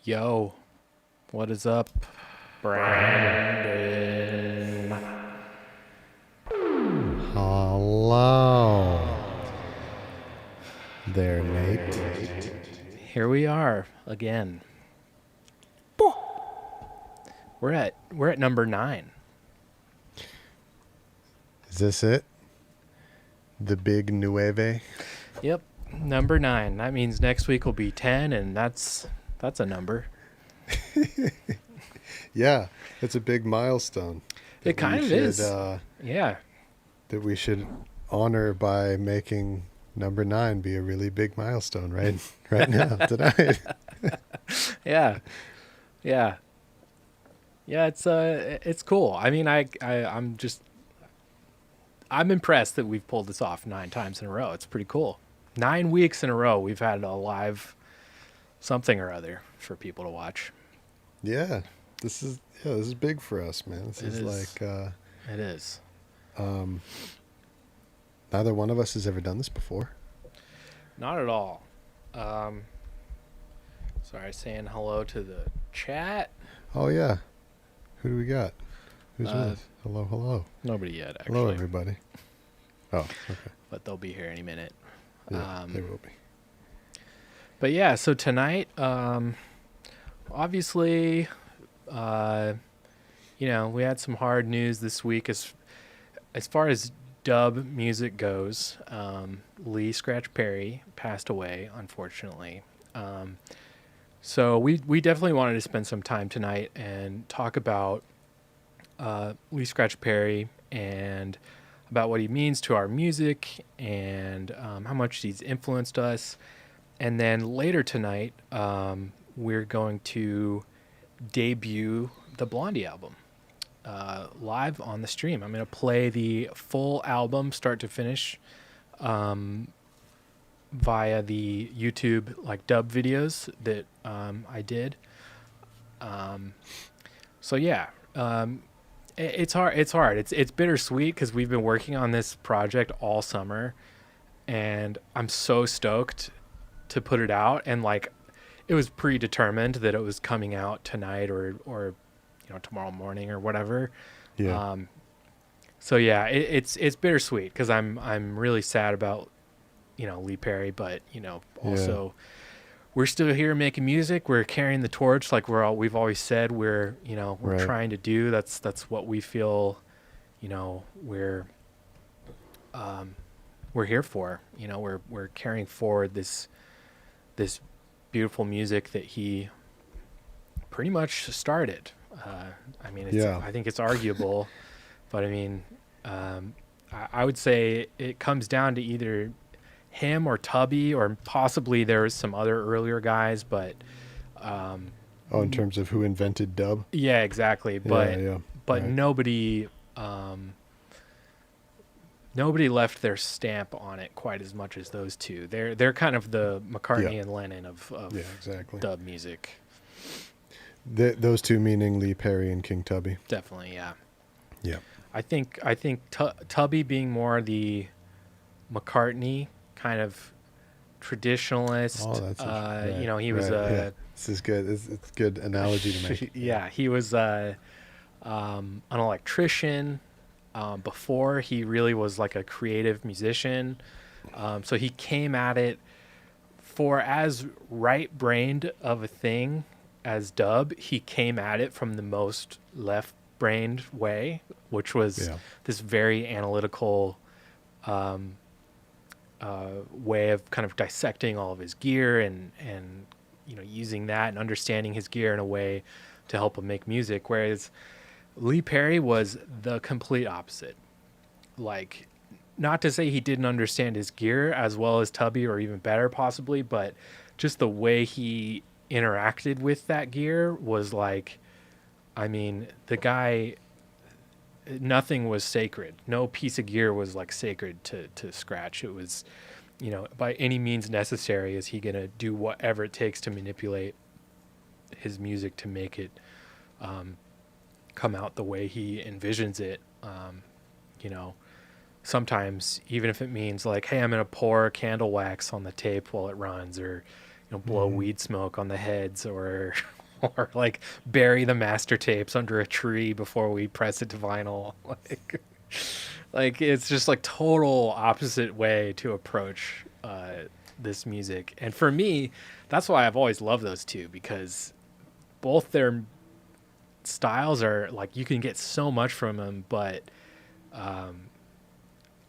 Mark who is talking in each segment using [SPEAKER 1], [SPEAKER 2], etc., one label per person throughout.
[SPEAKER 1] Yo, what is up, Brandon?
[SPEAKER 2] Hello there, Nate.
[SPEAKER 1] Here we are again. We're at number 9.
[SPEAKER 2] Is this it? The big nueve?
[SPEAKER 1] Yep, number 9. That means next week will be 10, and that's a number.
[SPEAKER 2] Yeah, it's a big milestone.
[SPEAKER 1] It kind of is. Yeah,
[SPEAKER 2] That we should honor by making number 9 be a really big milestone right now, tonight.
[SPEAKER 1] yeah, yeah, yeah. It's cool. I mean, I'm impressed that we've pulled this off 9 times in a row. It's pretty cool. 9 weeks in a row, we've had a live something or other for people to watch.
[SPEAKER 2] Yeah, this is big for us, man. This is like
[SPEAKER 1] It is.
[SPEAKER 2] neither one of us has ever done this before.
[SPEAKER 1] Not at all. Sorry, saying hello to the chat.
[SPEAKER 2] Oh yeah, who do we got? Who's
[SPEAKER 1] Uh,
[SPEAKER 2] with? Hello.
[SPEAKER 1] Nobody yet, actually.
[SPEAKER 2] Hello, everybody. Oh, okay.
[SPEAKER 1] But they'll be here any minute.
[SPEAKER 2] Yeah, they will be.
[SPEAKER 1] But yeah, so tonight, obviously, we had some hard news this week as far as dub music goes. Lee Scratch Perry passed away, unfortunately. So we definitely wanted to spend some time tonight and talk about Lee Scratch Perry and about what he means to our music and how much he's influenced us. And then later tonight, we're going to debut the Blondie album live on the stream. I'm going to play the full album, start to finish, via the YouTube dub videos that I did. So yeah, it's hard. It's bittersweet because we've been working on this project all summer, and I'm so stoked to put it out. And it was predetermined that it was coming out tonight or tomorrow morning or whatever.
[SPEAKER 2] Yeah.
[SPEAKER 1] So yeah, it's bittersweet because I'm really sad about Lee Perry, but also we're still here making music. We're carrying the torch like we've always said we're
[SPEAKER 2] Right.
[SPEAKER 1] trying to do. That's what we feel we're here for. We're carrying forward this beautiful music that he pretty much started. I mean, I think it's arguable, but I mean, I would say it comes down to either him or Tubby, or possibly there was some other earlier guys, but
[SPEAKER 2] in terms of who invented dub?
[SPEAKER 1] yeah, exactly. But
[SPEAKER 2] right.
[SPEAKER 1] nobody left their stamp on it quite as much as those two. They're kind of the McCartney and Lennon of
[SPEAKER 2] exactly.
[SPEAKER 1] dub music.
[SPEAKER 2] Those two meaning Lee Perry and King Tubby.
[SPEAKER 1] Definitely, yeah.
[SPEAKER 2] Yeah.
[SPEAKER 1] I think Tubby being more the McCartney kind of traditionalist.
[SPEAKER 2] Oh, that's
[SPEAKER 1] he was
[SPEAKER 2] This is good. It's a good analogy to make.
[SPEAKER 1] yeah, he was an electrician before he really was like a creative musician. So he came at it for as right-brained of a thing as dub. He came at it from the most left-brained way, which was this very analytical way of kind of dissecting all of his gear and using that and understanding his gear in a way to help him make music. Whereas Lee Perry was the complete opposite. Not to say he didn't understand his gear as well as Tubby, or even better possibly, but just the way he interacted with that gear was the guy, nothing was sacred. No piece of gear was sacred to Scratch. It was, by any means necessary is he going to do whatever it takes to manipulate his music to make it come out the way he envisions it. Sometimes even if it means hey, I'm going to pour candle wax on the tape while it runs, or blow weed smoke on the heads, or or like bury the master tapes under a tree before we press it to vinyl. Like it's just like total opposite way to approach this music. And for me, that's why I've always loved those two, because both their styles are like, you can get so much from them, but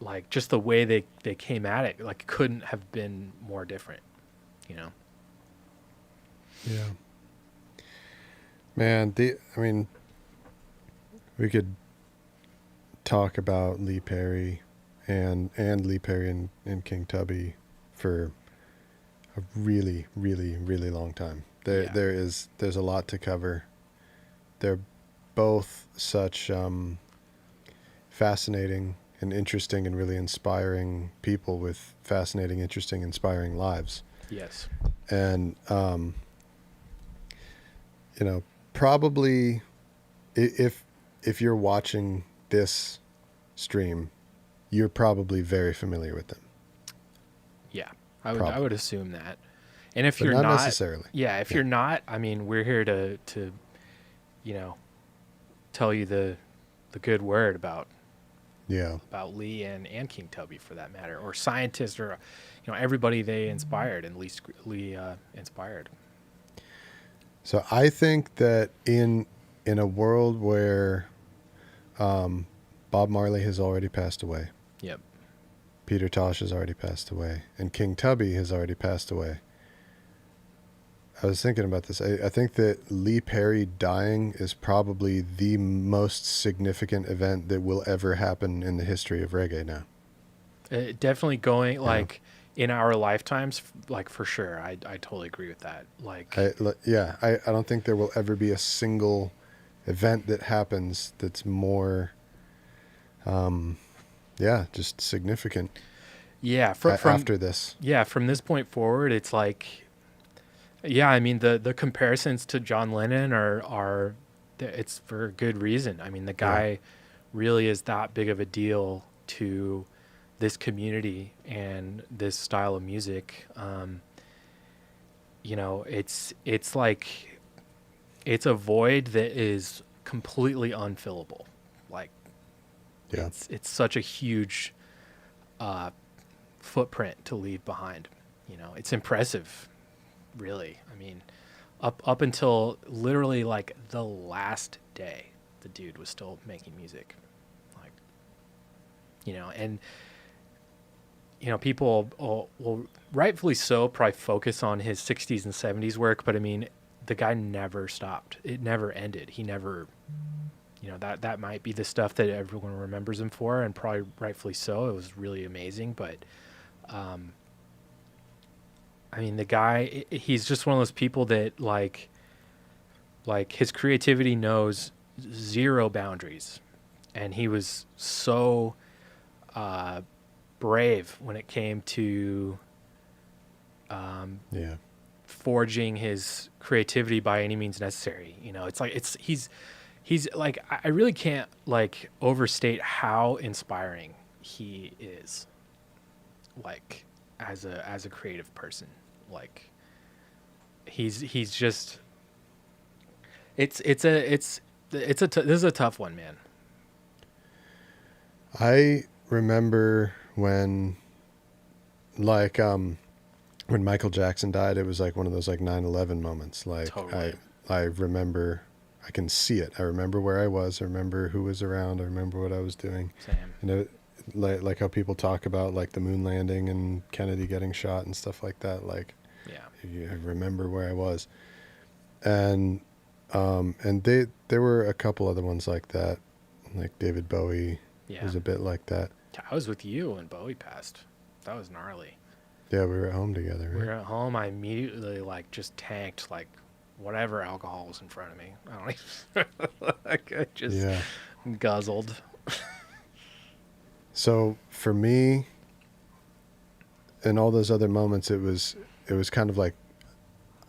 [SPEAKER 1] like just the way they came at it, like couldn't have been more different, you know.
[SPEAKER 2] Yeah. Man, I mean, we could talk about Lee Perry and Lee Perry and King Tubby for a really, really, really long time. There's a lot to cover. They're both such fascinating and interesting and really inspiring people with fascinating, interesting, inspiring lives.
[SPEAKER 1] Yes.
[SPEAKER 2] And probably if you're watching this stream, you're probably very familiar with them.
[SPEAKER 1] Yeah, I would assume that. And if
[SPEAKER 2] but
[SPEAKER 1] you're
[SPEAKER 2] not
[SPEAKER 1] not
[SPEAKER 2] necessarily.
[SPEAKER 1] Yeah, if you're not, I mean, we're here to tell you the good word about Lee and King Tubby, for that matter, or scientists, or everybody they inspired and Lee inspired.
[SPEAKER 2] So I think that in a world where Bob Marley has already passed away,
[SPEAKER 1] Yep.
[SPEAKER 2] Peter Tosh has already passed away, and King Tubby has already passed away, I was thinking about this. I think that Lee Perry dying is probably the most significant event that will ever happen in the history of reggae now.
[SPEAKER 1] Definitely going, like, in our lifetimes, like, for sure. I totally agree with that. Like,
[SPEAKER 2] I don't think there will ever be a single event that happens that's more, just significant.
[SPEAKER 1] Yeah,
[SPEAKER 2] after this.
[SPEAKER 1] Yeah, from this point forward, it's like, yeah, I mean, the comparisons to John Lennon are it's for good reason. I mean, the guy really is that big of a deal to this community and this style of music. It's like, it's a void that is completely unfillable. Like, it's such a huge footprint to leave behind. It's impressive, really. I mean, up until literally like the last day, the dude was still making music. Like, and people will rightfully so probably focus on his 60s and 70s work, but I mean, the guy never stopped. It never ended. He never, that might be the stuff that everyone remembers him for, and probably rightfully so. It was really amazing, but I mean, the guy, he's just one of those people that like his creativity knows zero boundaries, and he was so brave when it came to forging his creativity by any means necessary. It's like, he's like, I really can't like overstate how inspiring he is, like, as a creative person. Like, he's just, this is a tough one, man.
[SPEAKER 2] I remember when Michael Jackson died, it was like one of those like 9/11 moments. Like, totally. I remember, I can see it. I remember where I was. I remember who was around. I remember what I was doing.
[SPEAKER 1] Same.
[SPEAKER 2] Like how people talk about like the moon landing and Kennedy getting shot and stuff like that. Like, I remember where I was, and there were a couple other ones like that, like David Bowie was a bit like that.
[SPEAKER 1] I was with you when Bowie passed. That was gnarly.
[SPEAKER 2] Yeah, we were at home together. Right?
[SPEAKER 1] We were at home. I immediately like just tanked like whatever alcohol was in front of me. I don't even like, I just guzzled.
[SPEAKER 2] So for me, in all those other moments, it was kind of like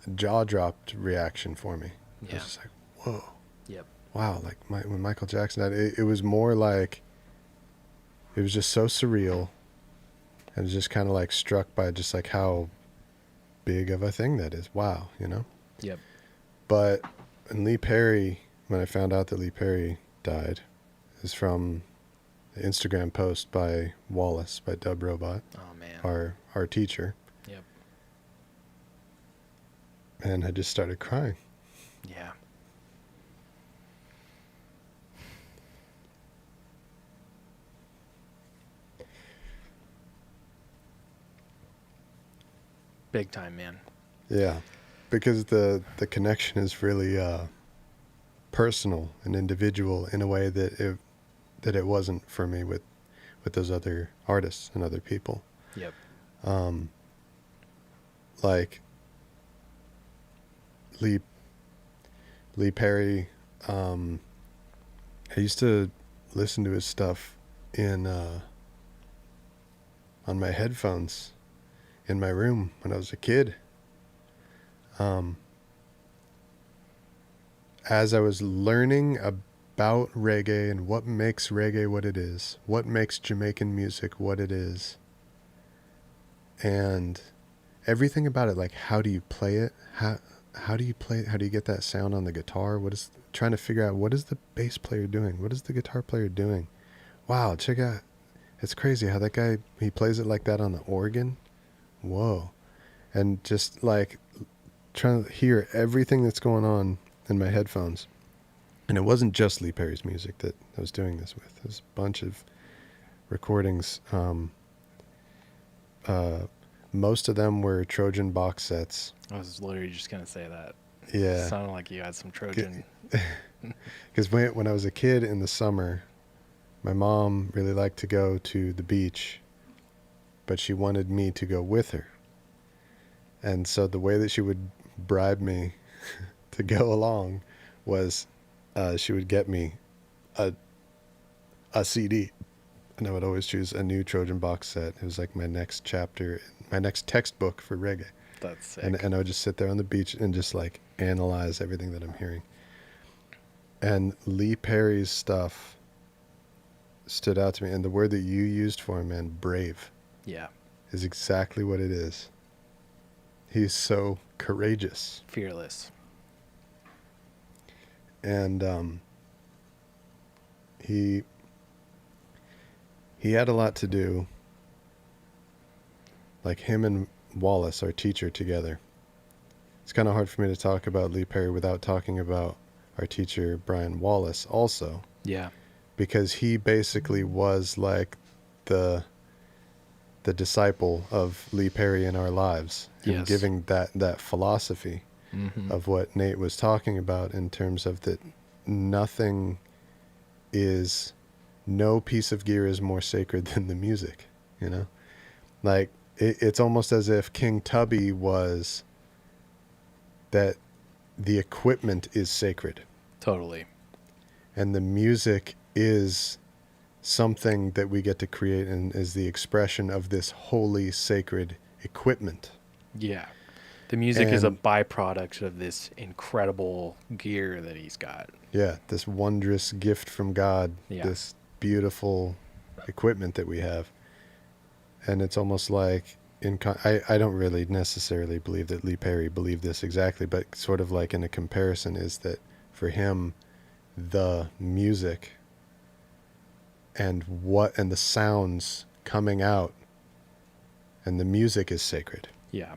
[SPEAKER 2] a jaw-dropped reaction for me.
[SPEAKER 1] Yeah.
[SPEAKER 2] I was just like, whoa.
[SPEAKER 1] Yep.
[SPEAKER 2] Wow, like when Michael Jackson died, it was more like, it was just so surreal. I was just kind of like struck by just like how big of a thing that is. Wow,
[SPEAKER 1] Yep.
[SPEAKER 2] But and Lee Perry, when I found out that Lee Perry died, is from the Instagram post by Wallace, by Dub Robot,
[SPEAKER 1] Oh man.
[SPEAKER 2] our teacher.
[SPEAKER 1] Yep.
[SPEAKER 2] And I just started crying.
[SPEAKER 1] Yeah. Big time, man.
[SPEAKER 2] Yeah, because the connection is really personal and individual in a way that it wasn't for me with those other artists and other people.
[SPEAKER 1] Yep.
[SPEAKER 2] Like Lee Perry. I used to listen to his stuff in on my headphones in my room when I was a kid. As I was learning about reggae and what makes reggae what it is, what makes Jamaican music what it is, and everything about it, like how do you play it, how do you play it, how do you get that sound on the guitar, what is, trying to figure out what is the bass player doing, what is the guitar player doing. Wow, check out, it's crazy how that guy, he plays it like that on the organ. Whoa. And just like trying to hear everything that's going on in my headphones. And it wasn't just Lee Perry's music that I was doing this with. There's a bunch of recordings. Most of them were Trojan box sets.
[SPEAKER 1] I was literally just gonna say that.
[SPEAKER 2] Yeah.
[SPEAKER 1] It sounded like you had some Trojan.
[SPEAKER 2] Because when I was a kid in the summer, my mom really liked to go to the beach, but she wanted me to go with her. And so the way that she would bribe me to go along was she would get me a CD, and I would always choose a new Trojan box set. It was like my next chapter, my next textbook for reggae.
[SPEAKER 1] That's sick.
[SPEAKER 2] And I would just sit there on the beach and just like analyze everything that I'm hearing. And Lee Perry's stuff stood out to me, and the word that you used for him, man, brave,
[SPEAKER 1] Yeah.
[SPEAKER 2] is exactly what it is. He's so courageous.
[SPEAKER 1] Fearless.
[SPEAKER 2] And he had a lot to do, like him and Wallace, our teacher, together. It's kind of hard for me to talk about Lee Perry without talking about our teacher Brian Wallace also,
[SPEAKER 1] Yeah.
[SPEAKER 2] because he basically was like the disciple of Lee Perry in our lives, and
[SPEAKER 1] Yes.
[SPEAKER 2] giving that philosophy
[SPEAKER 1] Mm-hmm.
[SPEAKER 2] of what Nate was talking about, in terms of that nothing is, no piece of gear is more sacred than the music, like it's almost as if King Tubby was that the equipment is sacred
[SPEAKER 1] Totally.
[SPEAKER 2] and the music is something that we get to create and is the expression of this holy, sacred equipment.
[SPEAKER 1] Yeah. The music is a
[SPEAKER 2] And-
[SPEAKER 1] byproduct of this incredible gear that he's got.
[SPEAKER 2] Yeah, this wondrous gift from God,
[SPEAKER 1] Yeah.
[SPEAKER 2] this beautiful equipment that we have. And it's almost like, I don't really necessarily believe that Lee Perry believed this exactly, but sort of like in a comparison is that for him, the music and the sounds coming out, and the music is sacred.
[SPEAKER 1] Yeah.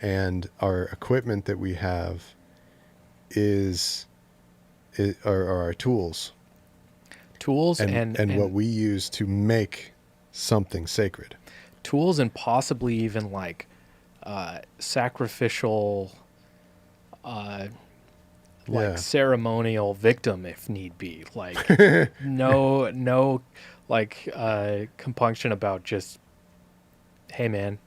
[SPEAKER 2] And our equipment that we have are our tools,
[SPEAKER 1] Tools
[SPEAKER 2] and what we use to make something sacred.
[SPEAKER 1] tools and possibly even like sacrificial like
[SPEAKER 2] Yeah.
[SPEAKER 1] ceremonial victim if need be, like no like compunction about just, hey man,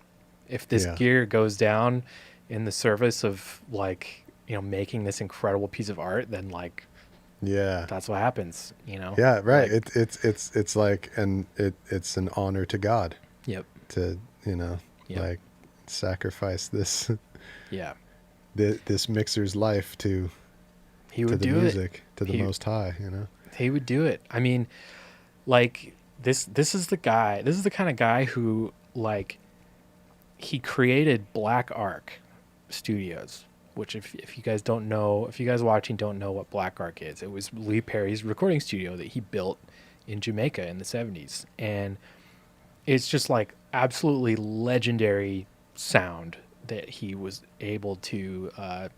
[SPEAKER 1] if this
[SPEAKER 2] Yeah.
[SPEAKER 1] gear goes down in the service of like making this incredible piece of art, then like
[SPEAKER 2] Yeah.
[SPEAKER 1] that's what happens.
[SPEAKER 2] Yeah, right.
[SPEAKER 1] Like,
[SPEAKER 2] It's like, and it's an honor to God
[SPEAKER 1] yep.
[SPEAKER 2] to,
[SPEAKER 1] Yep.
[SPEAKER 2] like sacrifice this
[SPEAKER 1] Yeah.
[SPEAKER 2] this mixer's life to
[SPEAKER 1] He
[SPEAKER 2] the
[SPEAKER 1] would do it.
[SPEAKER 2] music, to the
[SPEAKER 1] He-
[SPEAKER 2] Most High,
[SPEAKER 1] He would do it. I mean, like this is the guy. This is the kind of guy who like he created Black Ark Studios, which if you guys don't know, if you guys watching don't know what Black Ark is, it was Lee Perry's recording studio that he built in Jamaica in the 70s. And it's just like absolutely legendary sound that he was able to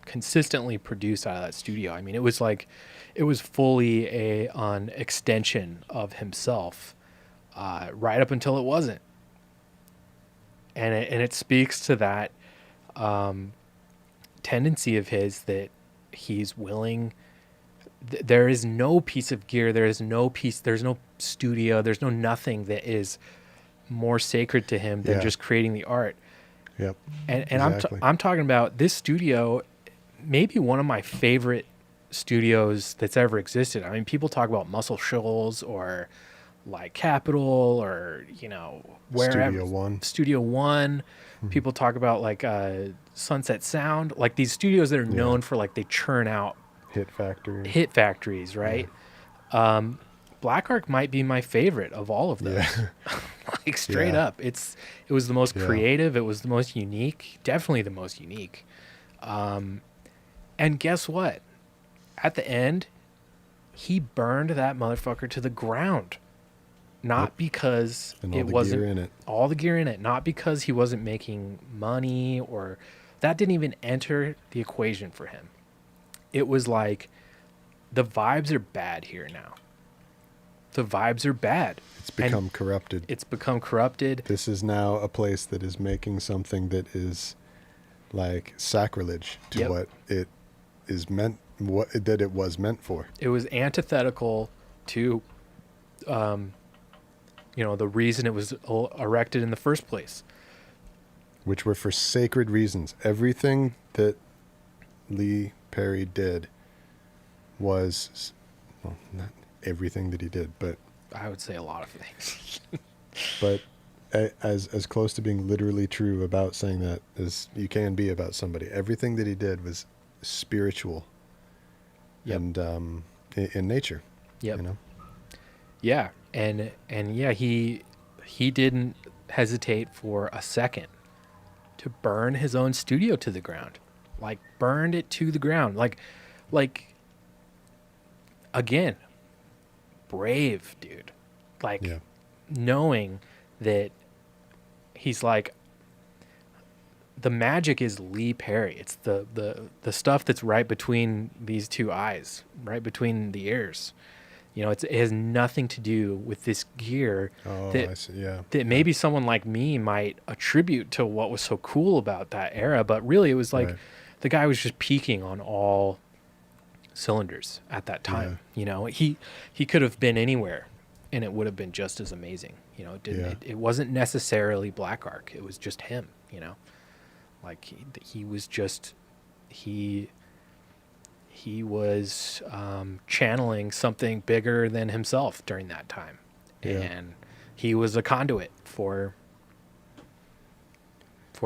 [SPEAKER 1] consistently produce out of that studio. I mean, it was like, it was fully an extension of himself, right up until it wasn't. And it speaks to that tendency of his that he's willing. There is no piece of gear, there's no studio, there's no nothing that is more sacred to him than just creating the art.
[SPEAKER 2] Yep.
[SPEAKER 1] And
[SPEAKER 2] exactly.
[SPEAKER 1] I'm talking about this studio, maybe one of my favorite studios that's ever existed. I mean, people talk about Muscle Shoals or like Capitol or, you know, wherever. Studio One. People talk about like Sunset Sound, like these studios that are known for like they churn out
[SPEAKER 2] hit
[SPEAKER 1] factories, right? Yeah. Black Ark might be my favorite of all of those.
[SPEAKER 2] Yeah.
[SPEAKER 1] Like straight up, it was the most creative. It was the most unique, definitely the most unique. And guess what? At the end, he burned that motherfucker to the ground. Not because it wasn't all the gear in it, not because he wasn't making money, or that didn't even enter the equation for him. It was like, the vibes are bad here now. The vibes are bad.
[SPEAKER 2] It's become corrupted.
[SPEAKER 1] It's become corrupted.
[SPEAKER 2] This is now a place that is making something that is like sacrilege to what it is meant, that it was meant for.
[SPEAKER 1] It was antithetical to, the reason it was erected in the first place.
[SPEAKER 2] Which were for sacred reasons. Everything that Lee Perry did was, well, not everything that he did, but
[SPEAKER 1] I would say a lot of things.
[SPEAKER 2] But as close to being literally true about saying that as you can be about somebody. Everything that he did was spiritual. And in nature.
[SPEAKER 1] Yep.
[SPEAKER 2] You know?
[SPEAKER 1] Yeah. And yeah, he didn't hesitate for a second to burn his own studio to the ground. Like burned it to the ground. Like again, brave, dude. Like knowing that he's like, the magic is Lee Perry. It's the stuff that's right between these two eyes, right between the ears. You know, it has nothing to do with this gear that maybe someone like me might attribute to what was so cool about that era. But really, it was like the guy was just peaking on all cylinders at that time. You know, he could have been anywhere and it would have been just as amazing. You know, it wasn't necessarily Black Ark. It was just him, you know, like he was just, he was channeling something bigger than himself during that time. And he was a conduit for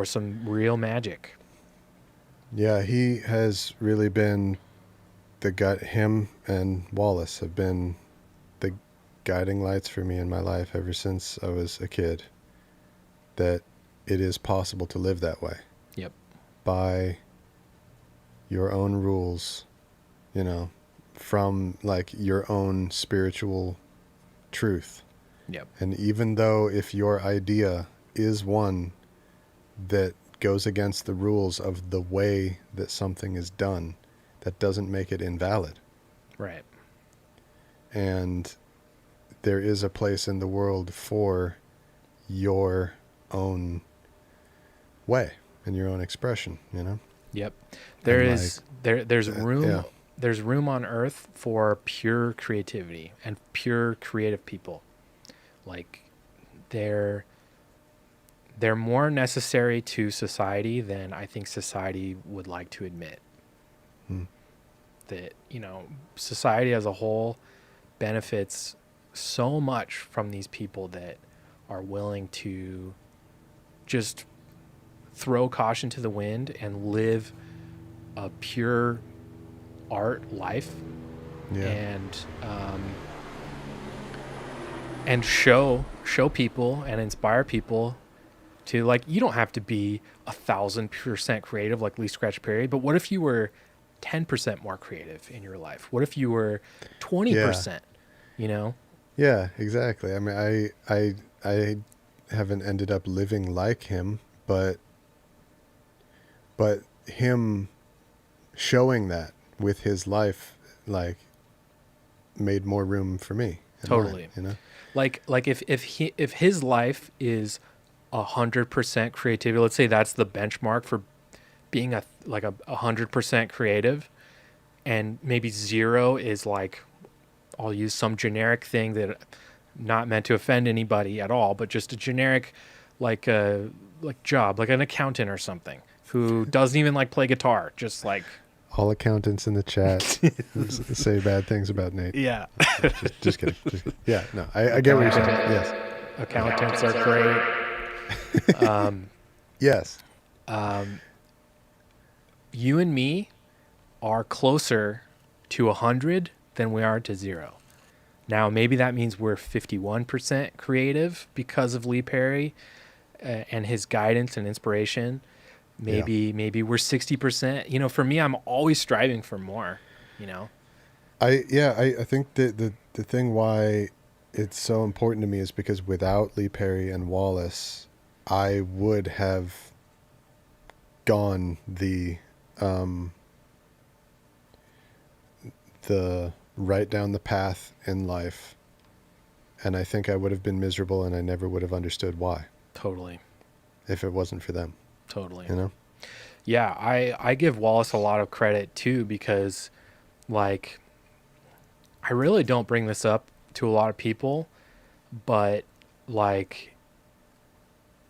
[SPEAKER 1] some real magic.
[SPEAKER 2] Yeah, he has really been him and Wallace have been the guiding lights for me in my life ever since I was a kid, that it is possible to live that way.
[SPEAKER 1] Yep. By
[SPEAKER 2] your own rules, you know, from like your own spiritual truth.
[SPEAKER 1] Yep.
[SPEAKER 2] And even though if your idea is one that goes against the rules of the way that something is done, that doesn't make it invalid.
[SPEAKER 1] Right.
[SPEAKER 2] And there is a place in the world for your own way and your own expression, you know?
[SPEAKER 1] Yep. There's room. There's room on earth for pure creativity and pure creative people. Like they're more necessary to society than I think society would like to admit. That, you know, society as a whole benefits so much from these people that are willing to just throw caution to the wind and live a pure art life. And show people and inspire people to, like, you don't have to be 1,000% creative like Lee Scratch Perry, but what if you were 10% more creative in your life? What if you were
[SPEAKER 2] Yeah.
[SPEAKER 1] 20%, you know?
[SPEAKER 2] Yeah, exactly. I mean, I haven't ended up living like him, but him showing that with his life, like, made more room for me and mine,
[SPEAKER 1] Totally.
[SPEAKER 2] you know?
[SPEAKER 1] Like if his life is 100% creativity, let's say that's the benchmark for being a 100% creative, and maybe zero is like, I'll use some generic thing that not meant to offend anybody at all, but just a generic like like job, like an accountant or something who doesn't even like play guitar, just like
[SPEAKER 2] All accountants in the chat say bad things about Nate.
[SPEAKER 1] yeah.
[SPEAKER 2] Just kidding. Just kidding. Yeah, no, I get what you're saying.
[SPEAKER 1] Accountant,
[SPEAKER 2] Yes.
[SPEAKER 1] accountants are great.
[SPEAKER 2] Yes.
[SPEAKER 1] You and me are closer to 100 than we are to zero. Now, maybe that means we're 51% creative because of Lee Perry and his guidance and inspiration.
[SPEAKER 2] Yeah.
[SPEAKER 1] Maybe we're 60%. You know, for me, I'm always striving for more, you know?
[SPEAKER 2] I think that the thing why it's so important to me is because without Lee Perry and Wallace, I would have gone the right down the path in life, and I think I would have been miserable, and I never would have understood why
[SPEAKER 1] Totally.
[SPEAKER 2] if it wasn't for them,
[SPEAKER 1] Totally.
[SPEAKER 2] you know?
[SPEAKER 1] Yeah, I give Wallace a lot of credit too because, like, I really don't bring this up to a lot of people, but like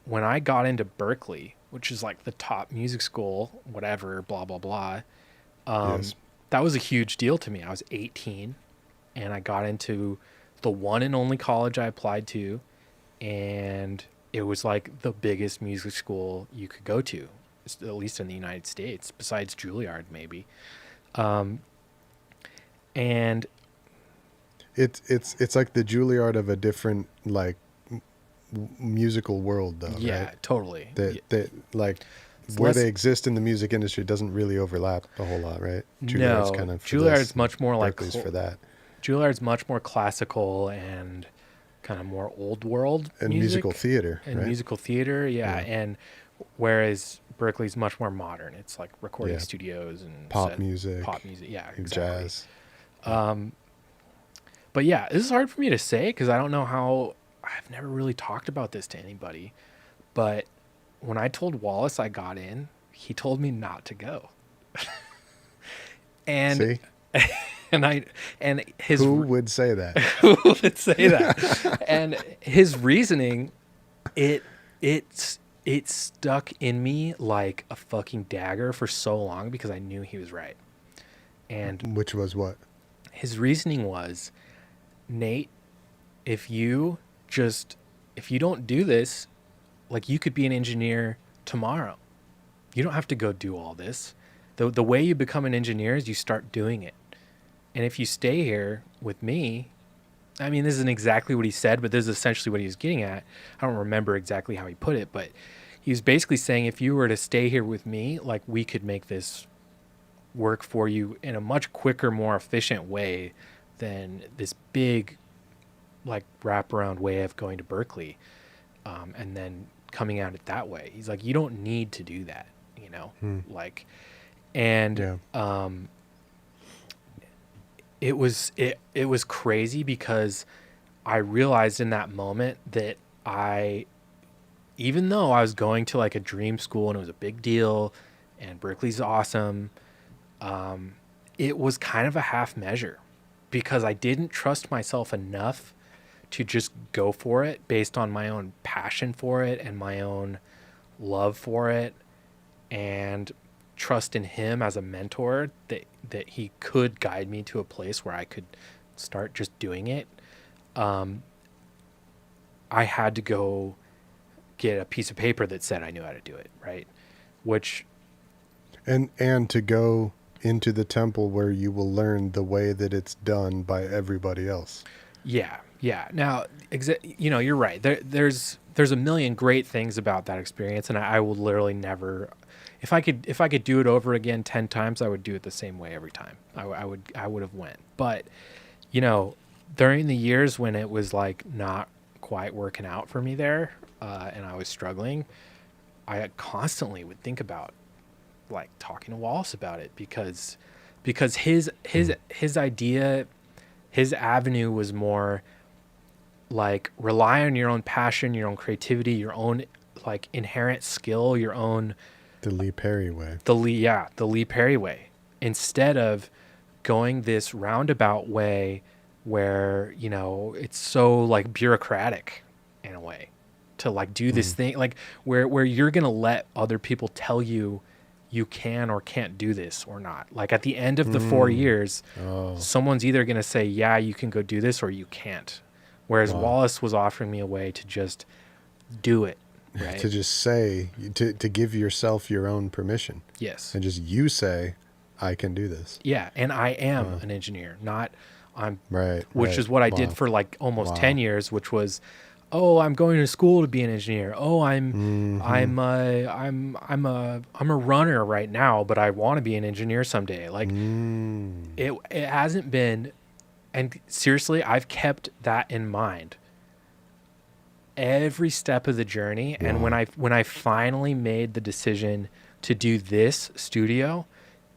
[SPEAKER 1] when I got into Berkeley, which is like the top music school, whatever, blah blah blah,
[SPEAKER 2] Yes.
[SPEAKER 1] that was a huge deal to me. I was 18 and I got into the one and only college I applied to, and it was like the biggest music school you could go to, at least in the United States, besides Juilliard maybe. And
[SPEAKER 2] It's like the Juilliard of a different, like, musical world, though,
[SPEAKER 1] yeah,
[SPEAKER 2] right?
[SPEAKER 1] totally.
[SPEAKER 2] That like
[SPEAKER 1] It's
[SPEAKER 2] where
[SPEAKER 1] less.
[SPEAKER 2] they exist in the music industry doesn't really overlap a whole lot, right? Juilliard's
[SPEAKER 1] No,
[SPEAKER 2] kind of for this,
[SPEAKER 1] Juilliard's much more like
[SPEAKER 2] Berkeley's for that,
[SPEAKER 1] Juilliard's much more classical and kind of more old world
[SPEAKER 2] and musical
[SPEAKER 1] music
[SPEAKER 2] theater,
[SPEAKER 1] and
[SPEAKER 2] right?
[SPEAKER 1] musical theater, yeah.
[SPEAKER 2] Yeah,
[SPEAKER 1] And whereas Berkeley's much more modern. It's like recording
[SPEAKER 2] yeah,
[SPEAKER 1] studios and
[SPEAKER 2] pop music,
[SPEAKER 1] pop music. Yeah, exactly.
[SPEAKER 2] jazz.
[SPEAKER 1] But yeah, this is hard for me to say because I don't know how. I've never really talked about this to anybody. But when I told Wallace I got in, he told me not to go. And
[SPEAKER 2] See,
[SPEAKER 1] and his
[SPEAKER 2] who would say that?
[SPEAKER 1] who would say that? And his reasoning, it it stuck in me like a fucking dagger for so long because I knew he was right. And
[SPEAKER 2] Which was what?
[SPEAKER 1] his reasoning was, Nate, if you if you don't do this, like, you could be an engineer tomorrow. You don't have to go do all this. The way you become an engineer is you start doing it. And if you stay here with me, I mean, this isn't exactly what he said, but this is essentially what he was getting at. I don't remember exactly how he put it, but he was basically saying if you were to stay here with me, like, we could make this work for you in a much quicker, more efficient way than this big, like, wraparound way of going to Berkeley, and then coming at it that way. He's like, you don't need to do that, you know, like, and
[SPEAKER 2] Yeah.
[SPEAKER 1] it was crazy because I realized in that moment that even though I was going to like a dream school and it was a big deal and Berkeley's awesome, it was kind of a half measure because I didn't trust myself enough to just go for it based on my own passion for it and my own love for it, and trust in him as a mentor that he could guide me to a place where I could start just doing it. I had to go get a piece of paper that said I knew how to do it, right? Which,
[SPEAKER 2] And to go into the temple where you will learn the way that it's done by everybody else.
[SPEAKER 1] yeah, Yeah. Now, you're right. There's a million great things about that experience, and I will literally never. If I could do it over again 10 times, I would do it the same way every time. I would have went. But you know, during the years when it was like not quite working out for me there, and I was struggling, I constantly would think about like talking to Wallace about it because his idea, his avenue was more like rely on your own passion, your own creativity, your own like inherent skill, your own
[SPEAKER 2] The Lee Perry way.
[SPEAKER 1] the Lee Perry way, instead of going this roundabout way where it's so like bureaucratic in a way to like do this
[SPEAKER 2] Mm.
[SPEAKER 1] thing like where you're gonna let other people tell you you can or can't do this or not. Like at the end of the 4
[SPEAKER 2] Mm.
[SPEAKER 1] years,
[SPEAKER 2] Oh,
[SPEAKER 1] someone's either gonna say, yeah, you can go do this or you can't. Whereas
[SPEAKER 2] wow.
[SPEAKER 1] Wallace was offering me a way to just do it, right?
[SPEAKER 2] To just say, to give yourself your own permission.
[SPEAKER 1] Yes.
[SPEAKER 2] And just you say, I can do this.
[SPEAKER 1] Yeah, and I am
[SPEAKER 2] Wow.
[SPEAKER 1] an engineer, not I'm
[SPEAKER 2] Right,
[SPEAKER 1] which
[SPEAKER 2] right.
[SPEAKER 1] is what I did
[SPEAKER 2] Wow.
[SPEAKER 1] for like almost 10
[SPEAKER 2] Wow.
[SPEAKER 1] years, which was, oh, I'm going to school to be an engineer. Oh, I'm
[SPEAKER 2] Mm-hmm.
[SPEAKER 1] I'm I'm a runner right now, but I want to be an engineer someday. Like
[SPEAKER 2] Mm.
[SPEAKER 1] it hasn't been, and seriously, I've kept that in mind every step of the journey. And when
[SPEAKER 2] Wow.
[SPEAKER 1] I finally made the decision to do this studio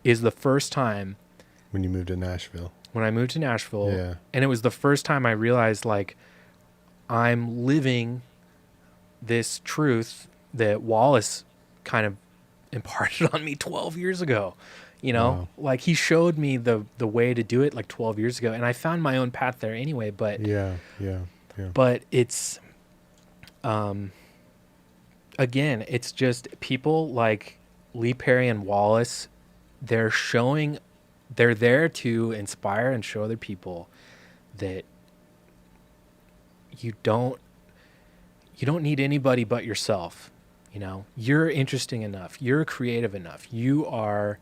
[SPEAKER 1] is the first time
[SPEAKER 2] When you moved to Nashville.
[SPEAKER 1] when I moved to Nashville,
[SPEAKER 2] Yeah.
[SPEAKER 1] and it was the first time I realized like I'm living this truth that Wallace kind of imparted on me 12 years ago.
[SPEAKER 2] Wow.
[SPEAKER 1] Like he showed me the way to do it like 12 years ago, and I found my own path there anyway,
[SPEAKER 2] Yeah. Yeah. Yeah.
[SPEAKER 1] but it's again, it's just people like Lee Perry and Wallace, they're there to inspire and show other people that you don't need anybody but yourself. You're interesting enough, you're creative enough, you're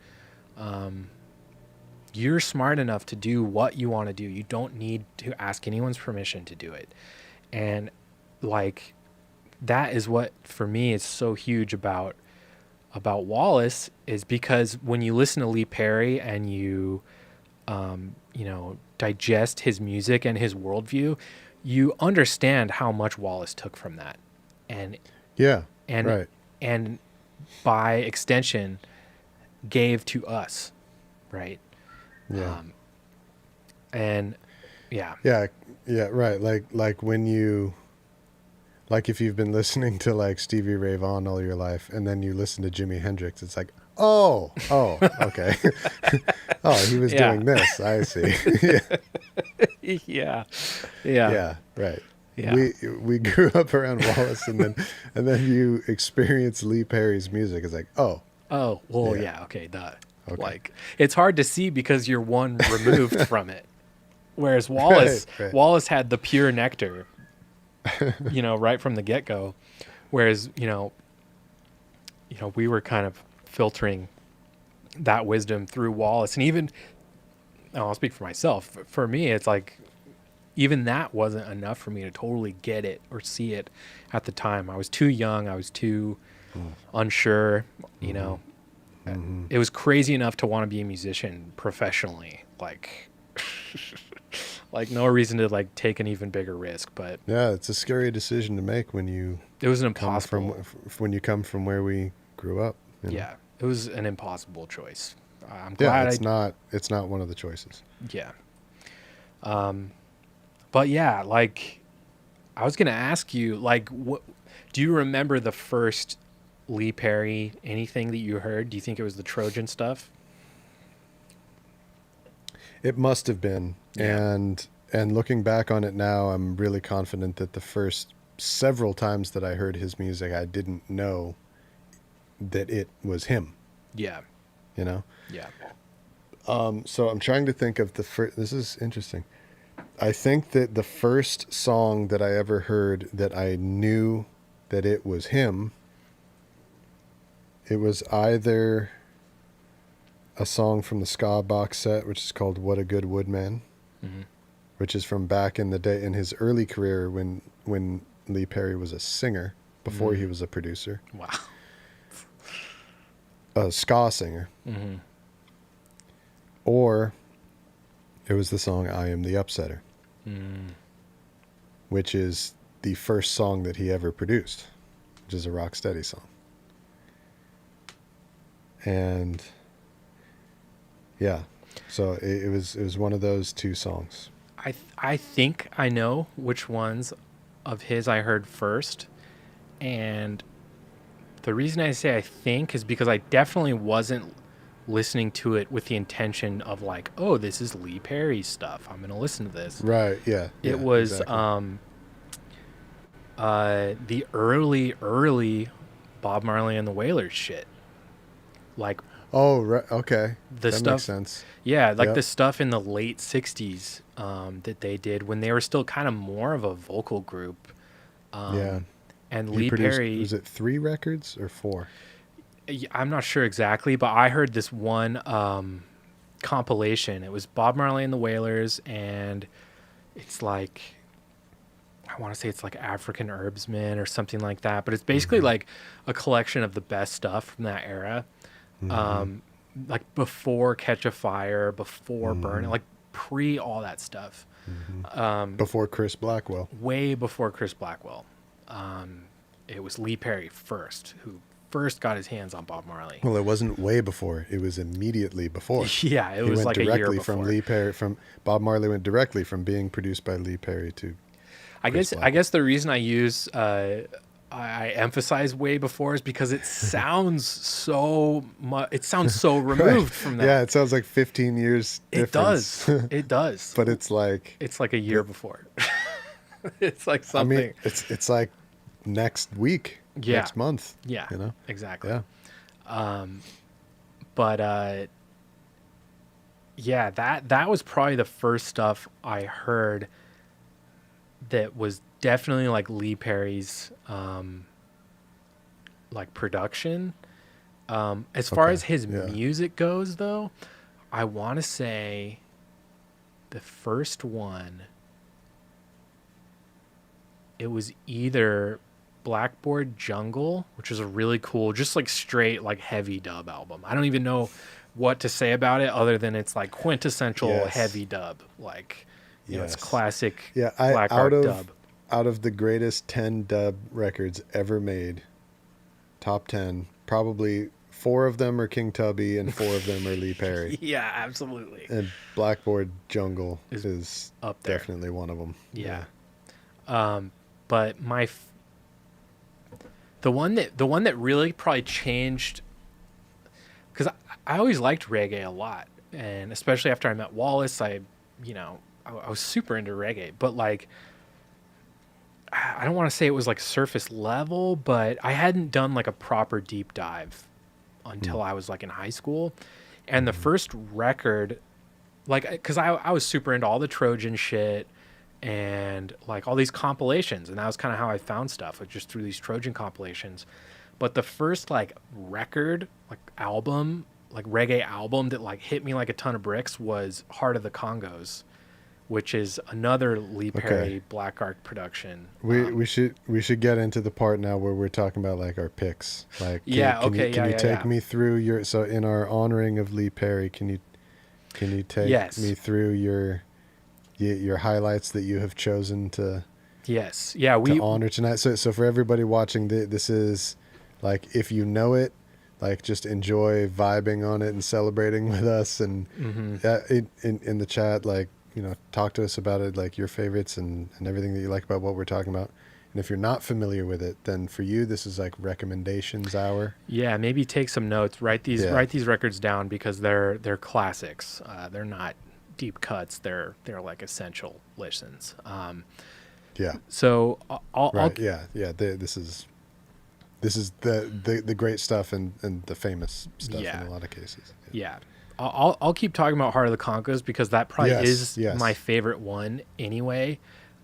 [SPEAKER 1] smart enough to do what you want to do. You don't need to ask anyone's permission to do it. And like that is what for me is so huge about Wallace, is because when you listen to Lee Perry and you digest his music and his worldview, you understand how much Wallace took from that, and
[SPEAKER 2] Yeah.
[SPEAKER 1] and
[SPEAKER 2] Right.
[SPEAKER 1] and by extension gave to us, right?
[SPEAKER 2] Yeah.
[SPEAKER 1] And yeah,
[SPEAKER 2] Yeah. Yeah. Right. Like when you, like if you've been listening to like Stevie Ray Vaughan all your life and then you listen to Jimi Hendrix, it's like, oh, okay. Oh, he was
[SPEAKER 1] yeah,
[SPEAKER 2] doing this. I see. Yeah.
[SPEAKER 1] yeah, yeah,
[SPEAKER 2] Yeah. Right.
[SPEAKER 1] yeah,
[SPEAKER 2] We grew up around Wallace and then you experience Lee Perry's music. It's like, oh,
[SPEAKER 1] oh well,
[SPEAKER 2] yeah.
[SPEAKER 1] yeah, okay, duh.
[SPEAKER 2] Okay.
[SPEAKER 1] Like it's hard to see because you're one removed from it, whereas
[SPEAKER 2] Right. Right.
[SPEAKER 1] Wallace had the pure nectar, right from the get-go, whereas we were kind of filtering that wisdom through Wallace. And even I'll speak for myself, for me it's like even that wasn't enough for me to totally get it or see it at the time. I was too young, I was too unsure.
[SPEAKER 2] Mm-hmm.
[SPEAKER 1] It was crazy enough to want to be a musician professionally, like like no reason to like take an even bigger risk, but
[SPEAKER 2] Yeah, it's a scary decision to make when you
[SPEAKER 1] it was an
[SPEAKER 2] come from
[SPEAKER 1] impossible.
[SPEAKER 2] when you come from where we grew up. You know?
[SPEAKER 1] Yeah, it was an impossible choice. I'm
[SPEAKER 2] Yeah,
[SPEAKER 1] glad
[SPEAKER 2] it's not one of the choices.
[SPEAKER 1] yeah. But yeah, like I was gonna ask you, like, what do you remember the first Lee Perry anything that you heard? Do you think it was the Trojan stuff?
[SPEAKER 2] It must have been.
[SPEAKER 1] Yeah.
[SPEAKER 2] And looking back on it now, I'm really confident that the first several times that I heard his music, I didn't know that it was him,
[SPEAKER 1] Yeah.
[SPEAKER 2] you know?
[SPEAKER 1] Yeah.
[SPEAKER 2] So I'm trying to think of the first. This is interesting. I think that the first song that I ever heard that I knew that it was him, it was either a song from the ska box set, which is called "What a Good Woodman,"
[SPEAKER 1] Mm-hmm.
[SPEAKER 2] which is from back in the day in his early career when Lee Perry was a singer before he was a producer,
[SPEAKER 1] Wow.
[SPEAKER 2] a ska singer,
[SPEAKER 1] Mm-hmm.
[SPEAKER 2] or it was the song "I Am the Upsetter," which is the first song that he ever produced, which is a Rocksteady song. And yeah, so it was one of those two songs.
[SPEAKER 1] I think I know which ones of his I heard first, and the reason I say I think is because I definitely wasn't listening to it with the intention of like, oh, this is Lee Perry's stuff, I'm gonna listen to this.
[SPEAKER 2] Right? Yeah.
[SPEAKER 1] It
[SPEAKER 2] Yeah.
[SPEAKER 1] was
[SPEAKER 2] Exactly.
[SPEAKER 1] the early Bob Marley and the Wailers shit, like
[SPEAKER 2] Oh, right. Okay,
[SPEAKER 1] the
[SPEAKER 2] that makes
[SPEAKER 1] stuff.
[SPEAKER 2] sense.
[SPEAKER 1] Yeah, like
[SPEAKER 2] Yep.
[SPEAKER 1] the stuff in the late '60s that they did when they were still kind of more of a vocal group.
[SPEAKER 2] Yeah.
[SPEAKER 1] And
[SPEAKER 2] He
[SPEAKER 1] Lee
[SPEAKER 2] produced.
[SPEAKER 1] Perry,
[SPEAKER 2] Was it 3 records or 4?
[SPEAKER 1] I'm not sure exactly, but I heard this one compilation. It was Bob Marley and the Wailers, and it's like, I want to say it's like African Herbsman or something like that, but it's basically
[SPEAKER 2] Mm-hmm.
[SPEAKER 1] like a collection of the best stuff from that era.
[SPEAKER 2] Mm-hmm.
[SPEAKER 1] Um, like before Catch a Fire, before Burn,
[SPEAKER 2] Mm-hmm.
[SPEAKER 1] like pre all that stuff.
[SPEAKER 2] Mm-hmm. Before Chris Blackwell.
[SPEAKER 1] Way before Chris Blackwell. It was Lee Perry first, who first got his hands on Bob Marley.
[SPEAKER 2] Well, it wasn't way before. It was immediately before.
[SPEAKER 1] Yeah, it
[SPEAKER 2] He
[SPEAKER 1] was
[SPEAKER 2] went
[SPEAKER 1] like a year
[SPEAKER 2] directly
[SPEAKER 1] before.
[SPEAKER 2] from Lee Perry. From Bob Marley went directly from being produced by Lee Perry to Chris
[SPEAKER 1] I
[SPEAKER 2] Blackwell.
[SPEAKER 1] guess the reason I use I emphasize way before is because it sounds so much. It sounds so removed from that.
[SPEAKER 2] Yeah, it sounds like 15 years
[SPEAKER 1] It
[SPEAKER 2] difference.
[SPEAKER 1] does. It does.
[SPEAKER 2] But it's like,
[SPEAKER 1] a year before. It's like
[SPEAKER 2] I mean,
[SPEAKER 1] something.
[SPEAKER 2] it's like next week,
[SPEAKER 1] Yeah.
[SPEAKER 2] next month.
[SPEAKER 1] Yeah.
[SPEAKER 2] You know?
[SPEAKER 1] Exactly.
[SPEAKER 2] Yeah.
[SPEAKER 1] But yeah, that was probably the first stuff I heard that was definitely like Lee Perry's like production. As far
[SPEAKER 2] Okay,
[SPEAKER 1] as his
[SPEAKER 2] yeah.
[SPEAKER 1] music goes though, I want to say the first one, it was either Blackboard Jungle, which is a really cool, just like straight like heavy dub album. I don't even know what to say about it other than it's like quintessential
[SPEAKER 2] Yes.
[SPEAKER 1] heavy dub. Like, you know, it's
[SPEAKER 2] Yes.
[SPEAKER 1] classic
[SPEAKER 2] Yeah,
[SPEAKER 1] Black Art dub.
[SPEAKER 2] out of the greatest 10 dub records ever made, top 10, probably 4 of them are King Tubby and 4 of them are Lee Perry.
[SPEAKER 1] Yeah, absolutely.
[SPEAKER 2] And Blackboard Jungle
[SPEAKER 1] Is
[SPEAKER 2] is
[SPEAKER 1] up there.
[SPEAKER 2] definitely one of them.
[SPEAKER 1] Yeah. But the one that really probably changed, because I always liked reggae a lot, and especially after I met Wallace, I was super into reggae, but like I don't want to say it was like surface level, but I hadn't done like a proper deep dive until I was like in high school, and the first record, like, because I was super into all the Trojan shit and like all these compilations, and that was kind of how I found stuff, like just through these Trojan compilations. But the first like record, like album, like reggae album that like hit me like a ton of bricks was Heart of the Congos, which is another Lee Perry Black Ark production.
[SPEAKER 2] We should get into the part now where we're talking about like our picks. Like
[SPEAKER 1] Yeah, okay,
[SPEAKER 2] can you
[SPEAKER 1] yeah,
[SPEAKER 2] take
[SPEAKER 1] yeah.
[SPEAKER 2] me through your, so in our honoring of Lee Perry, can you take
[SPEAKER 1] Yes.
[SPEAKER 2] me through your highlights that you have chosen to
[SPEAKER 1] Yes, yeah,
[SPEAKER 2] to honor tonight? So for everybody watching, this is like, if you know it, like just enjoy vibing on it and celebrating with us, and in the chat, like, you know, talk to us about it, like your favorites and everything that you like about what we're talking about. And if you're not familiar with it, then for you this is like recommendations hour.
[SPEAKER 1] Yeah, maybe take some notes. Write these records down because they're classics. They're not deep cuts. They're like essential listens.
[SPEAKER 2] Yeah.
[SPEAKER 1] So I'll
[SPEAKER 2] Right. Yeah. This is the great stuff and the famous stuff
[SPEAKER 1] Yeah.
[SPEAKER 2] in a lot of cases.
[SPEAKER 1] yeah. I'll keep talking about Heart of the Congos because that probably is
[SPEAKER 2] Yes.
[SPEAKER 1] my favorite one anyway.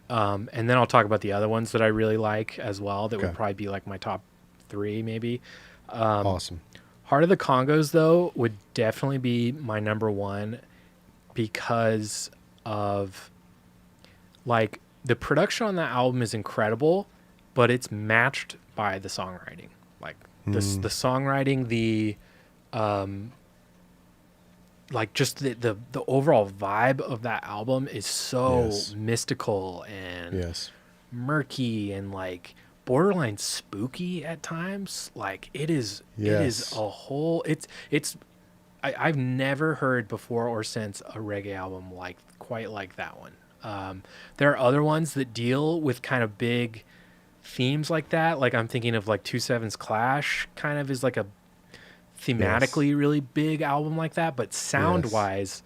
[SPEAKER 1] And then I'll talk about the other ones that I really like as well. That would
[SPEAKER 2] Okay.
[SPEAKER 1] probably be like my top 3 maybe.
[SPEAKER 2] Awesome.
[SPEAKER 1] Heart of the Congos, though, would definitely be my number 1 because of Like the production on that album is incredible, but it's matched by the songwriting. Like the songwriting, the like just the overall vibe of that album is so
[SPEAKER 2] Yes.
[SPEAKER 1] mystical and
[SPEAKER 2] Yes.
[SPEAKER 1] murky and like borderline spooky at times. Like it is
[SPEAKER 2] Yes.
[SPEAKER 1] a whole it's I've never heard before or since a reggae album like quite like that one. There are other ones that deal with kind of big themes like that. Like I'm thinking of like 27's Clash kind of is like a
[SPEAKER 2] Yes.
[SPEAKER 1] thematically really big album like that, but sound
[SPEAKER 2] Yes.
[SPEAKER 1] wise,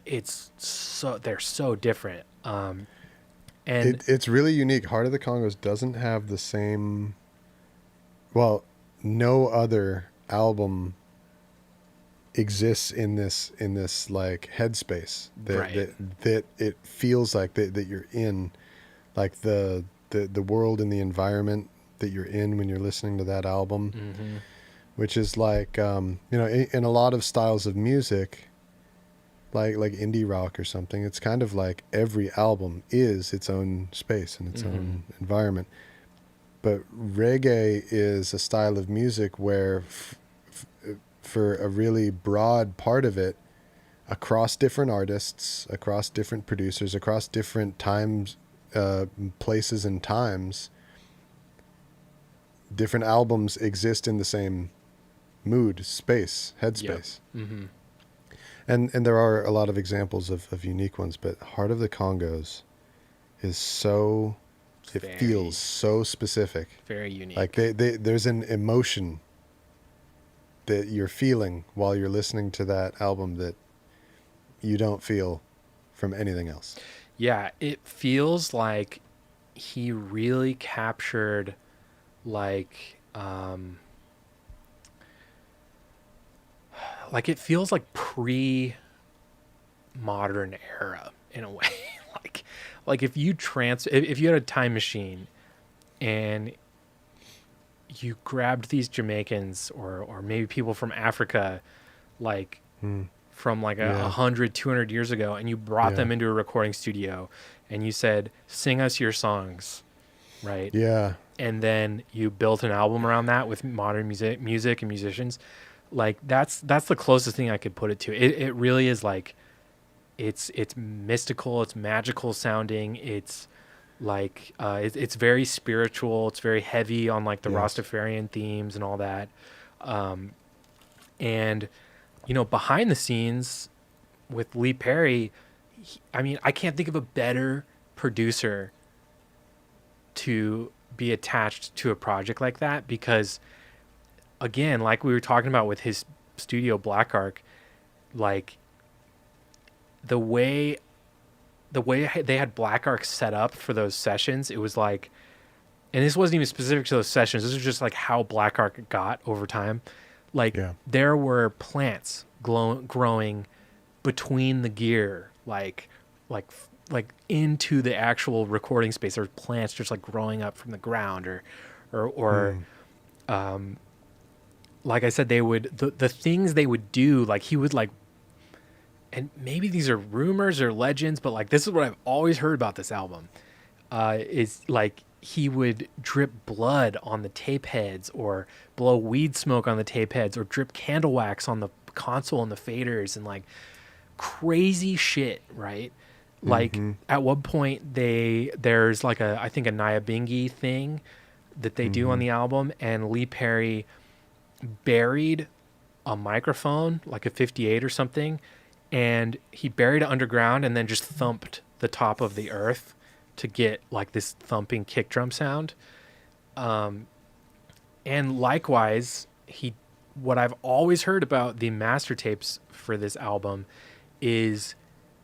[SPEAKER 1] it's so they're so different. And
[SPEAKER 2] It's really unique. Heart of the Congos doesn't have the same. Well, no other album exists in this like headspace that
[SPEAKER 1] right,
[SPEAKER 2] that it feels like that you're in, like the world and the environment that you're in when you're listening to that album,
[SPEAKER 1] hmm,
[SPEAKER 2] which is like in a lot of styles of music, like indie rock or something, it's kind of like every album is its own space and its
[SPEAKER 1] hmm,
[SPEAKER 2] own environment. But reggae is a style of music where for a really broad part of it, across different artists, across different producers, across different times, places and times, different albums exist in the same mood, space,
[SPEAKER 1] yep,
[SPEAKER 2] headspace.
[SPEAKER 1] hmm,
[SPEAKER 2] And there are a lot of examples of unique ones, but Heart of the Congos is so,
[SPEAKER 1] it's
[SPEAKER 2] it feels
[SPEAKER 1] very
[SPEAKER 2] so specific.
[SPEAKER 1] very
[SPEAKER 2] Like
[SPEAKER 1] unique.
[SPEAKER 2] there's an emotion that you're feeling while you're listening to that album that you don't feel from anything else.
[SPEAKER 1] Yeah, it feels like he really captured like like it feels like pre modern era in a way. like like if you had a time machine and you grabbed these Jamaicans or maybe people from Africa like
[SPEAKER 2] Mm.
[SPEAKER 1] from like a
[SPEAKER 2] Yeah.
[SPEAKER 1] 100, 200 years ago, and you brought
[SPEAKER 2] Yeah.
[SPEAKER 1] them into a recording studio and you said, sing us your songs, right?
[SPEAKER 2] Yeah.
[SPEAKER 1] And then you built an album around that with modern music and musicians. Like that's the closest thing I could put it to. It really is like it's mystical, it's magical sounding, it's like it's very spiritual, it's very heavy on like the
[SPEAKER 2] Yes.
[SPEAKER 1] Rastafarian themes and all that. And behind the scenes with Lee Perry, I mean, I can't think of a better producer to be attached to a project like that because, again, like we were talking about with his studio Black Ark, like the way they had Black Ark set up for those sessions, it was like, and this wasn't even specific to those sessions. This was just like how Black Ark got over time. Like
[SPEAKER 2] Yeah.
[SPEAKER 1] there were plants growing between the gear, like like into the actual recording space. There's plants just like growing up from the ground, or
[SPEAKER 2] Mm.
[SPEAKER 1] like I said, they would the things they would do. Like he would like, and maybe these are rumors or legends, but like this is what I've always heard about this album. Is like he would drip blood on the tape heads or blow weed smoke on the tape heads or drip candle wax on the console and the faders and like crazy shit, right? Like
[SPEAKER 2] Mm-hmm.
[SPEAKER 1] at one point there's like I think a Nyabingi thing that they do on
[SPEAKER 2] Mm-hmm.
[SPEAKER 1] the album, and Lee Perry buried a microphone like a 58 or something, and he buried it underground and then just thumped the top of the earth to get like this thumping kick drum sound. And likewise, he what I've always heard about the master tapes for this album is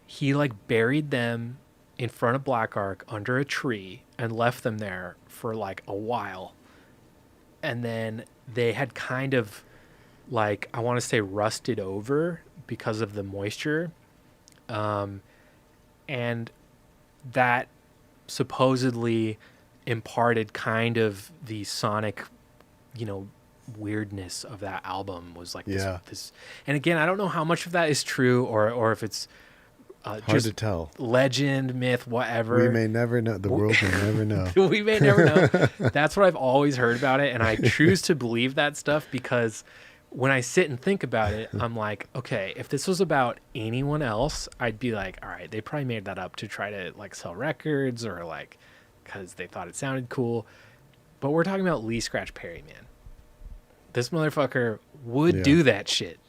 [SPEAKER 1] he like buried them in front of Black Ark under a tree and left them there for like a while. And then they had kind of like, I want to say rusted over because of the moisture. And that supposedly imparted kind of the sonic, you know, weirdness of that album was like
[SPEAKER 2] Yeah.
[SPEAKER 1] this. And again, I don't know how much of that is true or if it's
[SPEAKER 2] Hard
[SPEAKER 1] just
[SPEAKER 2] to tell.
[SPEAKER 1] legend, myth,
[SPEAKER 2] We
[SPEAKER 1] whatever.
[SPEAKER 2] may never know. The world may never know.
[SPEAKER 1] We may never know. That's what I've always heard about it, and I choose to believe that stuff because when I sit and think about it, I'm like, okay, if this was about anyone else, I'd be like, all right, they probably made that up to try to like sell records or like because they thought it sounded cool. But we're talking about Lee Scratch Perry, man. This motherfucker would
[SPEAKER 2] Yeah.
[SPEAKER 1] do that shit.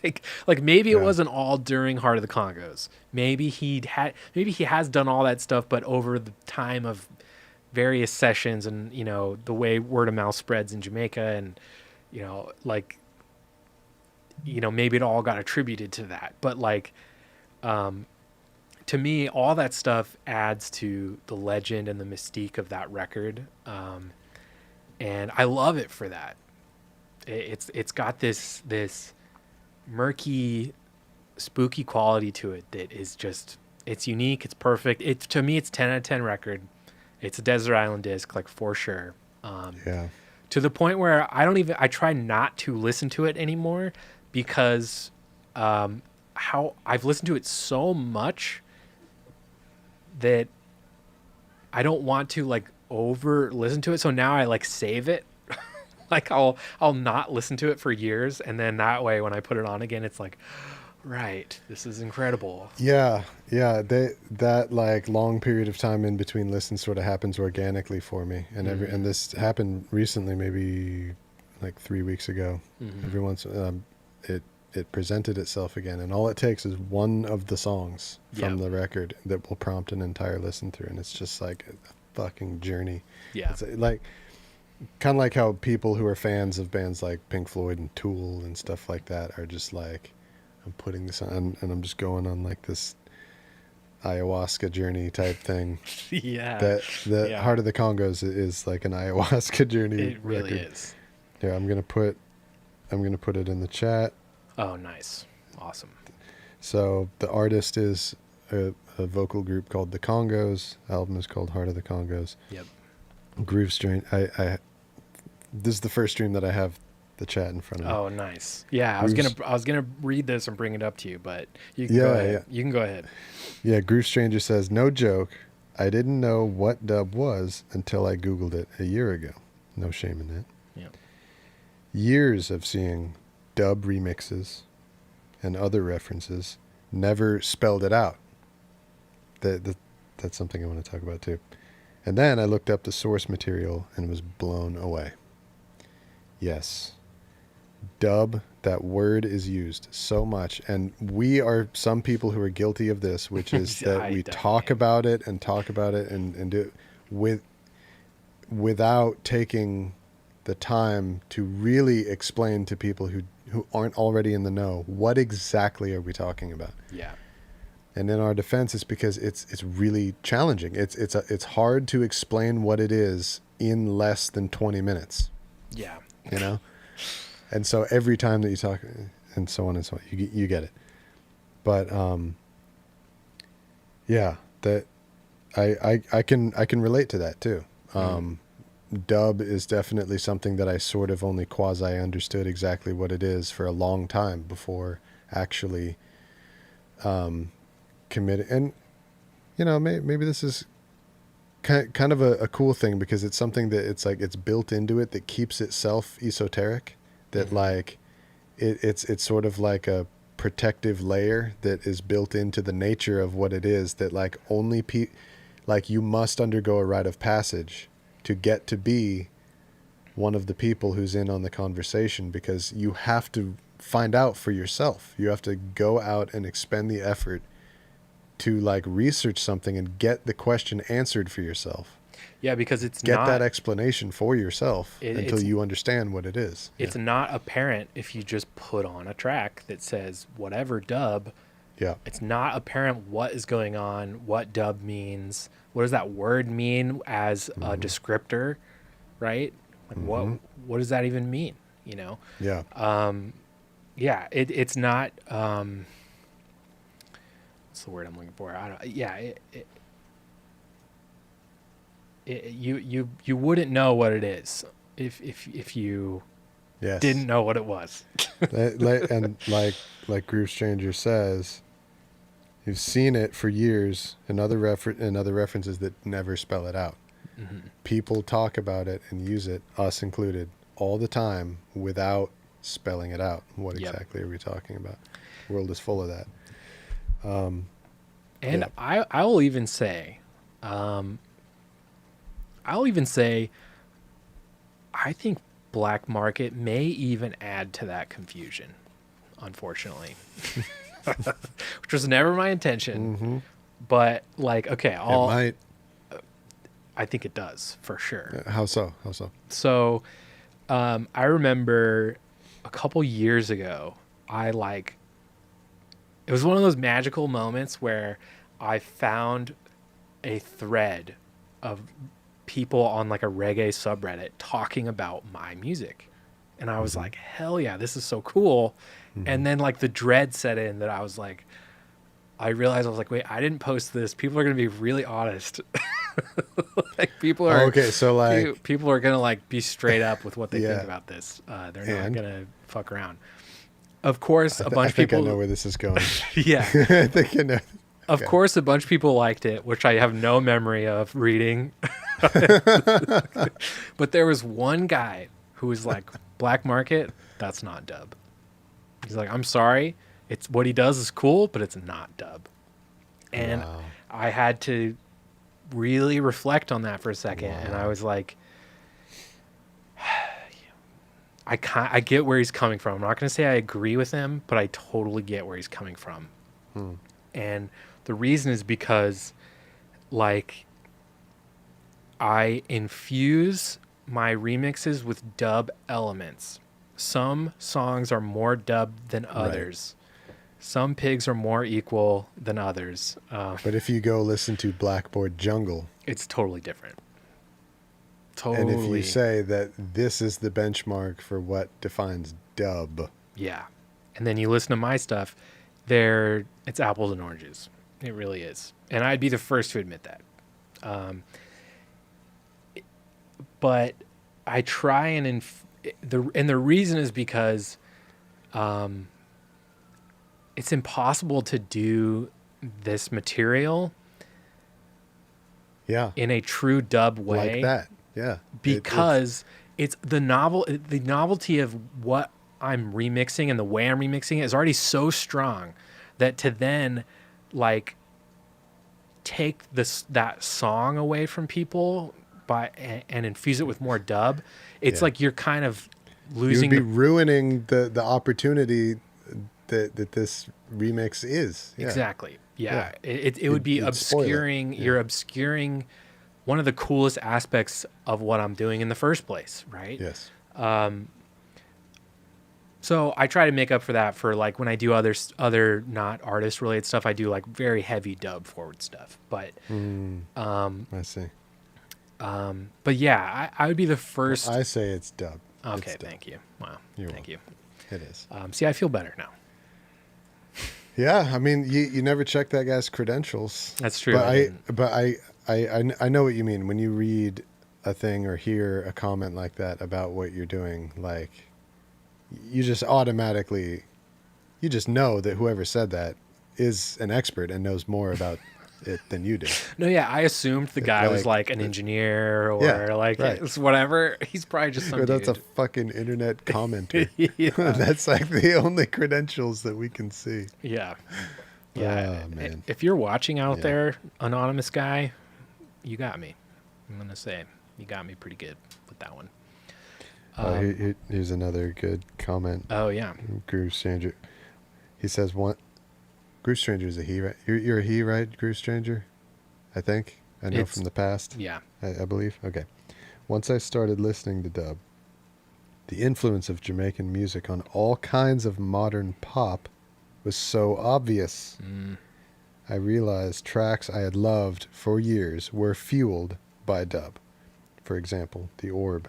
[SPEAKER 1] like maybe it
[SPEAKER 2] Yeah.
[SPEAKER 1] wasn't all during Heart of the Congos. Maybe he has done all that stuff, but over the time of various sessions and the way word of mouth spreads in Jamaica and like maybe it all got attributed to that. But like to me, all that stuff adds to the legend and the mystique of that record, and I love it for that. It's got this murky, spooky quality to it that is just, it's unique, it's perfect. To me, it's 10 out of 10 record. It's a Desert Island disc, like, for sure.
[SPEAKER 2] Yeah.
[SPEAKER 1] To the point where I try not to listen to it anymore because how I've listened to it so much that I don't want to like over listen to it. So now I like save it. Like I'll not listen to it for years, and then that way when I put it on again, it's like, right, this is incredible.
[SPEAKER 2] Yeah. That like long period of time in between listens sort of happens organically for me, and and this happened recently, maybe like 3 weeks ago. Every once it presented itself again, and all it takes is one of the songs from the record that will prompt an entire listen through, and it's just like a fucking journey.
[SPEAKER 1] Yeah.
[SPEAKER 2] It's like kind of like how people who are fans of bands like Pink Floyd and Tool and stuff like that are just like, I'm putting this on and I'm just going on like this ayahuasca journey type thing.
[SPEAKER 1] Yeah.
[SPEAKER 2] The Heart of the Congos is like an ayahuasca journey.
[SPEAKER 1] It really
[SPEAKER 2] record.
[SPEAKER 1] is.
[SPEAKER 2] Yeah, I'm gonna put it in the chat.
[SPEAKER 1] Oh, nice. Awesome.
[SPEAKER 2] So the artist is a vocal group called the Congos. The album is called Heart of the Congos.
[SPEAKER 1] Yep.
[SPEAKER 2] Groove Strain. This is the first stream that I have the chat in front of me.
[SPEAKER 1] Oh, nice. Yeah, I was gonna read this and bring it up to you, but you can
[SPEAKER 2] Yeah,
[SPEAKER 1] go ahead.
[SPEAKER 2] yeah.
[SPEAKER 1] You can go ahead.
[SPEAKER 2] Yeah, Groove Stranger says, no joke, I didn't know what dub was until I Googled it a year ago. No shame in that.
[SPEAKER 1] Yeah.
[SPEAKER 2] Years of seeing dub remixes and other references, never spelled it out. That's something I want to talk about too. And then I looked up the source material and was blown away. Yes. Dub, that word is used so much. And we are some people who are guilty of this, which is that we talk about it and do it without taking the time to really explain to people who aren't already in the know what exactly are we talking about.
[SPEAKER 1] Yeah.
[SPEAKER 2] And in our defense, it's because it's really challenging. It's hard to explain what it is in less than 20 minutes.
[SPEAKER 1] Yeah.
[SPEAKER 2] You know? And so every time that you talk and so on, you get it. But yeah, that I can relate to that too. Dub is definitely something that I sort of only quasi understood exactly what it is for a long time before actually committed. And maybe this is kind of a cool thing because it's something that it's like it's built into it that keeps itself esoteric. That like it's sort of like a protective layer that is built into the nature of what it is. That like only like you must undergo a rite of passage to get to be one of the people who's in on the conversation, because you have to find out for yourself. You have to go out and expend the effort to like research something and get the question answered for yourself.
[SPEAKER 1] Yeah, because
[SPEAKER 2] get that explanation for yourself until you understand what it is.
[SPEAKER 1] It's not apparent if you just put on a track that says whatever dub.
[SPEAKER 2] Yeah.
[SPEAKER 1] It's not apparent what is going on, what dub means. What does that word mean as a descriptor, right? Like what does that even mean?
[SPEAKER 2] Yeah.
[SPEAKER 1] Yeah. It's not. What's the word I'm looking for? I don't. Yeah. You wouldn't know what it is if you didn't know what it was.
[SPEAKER 2] And like Groove Stranger says, You've seen it for years in other references that never spell it out.
[SPEAKER 1] Hmm.
[SPEAKER 2] People talk about it and use it, us included, all the time without spelling it out. What
[SPEAKER 1] Yep.
[SPEAKER 2] exactly are we talking about? The world is full of that.
[SPEAKER 1] And
[SPEAKER 2] Yeah.
[SPEAKER 1] I will even say, um, I'll even say, I think black market may even add to that confusion, unfortunately, which was never my intention.
[SPEAKER 2] Mm-hmm.
[SPEAKER 1] But like, okay,
[SPEAKER 2] It might.
[SPEAKER 1] I think it does for sure.
[SPEAKER 2] How so? How so?
[SPEAKER 1] So I remember a couple years ago, it was one of those magical moments where I found a thread of people on like a reggae subreddit talking about my music. And I was
[SPEAKER 2] Mm-hmm.
[SPEAKER 1] like, hell yeah, this is so cool.
[SPEAKER 2] Mm-hmm.
[SPEAKER 1] And then like the dread set in that I was like, I realized I was like, wait, I didn't post this. People are going to be really honest. Like
[SPEAKER 2] Oh, okay, so like,
[SPEAKER 1] people are going to like be straight up with what they think
[SPEAKER 2] yeah,
[SPEAKER 1] about this. They're not
[SPEAKER 2] and
[SPEAKER 1] going to fuck around. Of course, a
[SPEAKER 2] I
[SPEAKER 1] bunch of
[SPEAKER 2] think I know
[SPEAKER 1] people,
[SPEAKER 2] where this is going.
[SPEAKER 1] yeah,
[SPEAKER 2] I think I know.
[SPEAKER 1] of
[SPEAKER 2] Okay.
[SPEAKER 1] course, a bunch of people liked it, which I have no memory of reading. But there was one guy who was like, "Black market, that's not dub." He's like, "I'm sorry, it's what he does is cool, but it's not dub." And
[SPEAKER 2] Wow.
[SPEAKER 1] I had to really reflect on that for a second, and I
[SPEAKER 2] Wow.
[SPEAKER 1] was like, I get where he's coming from. I'm not going to say I agree with him, but I totally get where he's coming from.
[SPEAKER 2] Hmm.
[SPEAKER 1] And the reason is because, like, I infuse my remixes with dub elements. Some songs are more dub than
[SPEAKER 2] Right.
[SPEAKER 1] others. Some pigs are more equal than others.
[SPEAKER 2] But if you go listen to Blackboard Jungle,
[SPEAKER 1] It's totally different.
[SPEAKER 2] and if you
[SPEAKER 1] Totally.
[SPEAKER 2] say that this is the benchmark for what defines dub,
[SPEAKER 1] Yeah. And then you listen to my stuff, it's apples and oranges. It really is. And I'd be the first to admit that. Um, but I try the reason is because um, it's impossible to do this material
[SPEAKER 2] yeah,
[SPEAKER 1] in a true dub
[SPEAKER 2] like
[SPEAKER 1] way
[SPEAKER 2] that, yeah,
[SPEAKER 1] because it's the novelty of what I'm remixing and the way I'm remixing it is already so strong that to then like take that song away from people and infuse it with more dub, it's
[SPEAKER 2] yeah,
[SPEAKER 1] like you're kind of
[SPEAKER 2] you would
[SPEAKER 1] losing
[SPEAKER 2] be
[SPEAKER 1] the
[SPEAKER 2] ruining the opportunity that this remix is. Yeah,
[SPEAKER 1] exactly.
[SPEAKER 2] yeah,
[SPEAKER 1] Yeah, it would be
[SPEAKER 2] you'd spoil it.
[SPEAKER 1] obscuring.
[SPEAKER 2] Yeah,
[SPEAKER 1] You're obscuring one of the coolest aspects of what I'm doing in the first place, right?
[SPEAKER 2] yes,
[SPEAKER 1] So I try to make up for that for like when I do other not artist related stuff. I do like very heavy dub forward stuff, but
[SPEAKER 2] I see.
[SPEAKER 1] but yeah, I would be the
[SPEAKER 2] Well,
[SPEAKER 1] first.
[SPEAKER 2] I say it's dub.
[SPEAKER 1] Okay,
[SPEAKER 2] It's dub.
[SPEAKER 1] thank you. Wow,
[SPEAKER 2] You're
[SPEAKER 1] thank you.
[SPEAKER 2] welcome. It is.
[SPEAKER 1] See, I feel better now.
[SPEAKER 2] Yeah, I mean, you never check that guy's credentials.
[SPEAKER 1] That's true.
[SPEAKER 2] But
[SPEAKER 1] I didn't.
[SPEAKER 2] I know what you mean when you read a thing or hear a comment like that about what you're doing. Like, you just automatically, you just know that whoever said that is an expert and knows more about it than you do.
[SPEAKER 1] No, yeah, I assumed the guy was like an
[SPEAKER 2] it-
[SPEAKER 1] engineer or
[SPEAKER 2] yeah,
[SPEAKER 1] like
[SPEAKER 2] right.
[SPEAKER 1] it's whatever. He's probably just some
[SPEAKER 2] Or that's a
[SPEAKER 1] dude.
[SPEAKER 2] fucking internet commenter.
[SPEAKER 1] Yeah,
[SPEAKER 2] That's like the only credentials that we can see.
[SPEAKER 1] yeah, yeah.
[SPEAKER 2] Oh, man.
[SPEAKER 1] If you're watching out
[SPEAKER 2] Yeah.
[SPEAKER 1] there, anonymous guy, you got me. I'm gonna say you got me pretty good with that one.
[SPEAKER 2] Here's another good comment.
[SPEAKER 1] Oh yeah,
[SPEAKER 2] Groove Stranger. He says one. Groove Stranger is a he, right? You're a he, right? Groove Stranger, I think. I know
[SPEAKER 1] It's-
[SPEAKER 2] from the past.
[SPEAKER 1] yeah.
[SPEAKER 2] I believe. Okay. Once I started listening to dub, the influence of Jamaican music on all kinds of modern pop was so obvious.
[SPEAKER 1] Mm,
[SPEAKER 2] I realized tracks I had loved for years were fueled by dub. For example, The Orb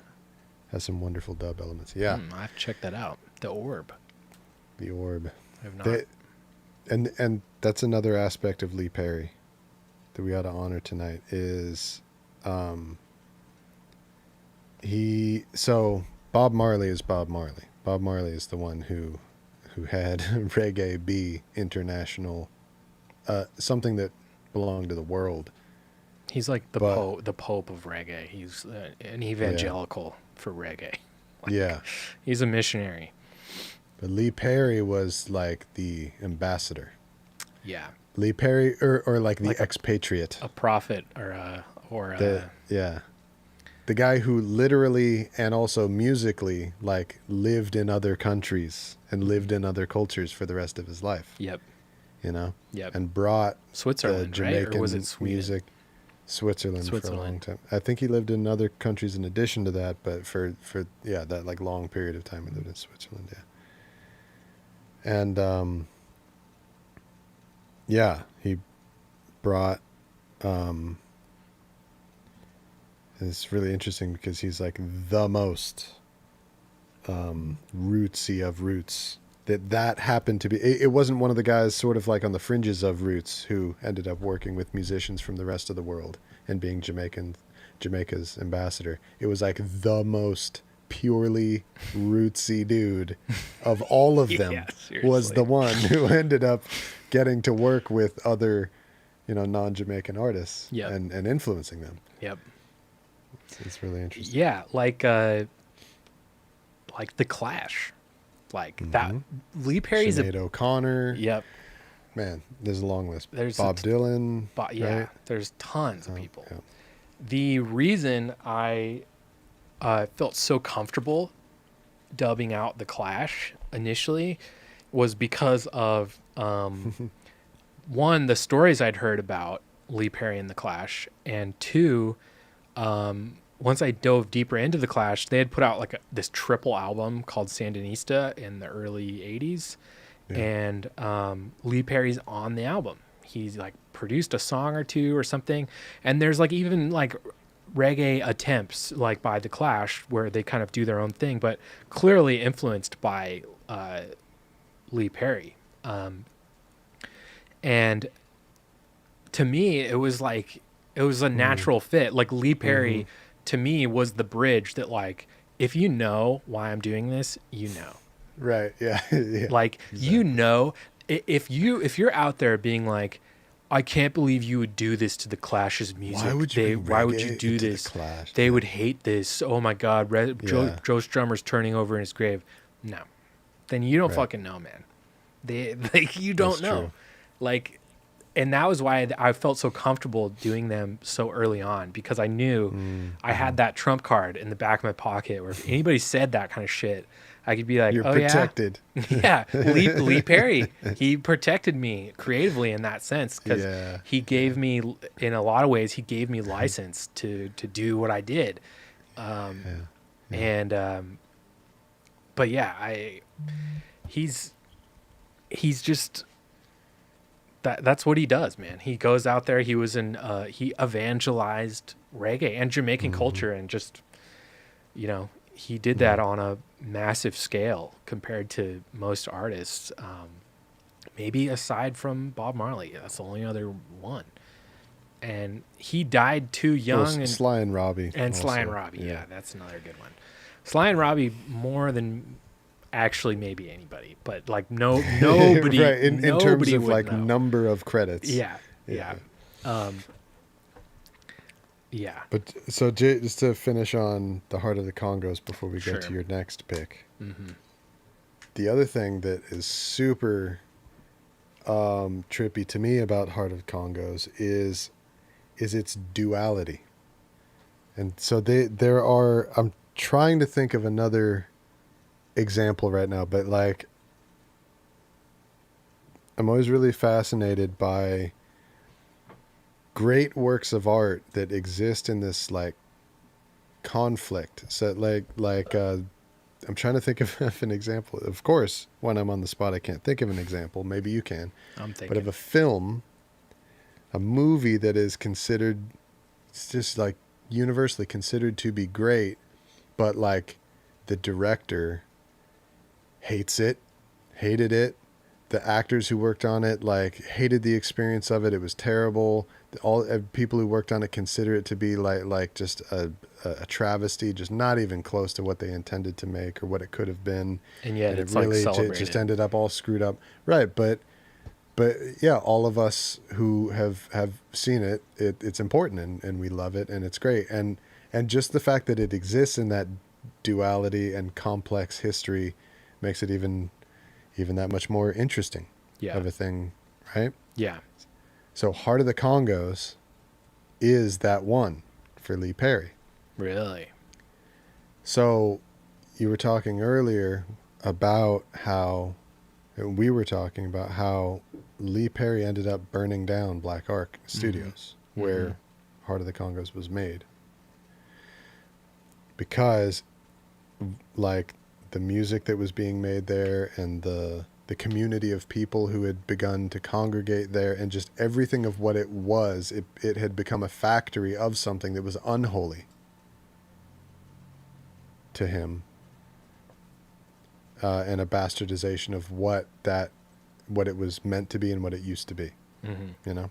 [SPEAKER 2] has some wonderful dub elements. Yeah,
[SPEAKER 1] I have to check that out. The Orb.
[SPEAKER 2] The Orb.
[SPEAKER 1] I have not.
[SPEAKER 2] They, and that's another aspect of Lee Perry that we ought to honor tonight is Bob Marley is Bob Marley. Bob Marley is the one who had reggae be international something that belonged to the world.
[SPEAKER 1] He's like
[SPEAKER 2] But
[SPEAKER 1] the Pope of reggae. He's an
[SPEAKER 2] yeah,
[SPEAKER 1] evangelical for reggae. Like,
[SPEAKER 2] yeah.
[SPEAKER 1] he's a missionary.
[SPEAKER 2] But Lee Perry was like the ambassador.
[SPEAKER 1] Yeah,
[SPEAKER 2] Lee Perry, or like the
[SPEAKER 1] like
[SPEAKER 2] expatriate.
[SPEAKER 1] a prophet or
[SPEAKER 2] The yeah, the guy who literally and also musically like lived in other countries and lived in other cultures for the rest of his life.
[SPEAKER 1] yep,
[SPEAKER 2] You know,
[SPEAKER 1] yep.
[SPEAKER 2] and brought the
[SPEAKER 1] Switzerland, right? Or was it
[SPEAKER 2] Jamaican
[SPEAKER 1] Sweden?
[SPEAKER 2] music. Switzerland for a long
[SPEAKER 1] Switzerland.
[SPEAKER 2] time. I think he lived in other countries in addition to that, but for yeah, that like long period of time he lived in Switzerland. Yeah, and yeah, he brought. It's really interesting because he's like the most rootsy of roots. That happened to be. It wasn't one of the guys sort of like on the fringes of roots who ended up working with musicians from the rest of the world and being Jamaica's ambassador. It was like the most purely rootsy dude of all of them
[SPEAKER 1] Yeah,
[SPEAKER 2] was
[SPEAKER 1] seriously.
[SPEAKER 2] the one who ended up getting to work with other, non-Jamaican artists
[SPEAKER 1] Yep,
[SPEAKER 2] and influencing them.
[SPEAKER 1] yep.
[SPEAKER 2] It's really interesting.
[SPEAKER 1] Yeah, like the Clash, like that.
[SPEAKER 2] Mm-hmm.
[SPEAKER 1] Lee Perry's a
[SPEAKER 2] Sinead O'Connor.
[SPEAKER 1] yep.
[SPEAKER 2] Man, there's a long list.
[SPEAKER 1] There's
[SPEAKER 2] Bob Dylan.
[SPEAKER 1] but yeah,
[SPEAKER 2] Right?
[SPEAKER 1] there's tons of people.
[SPEAKER 2] Yeah.
[SPEAKER 1] The reason I felt so comfortable dubbing out the Clash initially was because of one, the stories I'd heard about Lee Perry and the Clash, and two, once I dove deeper into the Clash, they had put out like this triple album called Sandinista in the early '80s,
[SPEAKER 2] Yeah.
[SPEAKER 1] and Lee Perry's on the album. He's like produced a song or two or something, and there's like even like reggae attempts like by the Clash where they kind of do their own thing, but clearly influenced by Lee Perry. And to me, it was like it was a natural fit. Like Lee Perry, to me, was the bridge that like if you know why I'm doing this, you know.
[SPEAKER 2] Right. Yeah. Yeah.
[SPEAKER 1] Like you know, if you're out there being like, I can't believe you would do this to the Clash's music.
[SPEAKER 2] Why would you bring
[SPEAKER 1] Why would you
[SPEAKER 2] reggae
[SPEAKER 1] do
[SPEAKER 2] into the
[SPEAKER 1] this?
[SPEAKER 2] Clash?
[SPEAKER 1] They
[SPEAKER 2] Yeah.
[SPEAKER 1] would hate this. Oh my God,
[SPEAKER 2] Yeah.
[SPEAKER 1] Joe Strummer's turning over in his grave. No, then you don't
[SPEAKER 2] Right.
[SPEAKER 1] fucking know, man. They like you don't
[SPEAKER 2] That's
[SPEAKER 1] know,
[SPEAKER 2] true.
[SPEAKER 1] like, and that was why I felt so comfortable doing them so early on because I knew I had that trump card in the back of my pocket where if anybody said that kind of shit, I could be like,
[SPEAKER 2] You're
[SPEAKER 1] oh
[SPEAKER 2] protected.
[SPEAKER 1] yeah, Lee Perry, he protected me creatively in that sense because
[SPEAKER 2] Yeah.
[SPEAKER 1] he gave me, in a lot of ways, he gave me license to do what I did,
[SPEAKER 2] Yeah.
[SPEAKER 1] and but yeah, he's just that's what he does, man. He goes out there. He was he evangelized reggae and Jamaican culture, and just he did that on a massive scale compared to most artists. Maybe aside from Bob Marley, that's the only other one. And he died too young.
[SPEAKER 2] Well,
[SPEAKER 1] and
[SPEAKER 2] Sly and Robbie.
[SPEAKER 1] and Sly and
[SPEAKER 2] also.
[SPEAKER 1] Robbie, yeah, that's another good one. Sly and Robbie more than actually maybe anybody, but like nobody,
[SPEAKER 2] Right. In terms
[SPEAKER 1] nobody
[SPEAKER 2] of
[SPEAKER 1] would
[SPEAKER 2] like
[SPEAKER 1] know.
[SPEAKER 2] number of credits.
[SPEAKER 1] Yeah,
[SPEAKER 2] Yeah.
[SPEAKER 1] yeah, yeah.
[SPEAKER 2] But so just to finish on the Heart of the Congos before we
[SPEAKER 1] Sure.
[SPEAKER 2] get to your next pick.
[SPEAKER 1] Mm-hmm.
[SPEAKER 2] The other thing that is super trippy to me about Heart of Congos is its duality. And so there are, I'm trying to think of another example right now, but like I'm always really fascinated by great works of art that exist in this like conflict. So I'm trying to think of an example. Of course, when I'm on the spot, I can't think of an example. Maybe you can.
[SPEAKER 1] I'm
[SPEAKER 2] But
[SPEAKER 1] thinking.
[SPEAKER 2] of a movie that is considered, it's just like universally considered to be great, but like the director hated it. The actors who worked on it like hated the experience of it. It was terrible. All people who worked on it consider it to be like just a travesty, just not even close to what they intended to make or what it could have been.
[SPEAKER 1] And yet
[SPEAKER 2] And
[SPEAKER 1] it's
[SPEAKER 2] it really
[SPEAKER 1] like celebrated.
[SPEAKER 2] just ended up all screwed up. Right, but but yeah, all of us who have seen it, it's important, and we love it, and it's great, and just the fact that it exists in that duality and complex history makes it even that much more interesting
[SPEAKER 1] Yeah.
[SPEAKER 2] of a thing, right?
[SPEAKER 1] Yeah.
[SPEAKER 2] So Heart of the Congos is that one for Lee Perry.
[SPEAKER 1] Really?
[SPEAKER 2] So you were talking earlier about how, and we were talking about how Lee Perry ended up burning down Black Ark Studios, where Heart of the Congos was made. Because, like, the music that was being made there, and the community of people who had begun to congregate there, and just everything of what it was, it had become a factory of something that was unholy to him, and a bastardization of what it was meant to be and what it used to be. You know?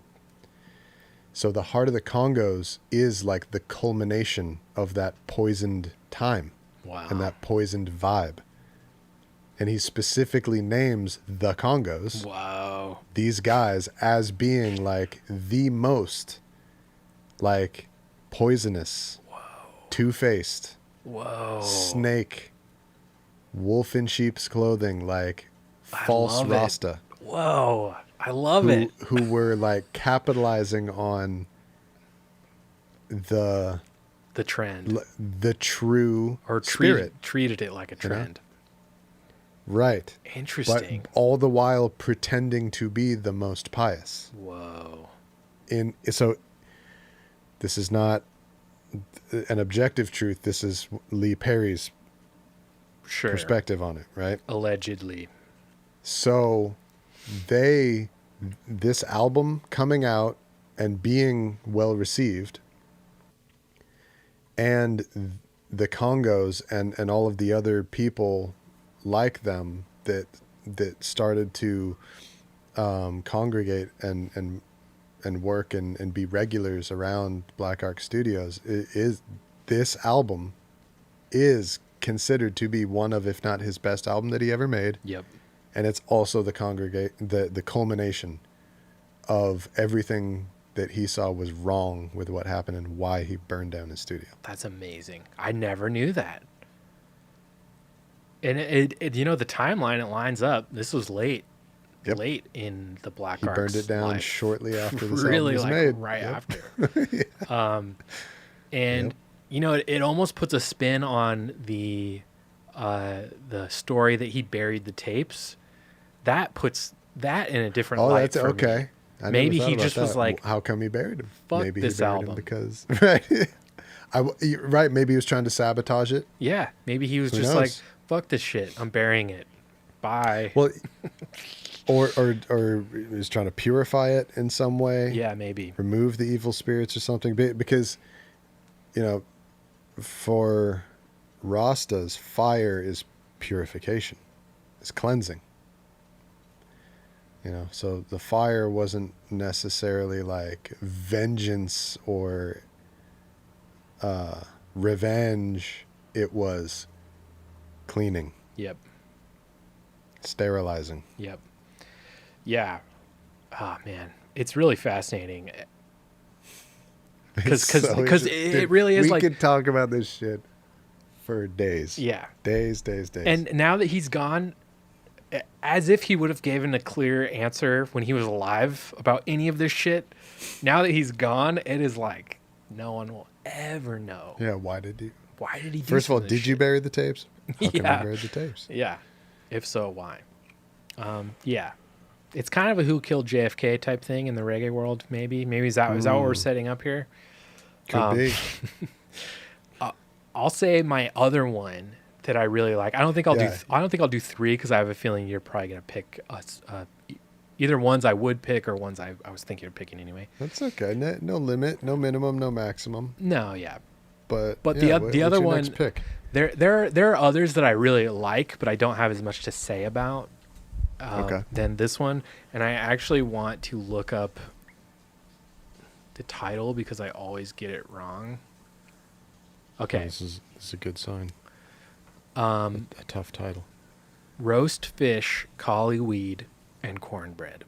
[SPEAKER 2] So the Heart of the Congos is like the culmination of that poisoned time.
[SPEAKER 1] Wow.
[SPEAKER 2] And that poisoned vibe. And he specifically names the Congos,
[SPEAKER 1] Wow.
[SPEAKER 2] these guys, as being like the most like poisonous, two-faced,
[SPEAKER 1] Whoa.
[SPEAKER 2] snake, wolf in sheep's clothing, like false
[SPEAKER 1] love it.
[SPEAKER 2] Rasta.
[SPEAKER 1] Whoa. I love it.
[SPEAKER 2] Who were like capitalizing on the
[SPEAKER 1] trend.
[SPEAKER 2] the true
[SPEAKER 1] Or
[SPEAKER 2] spirit.
[SPEAKER 1] treated it like a
[SPEAKER 2] You know?
[SPEAKER 1] trend.
[SPEAKER 2] Right.
[SPEAKER 1] Interesting.
[SPEAKER 2] But all the while pretending to be the most pious.
[SPEAKER 1] Whoa.
[SPEAKER 2] So this is not an objective truth. This is Lee Perry's
[SPEAKER 1] Sure.
[SPEAKER 2] perspective on it, right?
[SPEAKER 1] Allegedly.
[SPEAKER 2] So this album coming out and being well received, and the Congos and all of the other people like them that started to congregate and work and be regulars around Black Ark Studios, this album is considered to be one of, if not his best album that he ever made.
[SPEAKER 1] Yep.
[SPEAKER 2] And it's also the culmination of everything that he saw was wrong with what happened and why he burned down his studio.
[SPEAKER 1] That's amazing. I never knew that. And it the timeline, it lines up. This was late.
[SPEAKER 2] Yep.
[SPEAKER 1] Late in the Black
[SPEAKER 2] He
[SPEAKER 1] Ark's
[SPEAKER 2] burned it down
[SPEAKER 1] life.
[SPEAKER 2] shortly after this
[SPEAKER 1] Really,
[SPEAKER 2] album was
[SPEAKER 1] like
[SPEAKER 2] made.
[SPEAKER 1] right
[SPEAKER 2] Yep.
[SPEAKER 1] after. And it almost puts a spin on the story that he buried the tapes. That puts that in a different light.
[SPEAKER 2] That's
[SPEAKER 1] for
[SPEAKER 2] okay.
[SPEAKER 1] me.
[SPEAKER 2] I never
[SPEAKER 1] Maybe
[SPEAKER 2] thought
[SPEAKER 1] he
[SPEAKER 2] about
[SPEAKER 1] just was
[SPEAKER 2] that.
[SPEAKER 1] like,
[SPEAKER 2] how come he buried him?
[SPEAKER 1] fuck
[SPEAKER 2] Maybe
[SPEAKER 1] this
[SPEAKER 2] he buried
[SPEAKER 1] album.
[SPEAKER 2] him because right. Maybe he was trying to sabotage it.
[SPEAKER 1] Yeah, maybe he was
[SPEAKER 2] Who
[SPEAKER 1] just
[SPEAKER 2] knows?
[SPEAKER 1] like, fuck this shit. I'm burying it. Bye.
[SPEAKER 2] Well, or he was trying to purify it in some way.
[SPEAKER 1] Yeah, maybe.
[SPEAKER 2] Remove the evil spirits or something. Because, for Rastas, fire is purification. It's cleansing. So the fire wasn't necessarily like vengeance or revenge. It was cleaning,
[SPEAKER 1] Yep.
[SPEAKER 2] sterilizing.
[SPEAKER 1] Yep. Yeah. Oh, man. It's really fascinating. Because it really is
[SPEAKER 2] we
[SPEAKER 1] like...
[SPEAKER 2] could talk about this shit for days.
[SPEAKER 1] Yeah.
[SPEAKER 2] Days.
[SPEAKER 1] And now that he's gone, as if he would have given a clear answer when he was alive about any of this shit, now that he's gone, it is like no one will ever know.
[SPEAKER 2] Yeah, why did he
[SPEAKER 1] do
[SPEAKER 2] First of all,
[SPEAKER 1] some
[SPEAKER 2] did you bury the tapes? How come
[SPEAKER 1] Yeah.
[SPEAKER 2] you buried the tapes?
[SPEAKER 1] Yeah. If so, why? Yeah. It's kind of a who killed JFK type thing in the reggae world, maybe. Maybe is that what we're setting up here?
[SPEAKER 2] Could be.
[SPEAKER 1] I'll say my other one that I really like. I don't think I'll do three because I have a feeling you're probably gonna pick either ones I would pick or ones I was thinking of picking anyway.
[SPEAKER 2] That's okay. No limit, no minimum, no maximum.
[SPEAKER 1] No, yeah.
[SPEAKER 2] But
[SPEAKER 1] the
[SPEAKER 2] what's
[SPEAKER 1] other
[SPEAKER 2] your
[SPEAKER 1] one,
[SPEAKER 2] next pick?
[SPEAKER 1] there are others that I really like, but I don't have as much to say about than this one. And I actually want to look up the title because I always get it wrong. Okay.
[SPEAKER 2] This is a good sign.
[SPEAKER 1] A
[SPEAKER 2] tough title.
[SPEAKER 1] Roast fish, collie weed, and cornbread.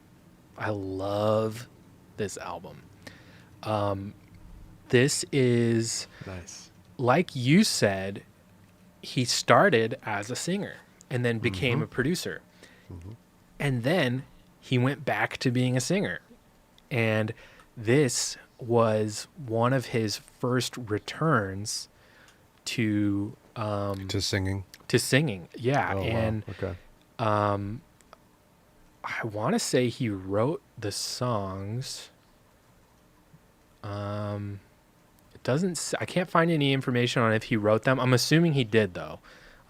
[SPEAKER 1] I love this album. This is,
[SPEAKER 2] Nice.
[SPEAKER 1] like you said, he started as a singer and then became a producer. And then he went back to being a singer. And this was one of his first returns to
[SPEAKER 2] To singing.
[SPEAKER 1] to singing. Yeah.
[SPEAKER 2] Oh,
[SPEAKER 1] And
[SPEAKER 2] wow. Okay.
[SPEAKER 1] I want to say he wrote the songs. It doesn't. I can't find any information on if he wrote them. I'm assuming he did, though.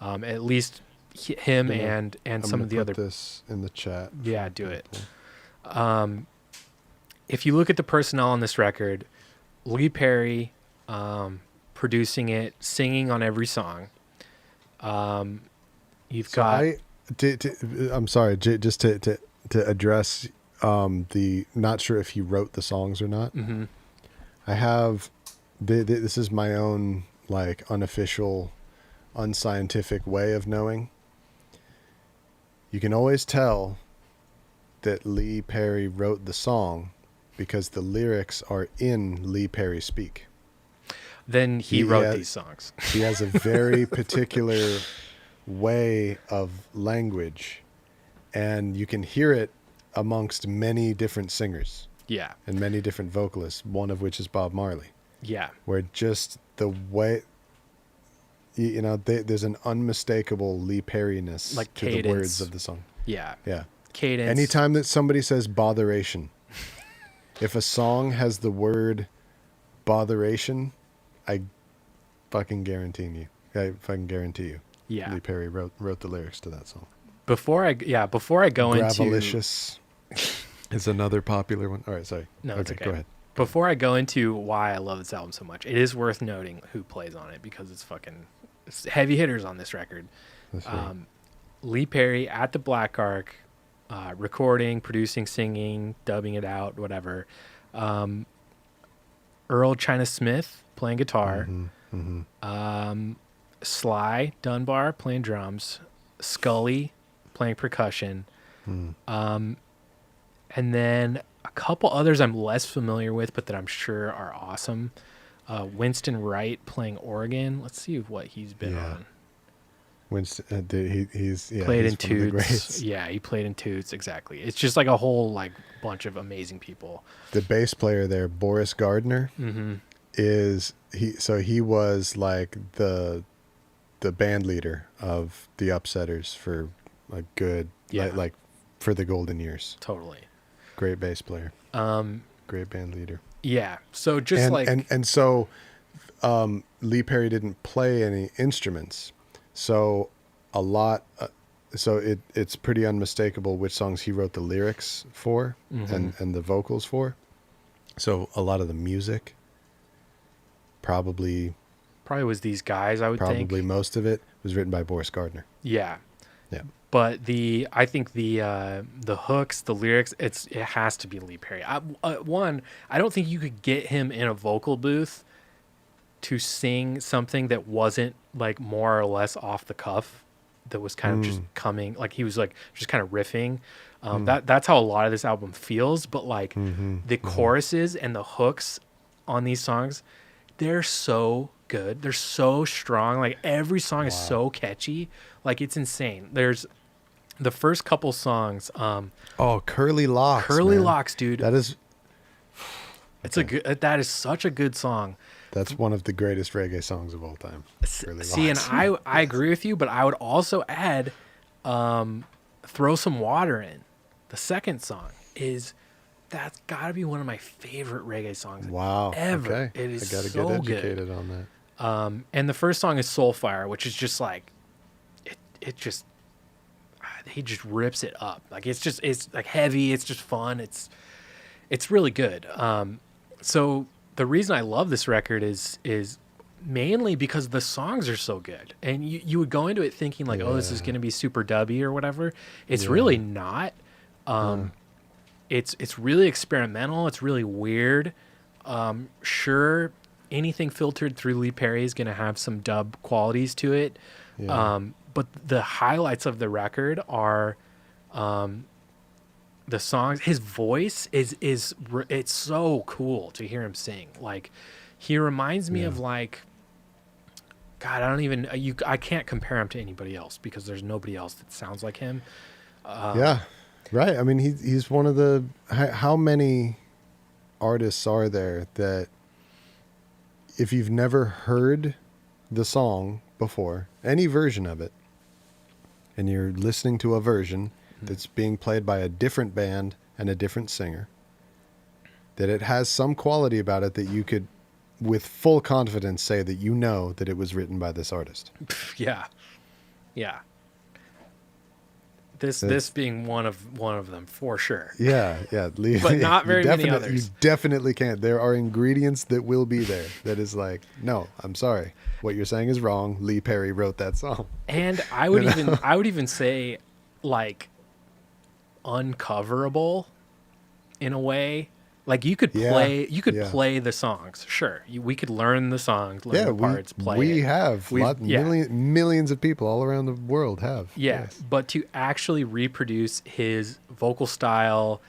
[SPEAKER 1] At least him
[SPEAKER 2] Yeah.
[SPEAKER 1] and
[SPEAKER 2] I'm
[SPEAKER 1] some
[SPEAKER 2] gonna
[SPEAKER 1] of the
[SPEAKER 2] put
[SPEAKER 1] other.
[SPEAKER 2] this in the chat.
[SPEAKER 1] Yeah, do it. If you look at the personnel on this record, Lee Perry producing it, singing on every song. You've
[SPEAKER 2] So
[SPEAKER 1] got.
[SPEAKER 2] I'm sorry, just to address the not sure if he wrote the songs or not.
[SPEAKER 1] Mm-hmm.
[SPEAKER 2] I have this is my own like unofficial, unscientific way of knowing. You can always tell that Lee Perry wrote the song because the lyrics are in Lee Perry speak.
[SPEAKER 1] Then he wrote these songs.
[SPEAKER 2] He has a very particular way of language, and you can hear it amongst many different singers
[SPEAKER 1] Yeah.
[SPEAKER 2] and many different vocalists, one of which is Bob Marley,
[SPEAKER 1] Yeah.
[SPEAKER 2] where just the way, there's an unmistakable Lee Perry-ness
[SPEAKER 1] Like
[SPEAKER 2] to the
[SPEAKER 1] cadence.
[SPEAKER 2] words of the song.
[SPEAKER 1] Yeah.
[SPEAKER 2] Yeah.
[SPEAKER 1] Cadence.
[SPEAKER 2] Anytime that somebody says botheration, if a song has the word botheration, I fucking guarantee you.
[SPEAKER 1] Yeah.
[SPEAKER 2] Lee Perry wrote the lyrics to that song.
[SPEAKER 1] Before I go into
[SPEAKER 2] Gravelicious is another popular one. All right, sorry.
[SPEAKER 1] No, it's okay.
[SPEAKER 2] Go ahead.
[SPEAKER 1] Before I go into why I love this album so much, it is worth noting who plays on it because it's heavy hitters on this record.
[SPEAKER 2] That's right.
[SPEAKER 1] Lee Perry at the Black Ark, recording, producing, singing, dubbing it out, whatever. Earl China Smith playing guitar. Sly Dunbar playing drums. Scully playing percussion. And then a couple others I'm less familiar with, but that I'm sure are awesome. Winston Wright playing organ. Let's see what he's been
[SPEAKER 2] Yeah.
[SPEAKER 1] on.
[SPEAKER 2] Winston, he's
[SPEAKER 1] Played
[SPEAKER 2] he's
[SPEAKER 1] in
[SPEAKER 2] one of the
[SPEAKER 1] Toots.
[SPEAKER 2] greats.
[SPEAKER 1] Yeah, he played in Toots. Exactly. It's just like a whole like bunch of amazing people.
[SPEAKER 2] The bass player there, Boris Gardner, is he was like the band leader of the Upsetters for a good like for the golden years.
[SPEAKER 1] Totally.
[SPEAKER 2] Great bass player. Great band leader.
[SPEAKER 1] Yeah. So just
[SPEAKER 2] so Lee Perry didn't play any instruments, so a lot. So it's pretty unmistakable which songs he wrote the lyrics for and the vocals for. So a lot of the music, probably
[SPEAKER 1] was these guys, I would think.
[SPEAKER 2] probably most of it was written by Boris Gardner.
[SPEAKER 1] Yeah.
[SPEAKER 2] Yeah.
[SPEAKER 1] But I think the hooks, the lyrics, it has to be Lee Perry. I don't think you could get him in a vocal booth to sing something that wasn't like more or less off the cuff, that was kind of just coming, like he was like just kind of riffing. That's how a lot of this album feels. But like the choruses and the hooks on these songs, they're so good. They're so strong. Like every song is so catchy. Like it's insane. There's the first couple songs.
[SPEAKER 2] Curly Locks.
[SPEAKER 1] Curly
[SPEAKER 2] man.
[SPEAKER 1] Locks, dude.
[SPEAKER 2] That is
[SPEAKER 1] That is such a good song.
[SPEAKER 2] that's one of the greatest reggae songs of all time. Curly
[SPEAKER 1] See,
[SPEAKER 2] Locks.
[SPEAKER 1] and I agree with you, but I would also add Throw Some Water In. The second song that's got to be one of my favorite reggae songs
[SPEAKER 2] Wow.
[SPEAKER 1] ever.
[SPEAKER 2] Okay.
[SPEAKER 1] It is
[SPEAKER 2] I gotta
[SPEAKER 1] so
[SPEAKER 2] get
[SPEAKER 1] good.
[SPEAKER 2] educated on that.
[SPEAKER 1] And the first song is Soulfire, which is just like he just rips it up. Like it's like heavy, it's just fun. It's really good. So the reason I love this record is mainly because the songs are so good. And you would go into it thinking like, oh, this is going to be super dubby or whatever. It's really not. It's really experimental. It's really weird. Sure, anything filtered through Lee Perry is going to have some dub qualities to it. Yeah. But the highlights of the record are the songs, his voice it's so cool to hear him sing. Like, he reminds me
[SPEAKER 2] Yeah.
[SPEAKER 1] of, like, God, I can't compare him to anybody else because there's nobody else that sounds like him.
[SPEAKER 2] Yeah. Right. I mean, he's one of the, how many artists are there that if you've never heard the song before, any version of it, and you're listening to a version that's being played by a different band and a different singer, that it has some quality about it that you could, with full confidence, say that you know that it was written by this artist.
[SPEAKER 1] Yeah. Yeah. This
[SPEAKER 2] That's-
[SPEAKER 1] being one of them for sure.
[SPEAKER 2] Yeah, yeah.
[SPEAKER 1] But not very many others.
[SPEAKER 2] You definitely can't. There are ingredients that will be there that is like, no, I'm sorry. What you're saying is wrong. Lee Perry wrote that song.
[SPEAKER 1] And I would even say, like, uncoverable in a way. Like, you could play the songs. Sure. We could learn the songs, learn the parts, play
[SPEAKER 2] we
[SPEAKER 1] it.
[SPEAKER 2] have. Millions of people all around the world have.
[SPEAKER 1] Yeah.
[SPEAKER 2] Yes.
[SPEAKER 1] But to actually reproduce his vocal style,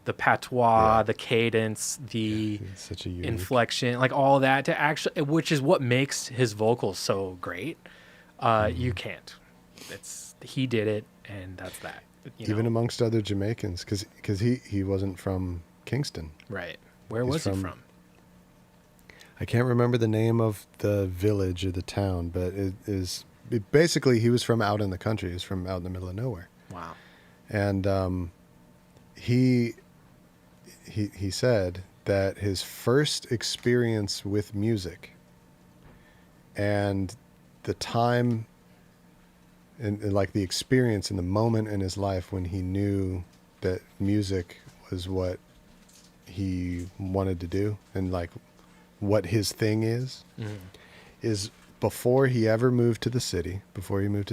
[SPEAKER 1] the patois, the cadence, the
[SPEAKER 2] It's such a unique.
[SPEAKER 1] inflection, like all that, to actually, which is what makes his vocals so great. You can't. He did it, and that's that.
[SPEAKER 2] Even amongst other Jamaicans, because he wasn't from Kingston.
[SPEAKER 1] Right. Where
[SPEAKER 2] He's
[SPEAKER 1] was he from?
[SPEAKER 2] I can't remember the name of the village or the town, but basically he was from out in the country. He was from out in the middle of nowhere.
[SPEAKER 1] Wow.
[SPEAKER 2] And he said that his first experience with music and the time and like the experience in the moment in his life when he knew that music was what he wanted to do and like what his thing is before he ever moved to the city, before he moved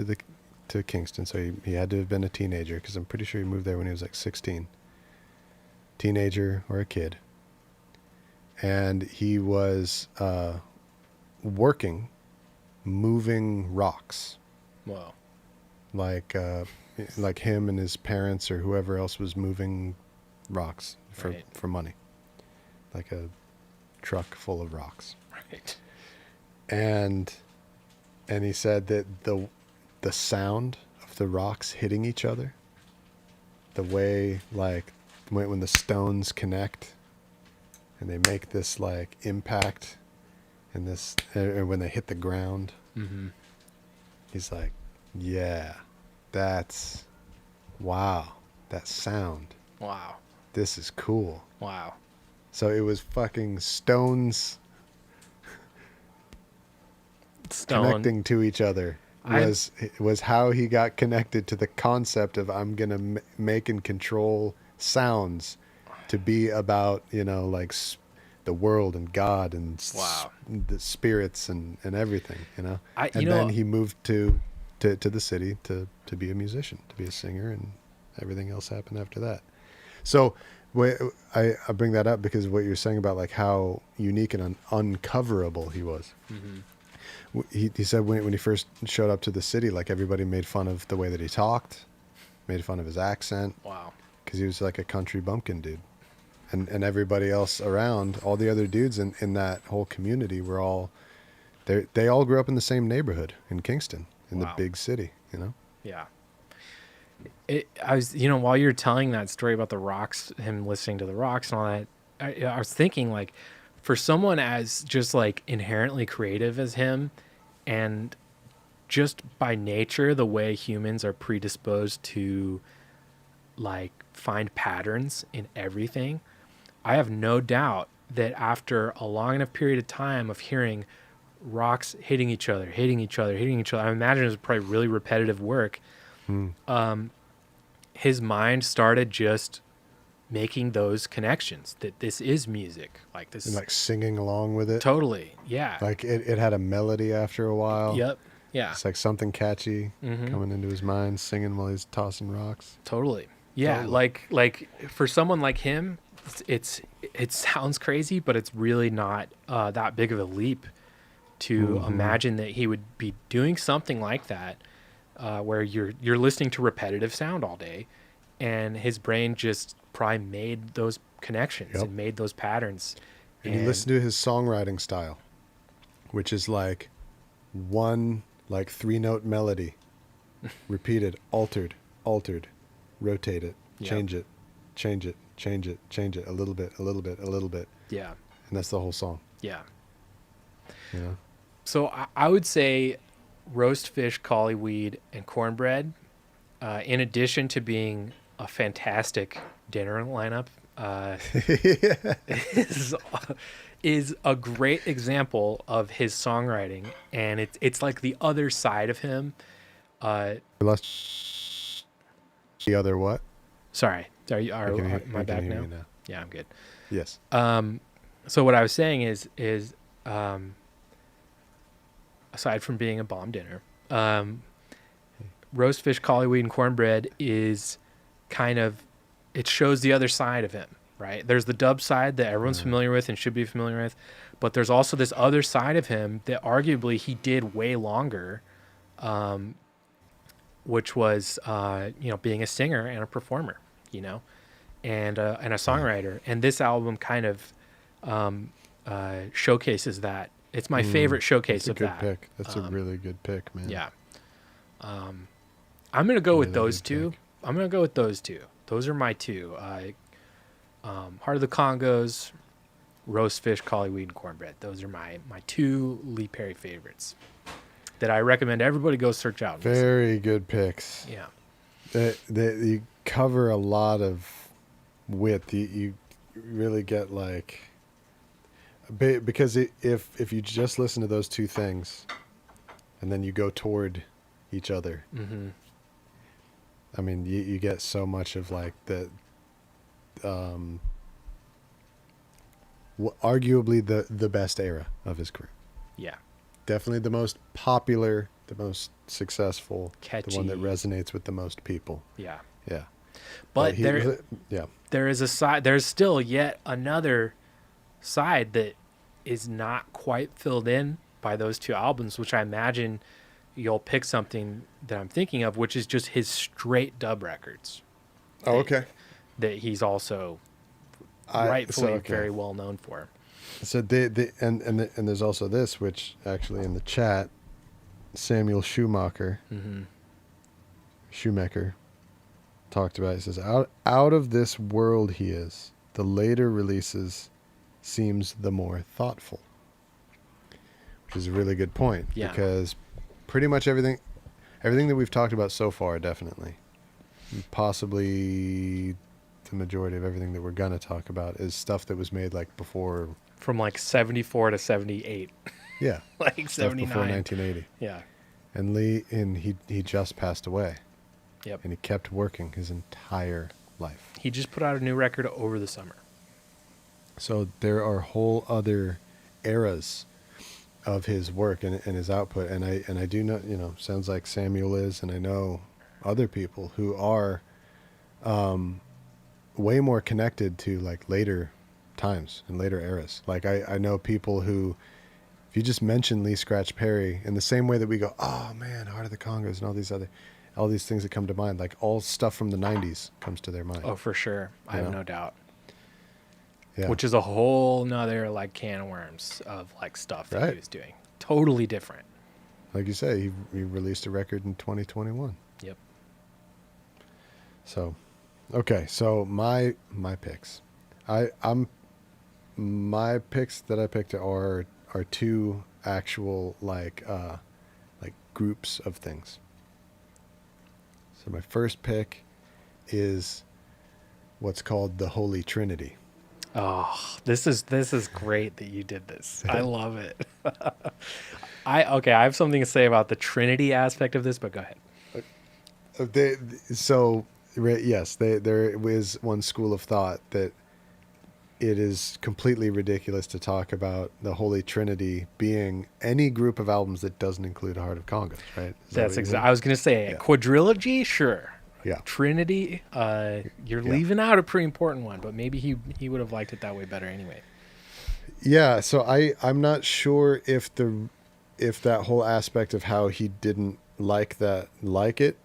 [SPEAKER 2] to Kingston. So he had to have been a teenager, because I'm pretty sure he moved there when he was like 16. Teenager or a kid. And he was moving rocks.
[SPEAKER 1] Wow.
[SPEAKER 2] Like him and his parents or whoever else was moving rocks for money. Like a truck full of rocks.
[SPEAKER 1] Right.
[SPEAKER 2] And he said that the sound of the rocks hitting each other, the way like when the stones connect and they make this like impact and this, and when they hit the ground, he's like, yeah, that's, wow, that sound.
[SPEAKER 1] Wow.
[SPEAKER 2] This is cool.
[SPEAKER 1] Wow.
[SPEAKER 2] So it was fucking stones connecting to each other was how he got connected to the concept of I'm going to make and control sounds to be about, like the world and God and the spirits and everything, then he moved to the city to be a musician, to be a singer, and everything else happened after that. So I bring that up because what you're saying about like how unique and uncoverable he was. He said when he first showed up to the city, like everybody made fun of the way that he talked, made fun of his accent.
[SPEAKER 1] Wow.
[SPEAKER 2] Because he was like a country bumpkin dude. And everybody else around, all the other dudes in that whole community were all, they all grew up in the same neighborhood in Kingston, in the big city,
[SPEAKER 1] Yeah. I was, while you're telling that story about the rocks, him listening to the rocks and all that, I was thinking, like, for someone as just like inherently creative as him, and just by nature, the way humans are predisposed to like find patterns in everything, I have no doubt that after a long enough period of time of hearing rocks hitting each other, I imagine it was probably really repetitive work. His mind started just making those connections that this is music, like this,
[SPEAKER 2] and like singing along with it.
[SPEAKER 1] Totally. Yeah.
[SPEAKER 2] Like it had a melody after a while.
[SPEAKER 1] Yep. Yeah.
[SPEAKER 2] It's like something catchy coming into his mind, singing while he's tossing rocks.
[SPEAKER 1] Totally. Yeah. Totally. Like for someone like him, it sounds crazy, but it's really not that big of a leap to imagine that he would be doing something like that, where you're listening to repetitive sound all day, and his brain just probably made those connections
[SPEAKER 2] Yep.
[SPEAKER 1] and made those patterns.
[SPEAKER 2] And you listen to his songwriting style, which is like one like 3-note melody, repeated, altered, rotate it,
[SPEAKER 1] Yep.
[SPEAKER 2] change it, change it, change it, change it, a little bit, a little bit, a little bit.
[SPEAKER 1] Yeah.
[SPEAKER 2] And that's the whole song.
[SPEAKER 1] Yeah.
[SPEAKER 2] You know?
[SPEAKER 1] So I would say roast fish, collyweed, and cornbread, in addition to being a fantastic dinner lineup, is, is a great example of his songwriting, and it's like the other side of him.
[SPEAKER 2] Let's the other what?
[SPEAKER 1] Sorry, are you
[SPEAKER 2] I can
[SPEAKER 1] am I back
[SPEAKER 2] hear
[SPEAKER 1] now?
[SPEAKER 2] you now.
[SPEAKER 1] Yeah, I'm good.
[SPEAKER 2] Yes.
[SPEAKER 1] So what I was saying is aside from being a bomb dinner, roast fish, collyweed, and cornbread is kind of, it shows the other side of him, right? There's the dub side that everyone's familiar with and should be familiar with, but there's also this other side of him that arguably he did way longer, which was being a singer and a performer, and a songwriter. And this album kind of showcases that. It's my favorite showcase of that.
[SPEAKER 2] That's a good pick. That's a really good pick, man.
[SPEAKER 1] Yeah. I'm going to go with those two. I'm going to go with those two. Those are my two. Heart of the Congos, roast fish, collyweed, and cornbread. Those are my two Lee Perry favorites that I recommend everybody go search out.
[SPEAKER 2] Very good picks.
[SPEAKER 1] Yeah.
[SPEAKER 2] You cover a lot of width. You really get like, because if you just listen to those two things and then you go toward each other, I mean, you get so much of like the arguably the best era of his career.
[SPEAKER 1] Yeah.
[SPEAKER 2] Definitely the most popular, the most successful,
[SPEAKER 1] Catchy.
[SPEAKER 2] the one that resonates with the most people.
[SPEAKER 1] Yeah.
[SPEAKER 2] Yeah.
[SPEAKER 1] But
[SPEAKER 2] yeah.
[SPEAKER 1] there is a side, there's still yet another side that is not quite filled in by those two albums, which I imagine you'll pick something that I'm thinking of, which is just his straight dub records.
[SPEAKER 2] Oh, okay.
[SPEAKER 1] That he's also rightfully very well known for.
[SPEAKER 2] So and there's also this, which actually in the chat, Samuel Schumacher talked about. He says, out of this world he is. The later releases seems the more thoughtful, which is a really good point.
[SPEAKER 1] Yeah.
[SPEAKER 2] Because pretty much everything that we've talked about so far, definitely, possibly the majority of everything that we're gonna talk about is stuff that was made like before,
[SPEAKER 1] from like 74 to 78.
[SPEAKER 2] Yeah.
[SPEAKER 1] Like
[SPEAKER 2] Stuff
[SPEAKER 1] 79.
[SPEAKER 2] before 1980.
[SPEAKER 1] Yeah.
[SPEAKER 2] And Lee, he just passed away.
[SPEAKER 1] Yep.
[SPEAKER 2] And he kept working his entire life.
[SPEAKER 1] He just put out a new record over the summer.
[SPEAKER 2] So there are whole other eras of his work and his output. And I do know, sounds like Samuel is, and I know other people who are way more connected to like later times and later eras. Like I know people who, if you just mention Lee Scratch Perry in the same way that we go, oh man, Heart of the Congos and all these things that come to mind, like all stuff from the 90s comes to their mind.
[SPEAKER 1] Oh, for sure. I have no doubt.
[SPEAKER 2] Yeah.
[SPEAKER 1] Which is a whole nother like can of worms of like stuff that he was doing. Totally different.
[SPEAKER 2] Like you say, he released a record in 2021.
[SPEAKER 1] Yep.
[SPEAKER 2] So, okay. So my picks, my picks that I picked are two actual like groups of things. So my first pick is what's called the Holy Trinity.
[SPEAKER 1] Oh, this is great that you did this. I love it. I have something to say about the Trinity aspect of this, but go ahead.
[SPEAKER 2] There is one school of thought that it is completely ridiculous to talk about the Holy Trinity being any group of albums that doesn't include Heart of Congos, right?
[SPEAKER 1] That's exactly. I was going to say a quadrilogy, sure.
[SPEAKER 2] Yeah.
[SPEAKER 1] Trinity, you're leaving out a pretty important one, but maybe he would have liked it that way better anyway.
[SPEAKER 2] Yeah, so I'm not sure if that whole aspect of how he didn't like it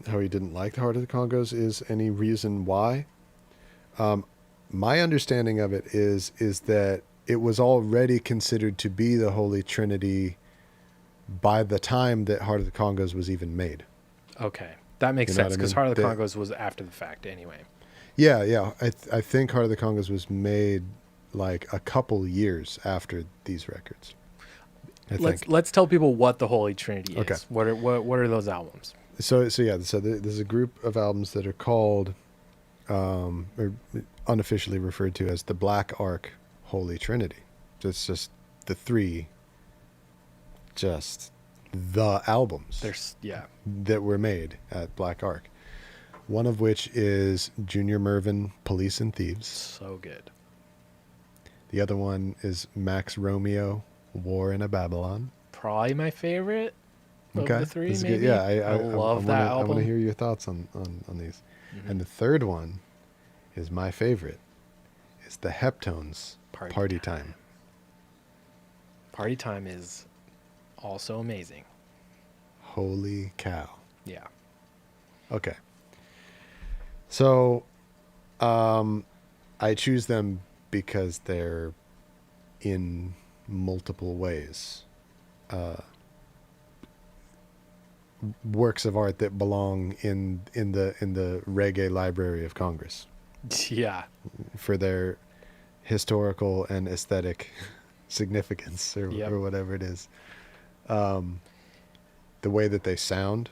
[SPEAKER 2] didn't like the Heart of the Congos is any reason why. Um, my understanding of it is that it was already considered to be the Holy Trinity by the time that Heart of the Congos was even made.
[SPEAKER 1] Okay, that makes
[SPEAKER 2] You know
[SPEAKER 1] sense
[SPEAKER 2] what I
[SPEAKER 1] because
[SPEAKER 2] mean?
[SPEAKER 1] Heart of the Congos was after the fact anyway.
[SPEAKER 2] Yeah, yeah. I think Heart of the Congos was made like a couple years after these records. I think.
[SPEAKER 1] Let's tell people what the Holy Trinity
[SPEAKER 2] Okay.
[SPEAKER 1] is. What are those albums?
[SPEAKER 2] So yeah. So there's a group of albums that are called, or unofficially referred to as the Black Ark Holy Trinity. It's just the three, just the albums
[SPEAKER 1] There's
[SPEAKER 2] that were made at Black Ark. One of which is Junior Murvin, Police and Thieves.
[SPEAKER 1] so good.
[SPEAKER 2] The other one is Max Romeo, War in a Babylon.
[SPEAKER 1] Probably my favorite of
[SPEAKER 2] Okay,
[SPEAKER 1] the three.
[SPEAKER 2] this is
[SPEAKER 1] Maybe.
[SPEAKER 2] good. Yeah,
[SPEAKER 1] I love that
[SPEAKER 2] I want
[SPEAKER 1] album.
[SPEAKER 2] to hear your thoughts on these.
[SPEAKER 1] Mhm.
[SPEAKER 2] And the third one is my favorite. It's the Heptones, Party Time.
[SPEAKER 1] Party Time is also amazing.
[SPEAKER 2] Holy cow.
[SPEAKER 1] Yeah.
[SPEAKER 2] Okay. So, I choose them because they're in multiple ways works of art that belong in the reggae Library of Congress
[SPEAKER 1] Yeah.
[SPEAKER 2] for their historical and aesthetic significance or,
[SPEAKER 1] Yep.
[SPEAKER 2] or whatever it is. The way that they sound,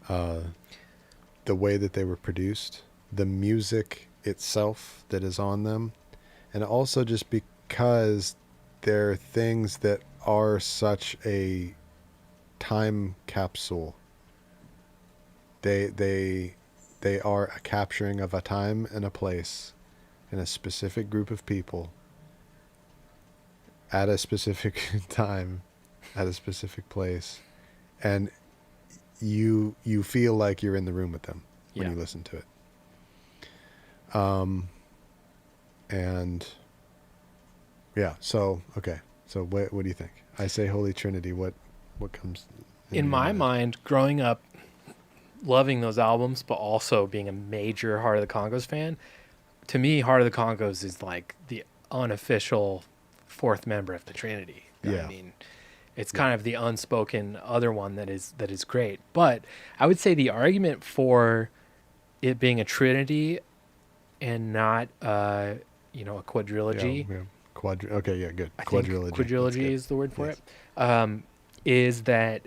[SPEAKER 2] the way that they were produced, the music itself that is on them, and also just because they're things that are such a time capsule. They are a capturing of a time and a place in a specific group of people at a specific time at a specific place, and you feel like you're in the room with them when
[SPEAKER 1] Yeah.
[SPEAKER 2] you listen to it. And yeah, so okay, so what do you think? I say Holy Trinity. What comes
[SPEAKER 1] In
[SPEAKER 2] your
[SPEAKER 1] my mind, growing up, loving those albums, but also being a major Heart of the Congos fan, to me, Heart of the Congos is like the unofficial fourth member of the Trinity.
[SPEAKER 2] Yeah.
[SPEAKER 1] I mean, it's kind of the unspoken other one that is great. But I would say the argument for it being a Trinity and not a quadrilogy.
[SPEAKER 2] Yeah. Okay, yeah, good.
[SPEAKER 1] I think
[SPEAKER 2] Quadrilogy.
[SPEAKER 1] quadrilogy is the word for
[SPEAKER 2] Yes.
[SPEAKER 1] it. Is that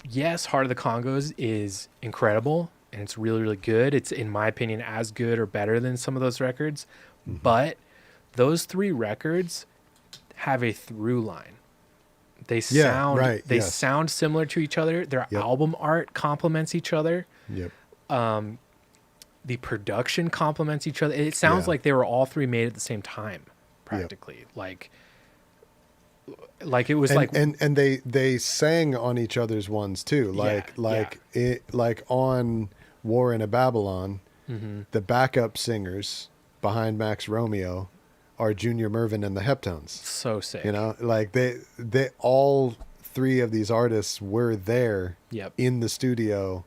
[SPEAKER 1] yes, Heart of the Congos is incredible and it's really, really good. It's, in my opinion, as good or better than some of those records.
[SPEAKER 2] Mm-hmm.
[SPEAKER 1] But those three records have a through line. They
[SPEAKER 2] yes.
[SPEAKER 1] sound similar to each other. Their
[SPEAKER 2] Yep.
[SPEAKER 1] album art complements each other.
[SPEAKER 2] Yep.
[SPEAKER 1] The production complements each other. It sounds
[SPEAKER 2] Yeah.
[SPEAKER 1] like they were all three made at the same time, practically. Like it was
[SPEAKER 2] and they sang on each other's ones too. Like on War in a Babylon,
[SPEAKER 1] mm-hmm.
[SPEAKER 2] the backup singers behind Max Romeo are Junior Murvin and the Heptones.
[SPEAKER 1] So sick.
[SPEAKER 2] You know, like they all three of these artists were there
[SPEAKER 1] Yep.
[SPEAKER 2] in the studio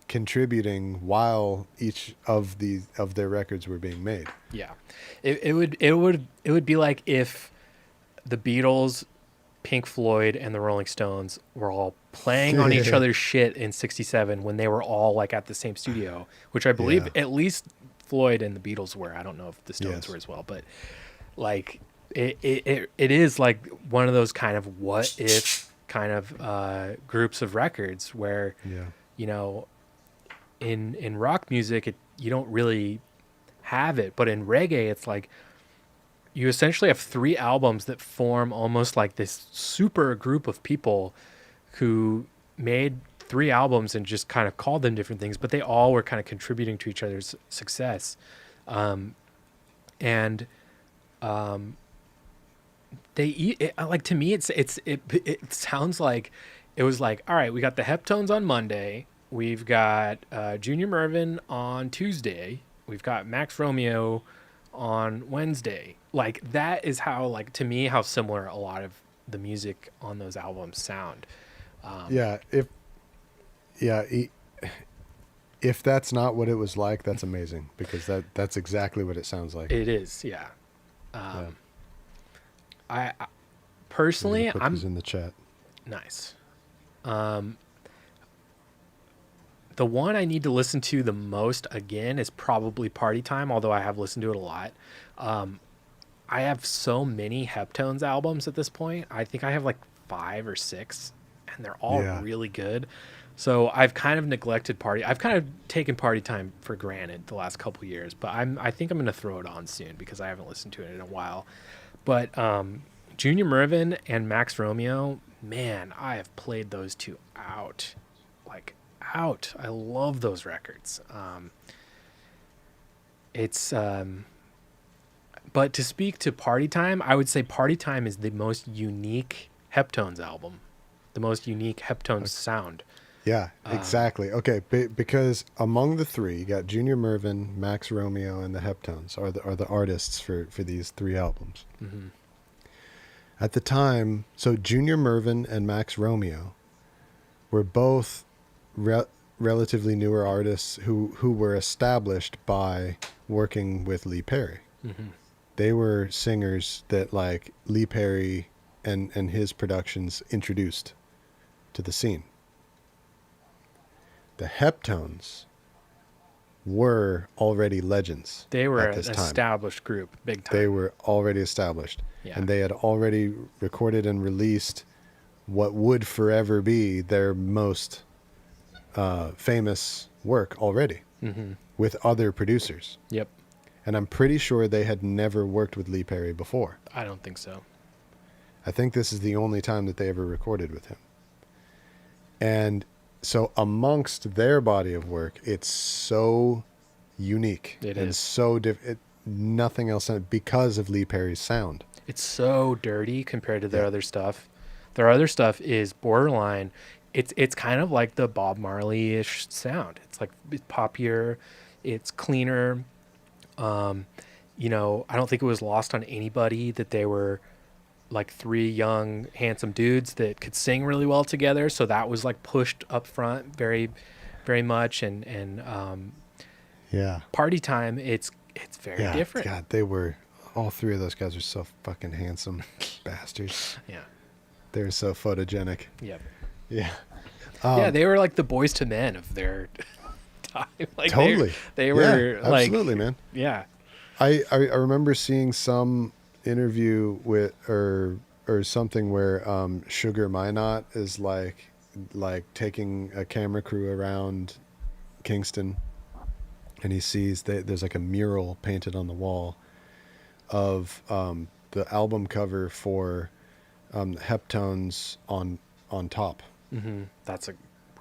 [SPEAKER 2] contributing while each of their records were being made.
[SPEAKER 1] Yeah. It would be like if the Beatles, Pink Floyd, and the Rolling Stones were all playing on each other's shit in '67 when they were all like at the same studio, which I believe
[SPEAKER 2] Yeah.
[SPEAKER 1] at least Floyd and the Beatles were. I don't know if the Stones
[SPEAKER 2] Yes.
[SPEAKER 1] were as well, but like it is like one of those kind of what if kind of groups of records where
[SPEAKER 2] Yeah.
[SPEAKER 1] you know in rock music you don't really have it, but in reggae it's like you essentially have three albums that form almost like this super group of people who made three albums and just kind of called them different things, but they all were kind of contributing to each other's success. Like to me it sounds like it was like, all right, we got the Heptones on Monday, we've got Junior Murvin on Tuesday, we've got Max Romeo on Wednesday. Like that is how, like, to me, how similar a lot of the music on those albums sound.
[SPEAKER 2] Yeah, Yeah, if that's not what it was like, that's amazing because that's exactly what it sounds like.
[SPEAKER 1] It is, yeah.
[SPEAKER 2] Yeah.
[SPEAKER 1] I
[SPEAKER 2] I'm gonna
[SPEAKER 1] personally,
[SPEAKER 2] put these
[SPEAKER 1] I'm
[SPEAKER 2] in the chat.
[SPEAKER 1] nice. The one I need to listen to the most again is probably Party Time, although I have listened to it a lot. I have so many Heptones albums at this point. I think I have like 5 or 6, and they're all
[SPEAKER 2] Yeah.
[SPEAKER 1] really good. So I've kind of neglected Party. I've kind of taken Party Time for granted the last couple years, but I think I'm gonna throw it on soon because I haven't listened to it in a while. But Junior Mervin and Max Romeo, man, I have played those two out, like out. I love those records. It's but to speak to Party Time, I would say Party Time is the most unique Heptones album, the most unique Heptones sound.
[SPEAKER 2] Yeah, exactly. Okay, because among the three, you got Junior Mervin, Max Romeo, and the Heptones are the artists for these three albums.
[SPEAKER 1] Mm-hmm.
[SPEAKER 2] At the time, so Junior Mervin and Max Romeo were both relatively newer artists who were established by working with Lee Perry.
[SPEAKER 1] Mm-hmm.
[SPEAKER 2] They were singers that like Lee Perry and his productions introduced to the scene. The Heptones were already legends.
[SPEAKER 1] They were
[SPEAKER 2] at
[SPEAKER 1] an
[SPEAKER 2] this time.
[SPEAKER 1] established group, big time.
[SPEAKER 2] They were already established.
[SPEAKER 1] Yeah.
[SPEAKER 2] And they had already recorded and released what would forever be their most famous work already
[SPEAKER 1] Mm-hmm.
[SPEAKER 2] with other producers.
[SPEAKER 1] Yep.
[SPEAKER 2] And I'm pretty sure they had never worked with Lee Perry before.
[SPEAKER 1] I don't think so.
[SPEAKER 2] I think this is the only time that they ever recorded with him. And so amongst their body of work, it's so unique.
[SPEAKER 1] It
[SPEAKER 2] and
[SPEAKER 1] is.
[SPEAKER 2] so nothing else because of Lee Perry's sound.
[SPEAKER 1] It's so dirty compared to their
[SPEAKER 2] Yeah.
[SPEAKER 1] other stuff. Their other stuff is borderline. It's kind of like the Bob Marley-ish sound. It's like it's poppier, it's cleaner. You know, I don't think it was lost on anybody that they were like three young, handsome dudes that could sing really well together. So that was like pushed up front very, very much. And
[SPEAKER 2] Yeah.
[SPEAKER 1] Party Time, it's very
[SPEAKER 2] Yeah.
[SPEAKER 1] different.
[SPEAKER 2] God, they were, all three of those guys are so fucking handsome bastards.
[SPEAKER 1] Yeah.
[SPEAKER 2] They're so photogenic.
[SPEAKER 1] Yep.
[SPEAKER 2] Yeah.
[SPEAKER 1] Yeah, they were like the Boys to Men of their time. Like
[SPEAKER 2] Totally.
[SPEAKER 1] They were
[SPEAKER 2] yeah,
[SPEAKER 1] like,
[SPEAKER 2] absolutely, man.
[SPEAKER 1] yeah.
[SPEAKER 2] I remember seeing some interview with or something where Sugar Minot is like taking a camera crew around Kingston, and he sees that there's like a mural painted on the wall of the album cover for Heptones on top.
[SPEAKER 1] Mm-hmm. That's a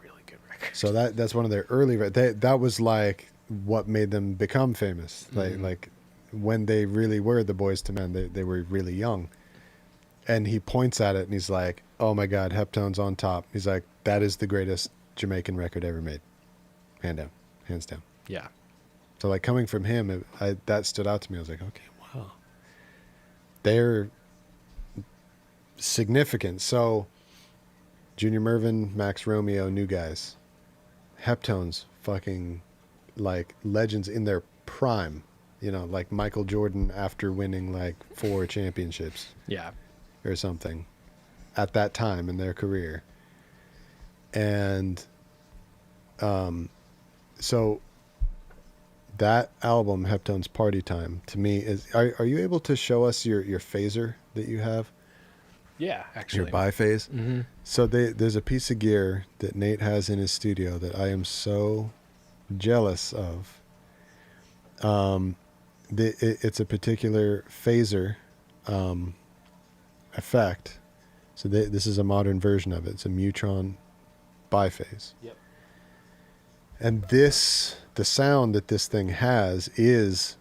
[SPEAKER 1] really good record.
[SPEAKER 2] So that's one of their early. That was like what made them become famous. Like when they really were the Boys to Men, they were really young. And he points at it and he's like, "Oh my God, Heptones on top." He's like, "That is the greatest Jamaican record ever made, hands down."
[SPEAKER 1] Yeah.
[SPEAKER 2] So like coming from him, that stood out to me. I was like, okay, wow, they're significant. So Junior Mervin, Max Romeo, new guys. Heptones, fucking like legends in their prime. You know, like Michael Jordan after winning like 4 championships
[SPEAKER 1] Yeah.
[SPEAKER 2] or something at that time in their career. And so that album, Heptones Party Time, to me is, are you able to show us your phaser that you have?
[SPEAKER 1] Yeah, actually.
[SPEAKER 2] Your biphase?
[SPEAKER 1] Mm-hmm.
[SPEAKER 2] So there's a piece of gear that Nate has in his studio that I am so jealous of. It's a particular phaser effect. So this is a modern version of it. It's a Mutron biphase.
[SPEAKER 1] Yep.
[SPEAKER 2] And the sound that this thing has is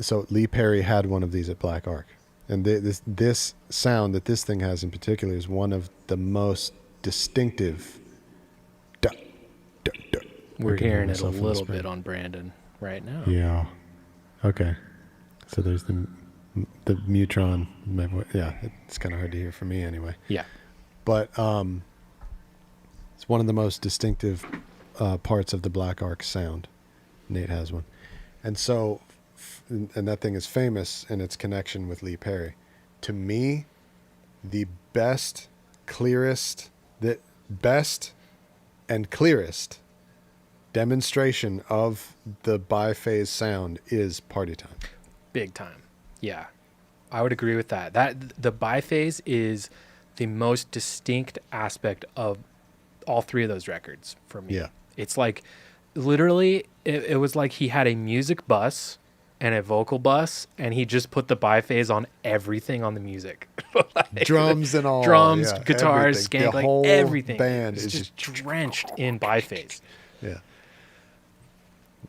[SPEAKER 2] so Lee Perry had one of these at Black Ark. And this sound that this thing has in particular is one of the most distinctive.
[SPEAKER 1] We're hearing it a
[SPEAKER 2] myself in the
[SPEAKER 1] little
[SPEAKER 2] spring.
[SPEAKER 1] bit on Brandon right now.
[SPEAKER 2] Yeah. Okay. So there's the Mutron. Yeah, it's kind of hard to hear for me anyway.
[SPEAKER 1] Yeah.
[SPEAKER 2] But It's one of the most distinctive parts of the Black Ark sound. Nate has one. And so, and that thing is famous in its connection with Lee Perry. To me, the best, clearest, the best and clearest demonstration of the biphase sound is Party Time.
[SPEAKER 1] Big time. Yeah. I would agree with that. The biphase is the most distinct aspect of all three of those records for me.
[SPEAKER 2] Yeah.
[SPEAKER 1] It's like literally it was like he had a music bus and a vocal bus and he just put the biphase on everything on the music. Like,
[SPEAKER 2] Drums and all.
[SPEAKER 1] drums,
[SPEAKER 2] yeah,
[SPEAKER 1] guitars,
[SPEAKER 2] everything.
[SPEAKER 1] skank, like
[SPEAKER 2] whole
[SPEAKER 1] everything.
[SPEAKER 2] band
[SPEAKER 1] It's
[SPEAKER 2] is
[SPEAKER 1] just drenched in biphase.
[SPEAKER 2] yeah.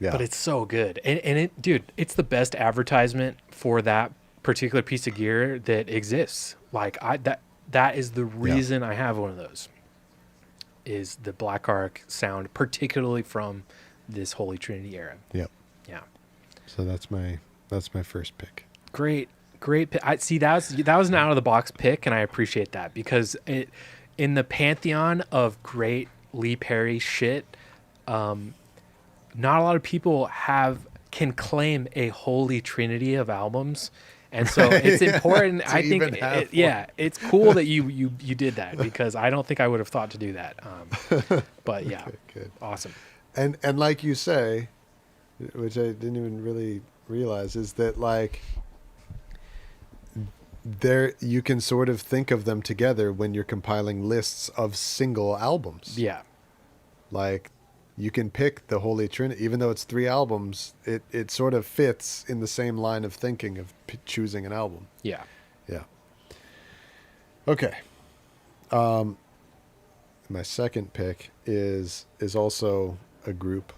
[SPEAKER 2] Yeah.
[SPEAKER 1] But it's so good. And it, dude, it's the best advertisement for that particular piece of gear that exists. Like that is the reason I have one of those. Is the Black Ark sound, particularly from this Holy Trinity era.
[SPEAKER 2] Yep.
[SPEAKER 1] Yeah.
[SPEAKER 2] So that's my first pick.
[SPEAKER 1] Great pick. I see that was an out of the box pick, and I appreciate that because in the pantheon of great Lee Perry shit, not a lot of people can claim a holy trinity of albums, and so it's important. I think, it's cool that you did that because I don't think I would have thought to do that. But yeah,
[SPEAKER 2] Okay, good.
[SPEAKER 1] Awesome.
[SPEAKER 2] And like you say, which I didn't even really realize, is that like there you can sort of think of them together when you're compiling lists of single albums.
[SPEAKER 1] Yeah,
[SPEAKER 2] like you can pick the Holy Trinity, even though it's 3 albums. It sort of fits in the same line of thinking of choosing an album.
[SPEAKER 1] yeah.
[SPEAKER 2] Yeah. Okay. My second pick is also a group,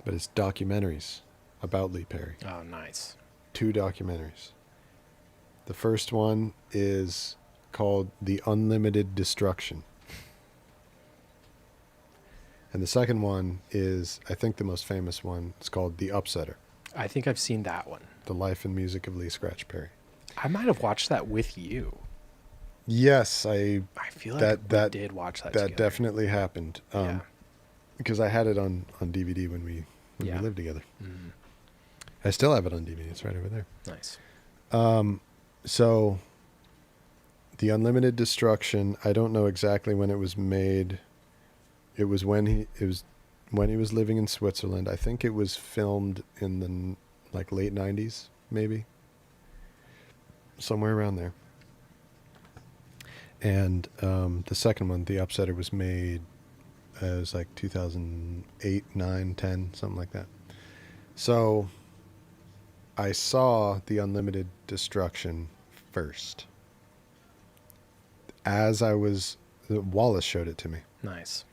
[SPEAKER 2] but it's documentaries about Lee Perry.
[SPEAKER 1] Oh, nice.
[SPEAKER 2] 2 documentaries. The first one is called The Unlimited Destruction. And the second one is, I think, the most famous one. It's called The Upsetter,
[SPEAKER 1] I think I've seen that one.
[SPEAKER 2] The Life and Music of Lee Scratch Perry.
[SPEAKER 1] I might have watched that with you.
[SPEAKER 2] Yes,
[SPEAKER 1] I feel like we did watch that together.
[SPEAKER 2] That definitely happened.
[SPEAKER 1] Yeah.
[SPEAKER 2] Because I had it on DVD when we lived together.
[SPEAKER 1] Mm.
[SPEAKER 2] I still have it on DVD. It's right over there.
[SPEAKER 1] Nice.
[SPEAKER 2] So The Unlimited Destruction, I don't know exactly when it was made. It was when he was living in Switzerland. I think it was filmed in the late 90s, maybe. Somewhere around there. And the second one, The Upsetter, was made it was like 2008, 9, 10, something like that. So I saw The Unlimited Destruction first. Wallace showed it to me.
[SPEAKER 1] Nice.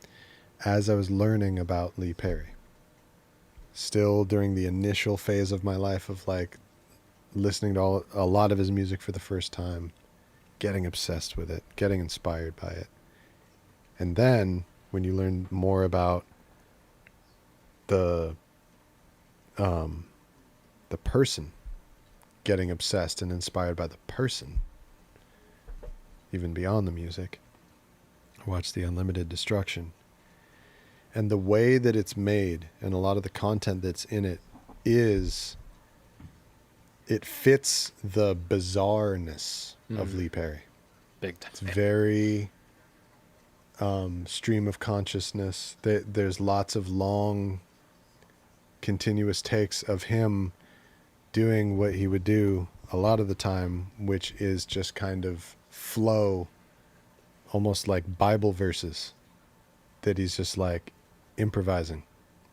[SPEAKER 2] As I was learning about Lee Perry. Still during the initial phase of my life of like listening to a lot of his music for the first time, getting obsessed with it, getting inspired by it. And then when you learn more about the person, getting obsessed and inspired by the person, even beyond the music, watch The Unlimited Destruction. And the way that it's made and a lot of the content that's in it fits the bizarreness of Lee Perry.
[SPEAKER 1] Big time.
[SPEAKER 2] It's very stream of consciousness. There's lots of long, continuous takes of him doing what he would do a lot of the time, which is just kind of flow, almost like Bible verses that he's just like improvising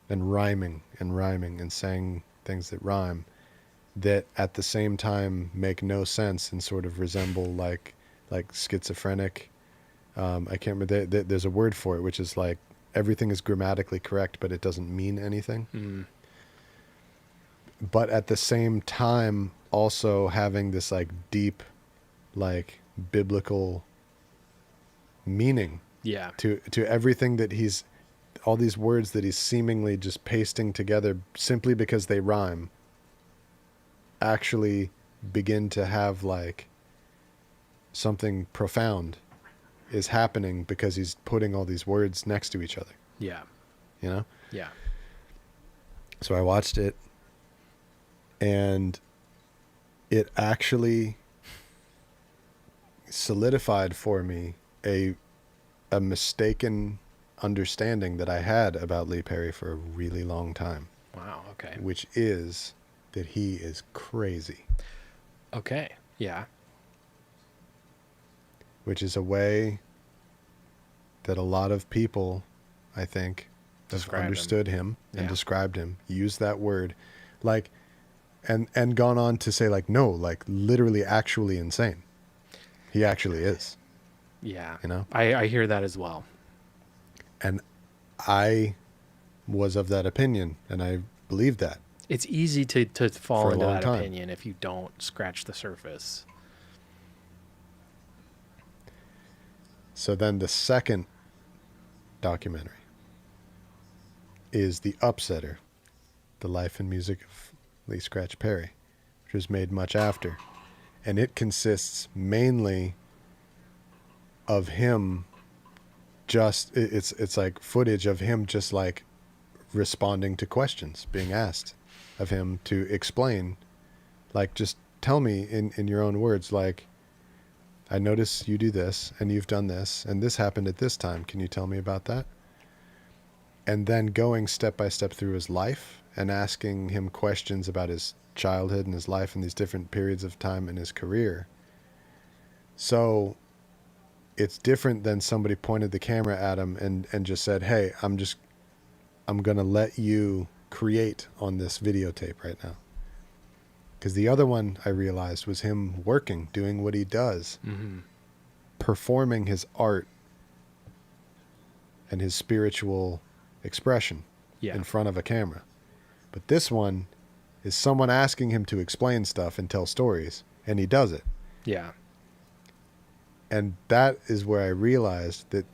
[SPEAKER 2] and rhyming and saying things that rhyme that at the same time make no sense and sort of resemble like schizophrenic. I can't remember. There's a word for it, which is like everything is grammatically correct, but it doesn't mean anything. Mm. But at the same time, also having this like deep, like biblical meaning.
[SPEAKER 1] Yeah.
[SPEAKER 2] To everything that all these words that he's seemingly just pasting together simply because they rhyme, actually begin to have like something profound is happening because he's putting all these words next to each other,
[SPEAKER 1] Yeah.
[SPEAKER 2] you know?
[SPEAKER 1] Yeah.
[SPEAKER 2] So I watched it, and it actually solidified for me a mistaken understanding that I had about Lee Perry for a really long time,
[SPEAKER 1] Wow. Okay.
[SPEAKER 2] which is that he is crazy,
[SPEAKER 1] Okay. Yeah.
[SPEAKER 2] which is a way that a lot of people, I think, have
[SPEAKER 1] Describe him.
[SPEAKER 2] understood him and
[SPEAKER 1] Yeah.
[SPEAKER 2] described him, used that word, like, and gone on to say, like, no, like, literally actually insane. He actually is,
[SPEAKER 1] Yeah.
[SPEAKER 2] you know?
[SPEAKER 1] I hear that as well.
[SPEAKER 2] And I was of that opinion, and I believed that.
[SPEAKER 1] It's easy to fall
[SPEAKER 2] For a
[SPEAKER 1] into
[SPEAKER 2] long
[SPEAKER 1] that
[SPEAKER 2] time.
[SPEAKER 1] opinion if you don't scratch the surface.
[SPEAKER 2] So then the second documentary is The Upsetter, The Life and Music of Lee Scratch Perry, which was made much after. And it consists mainly of him it's like footage of him just like responding to questions being asked of him to explain, like, just tell me in your own words, like, I notice you do this and you've done this and this happened at this time. Can you tell me about that? And then going step by step through his life and asking him questions about his childhood and his life and these different periods of time in his career. So it's different than somebody pointed the camera at him and just said, hey, I'm going to let you create on this videotape right now. Because the other one I realized was him working, doing what he does, performing his art and his spiritual expression in front of a camera. But this one is someone asking him to explain stuff and tell stories, and he does it.
[SPEAKER 1] Yeah.
[SPEAKER 2] And that is where I realized that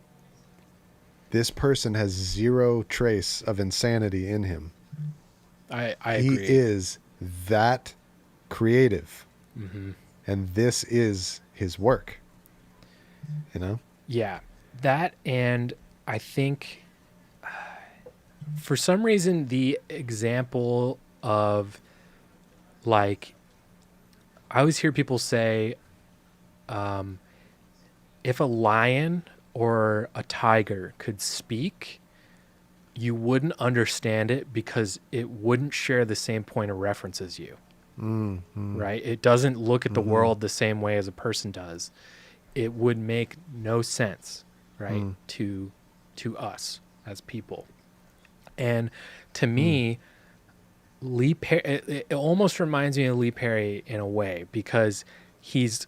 [SPEAKER 2] this person has zero trace of insanity in him.
[SPEAKER 1] I
[SPEAKER 2] He
[SPEAKER 1] agree.
[SPEAKER 2] is that creative.
[SPEAKER 1] Mm-hmm.
[SPEAKER 2] And this is his work. You know?
[SPEAKER 1] Yeah. That, and I think for some reason the example of, like, I always hear people say, if a lion or a tiger could speak, you wouldn't understand it because it wouldn't share the same point of reference as you. Right? It doesn't look at the world the same way as a person does. It would make no sense, right, to us as people. And to me, Lee Perry, it almost reminds me of Lee Perry in a way, because he's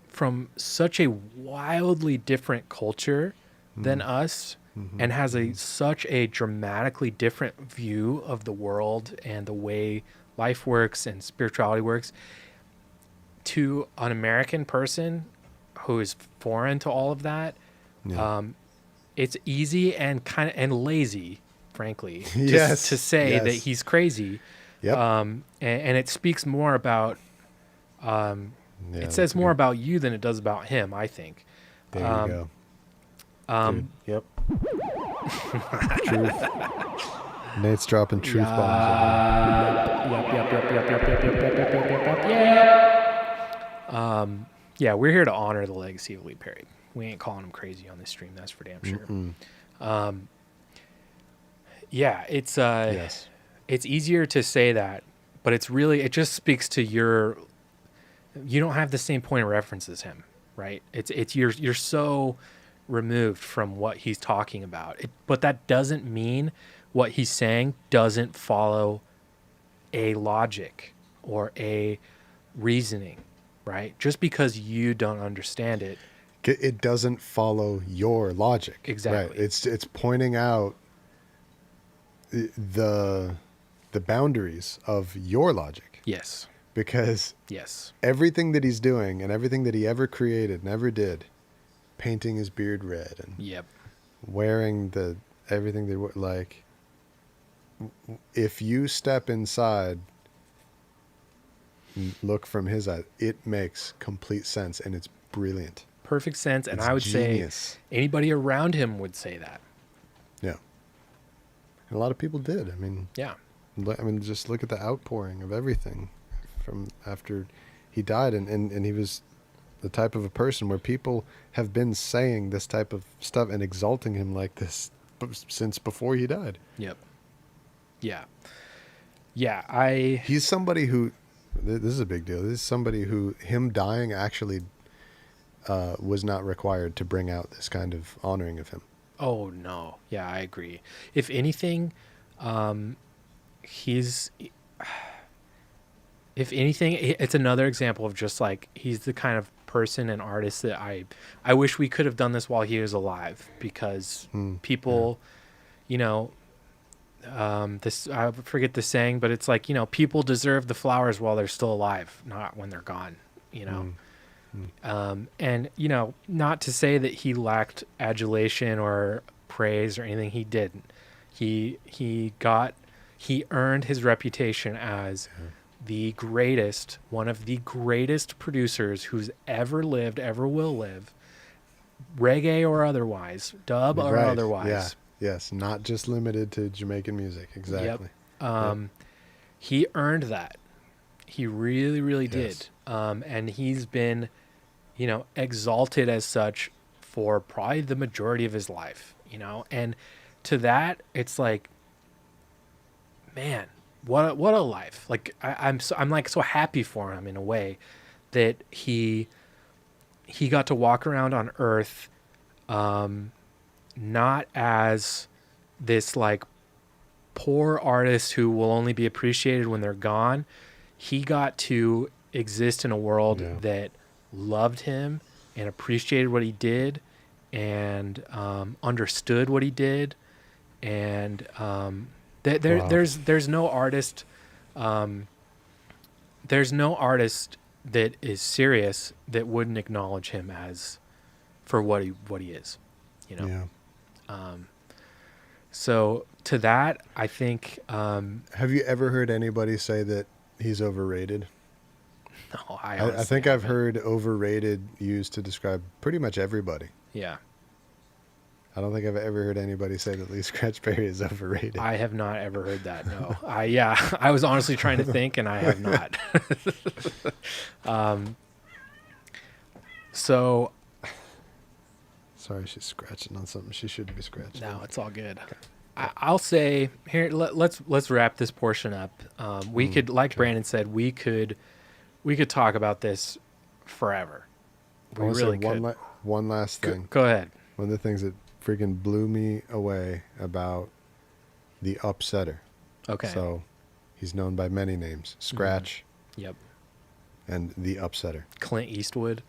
[SPEAKER 1] from such a wildly different culture than us, and has such a dramatically different view of the world and the way life works and spirituality works, to an American person who is foreign to all of that.
[SPEAKER 2] Yeah.
[SPEAKER 1] It's easy and kind of and lazy, frankly,
[SPEAKER 2] Yes,
[SPEAKER 1] to say
[SPEAKER 2] yes.
[SPEAKER 1] that he's crazy.
[SPEAKER 2] Yep.
[SPEAKER 1] And it speaks more about
[SPEAKER 2] Yeah,
[SPEAKER 1] it says
[SPEAKER 2] that's a
[SPEAKER 1] more
[SPEAKER 2] good-
[SPEAKER 1] about you than it does about him, I think.
[SPEAKER 2] There you go. Dude, yep. Truth. Nate's dropping truth bombs over
[SPEAKER 1] Yeah, we're here to honor the legacy of Lee Perry. We ain't calling him crazy on this stream, that's for damn sure. Yeah, it's
[SPEAKER 2] Yes.
[SPEAKER 1] it's easier to say that, but it's really, it just speaks to you don't have the same point of reference as him, right? It's you're so removed from what he's talking about. But that doesn't mean what he's saying doesn't follow a logic or a reasoning, right? Just because you don't understand it.
[SPEAKER 2] It doesn't follow your logic.
[SPEAKER 1] Exactly.
[SPEAKER 2] Right. It's pointing out the boundaries of your logic,
[SPEAKER 1] Yes.
[SPEAKER 2] because
[SPEAKER 1] Yes.
[SPEAKER 2] everything that he's doing and everything that he ever created and ever did, painting his beard red and
[SPEAKER 1] Yep.
[SPEAKER 2] wearing everything like, if you step inside and look from his eye, it makes complete sense and it's brilliant.
[SPEAKER 1] perfect sense. And
[SPEAKER 2] It's
[SPEAKER 1] I would
[SPEAKER 2] genius.
[SPEAKER 1] say anybody around him would say that.
[SPEAKER 2] Yeah. And a lot of people did.
[SPEAKER 1] Yeah.
[SPEAKER 2] Just look at the outpouring of everything from after he died. And he was the type of a person where people have been saying this type of stuff and exalting him like this since before he died.
[SPEAKER 1] Yep. Yeah. Yeah.
[SPEAKER 2] He's somebody who, this is a big deal. This is somebody who, him dying actually was not required to bring out this kind of honoring of him.
[SPEAKER 1] Oh no. Yeah, I agree. If anything, he's, if anything, it's another example of just like, he's the kind of person and artist that I wish we could have done this while he was alive, because people, you know, this, I forget the saying, but it's like, you know, people deserve the flowers while they're still alive, not when they're gone, you know? And, you know, not to say that he lacked adulation or praise or anything. He didn't. He earned his reputation as the greatest, one of the greatest producers who's ever lived, ever will live, reggae or otherwise, dub or otherwise.
[SPEAKER 2] Yeah. Yes, not just limited to Jamaican music. Exactly.
[SPEAKER 1] Yep. He earned that. He really, really did. And he's been, you know, exalted as such for probably the majority of his life, you know? And to that, it's like, man, what a life. Like I'm like so happy for him in a way that he got to walk around on earth, not as this like poor artist who will only be appreciated when they're gone. He got to exist in a world that loved him and appreciated what he did and understood what he did. And there's no artist that is serious that wouldn't acknowledge him as for what he is, you know?
[SPEAKER 2] Yeah.
[SPEAKER 1] So to that, I think,
[SPEAKER 2] have you ever heard anybody say that he's overrated?
[SPEAKER 1] No,
[SPEAKER 2] I think I've heard overrated used to describe pretty much everybody.
[SPEAKER 1] Yeah.
[SPEAKER 2] I don't think I've ever heard anybody say that Lee Scratch Perry is overrated.
[SPEAKER 1] I have not ever heard that. No. I was honestly trying to think, and I have not. So.
[SPEAKER 2] Sorry, she's scratching on something she shouldn't be scratching.
[SPEAKER 1] No, it's all good.
[SPEAKER 2] Okay.
[SPEAKER 1] I'll say here. Let's wrap this portion up. We could, like Brandon said, we could talk about this forever. We really could.
[SPEAKER 2] One last thing.
[SPEAKER 1] Go ahead.
[SPEAKER 2] One of the things that freaking blew me away about the Upsetter. Okay. So he's known by many names: Scratch.
[SPEAKER 1] Yep.
[SPEAKER 2] And the Upsetter.
[SPEAKER 1] Clint Eastwood.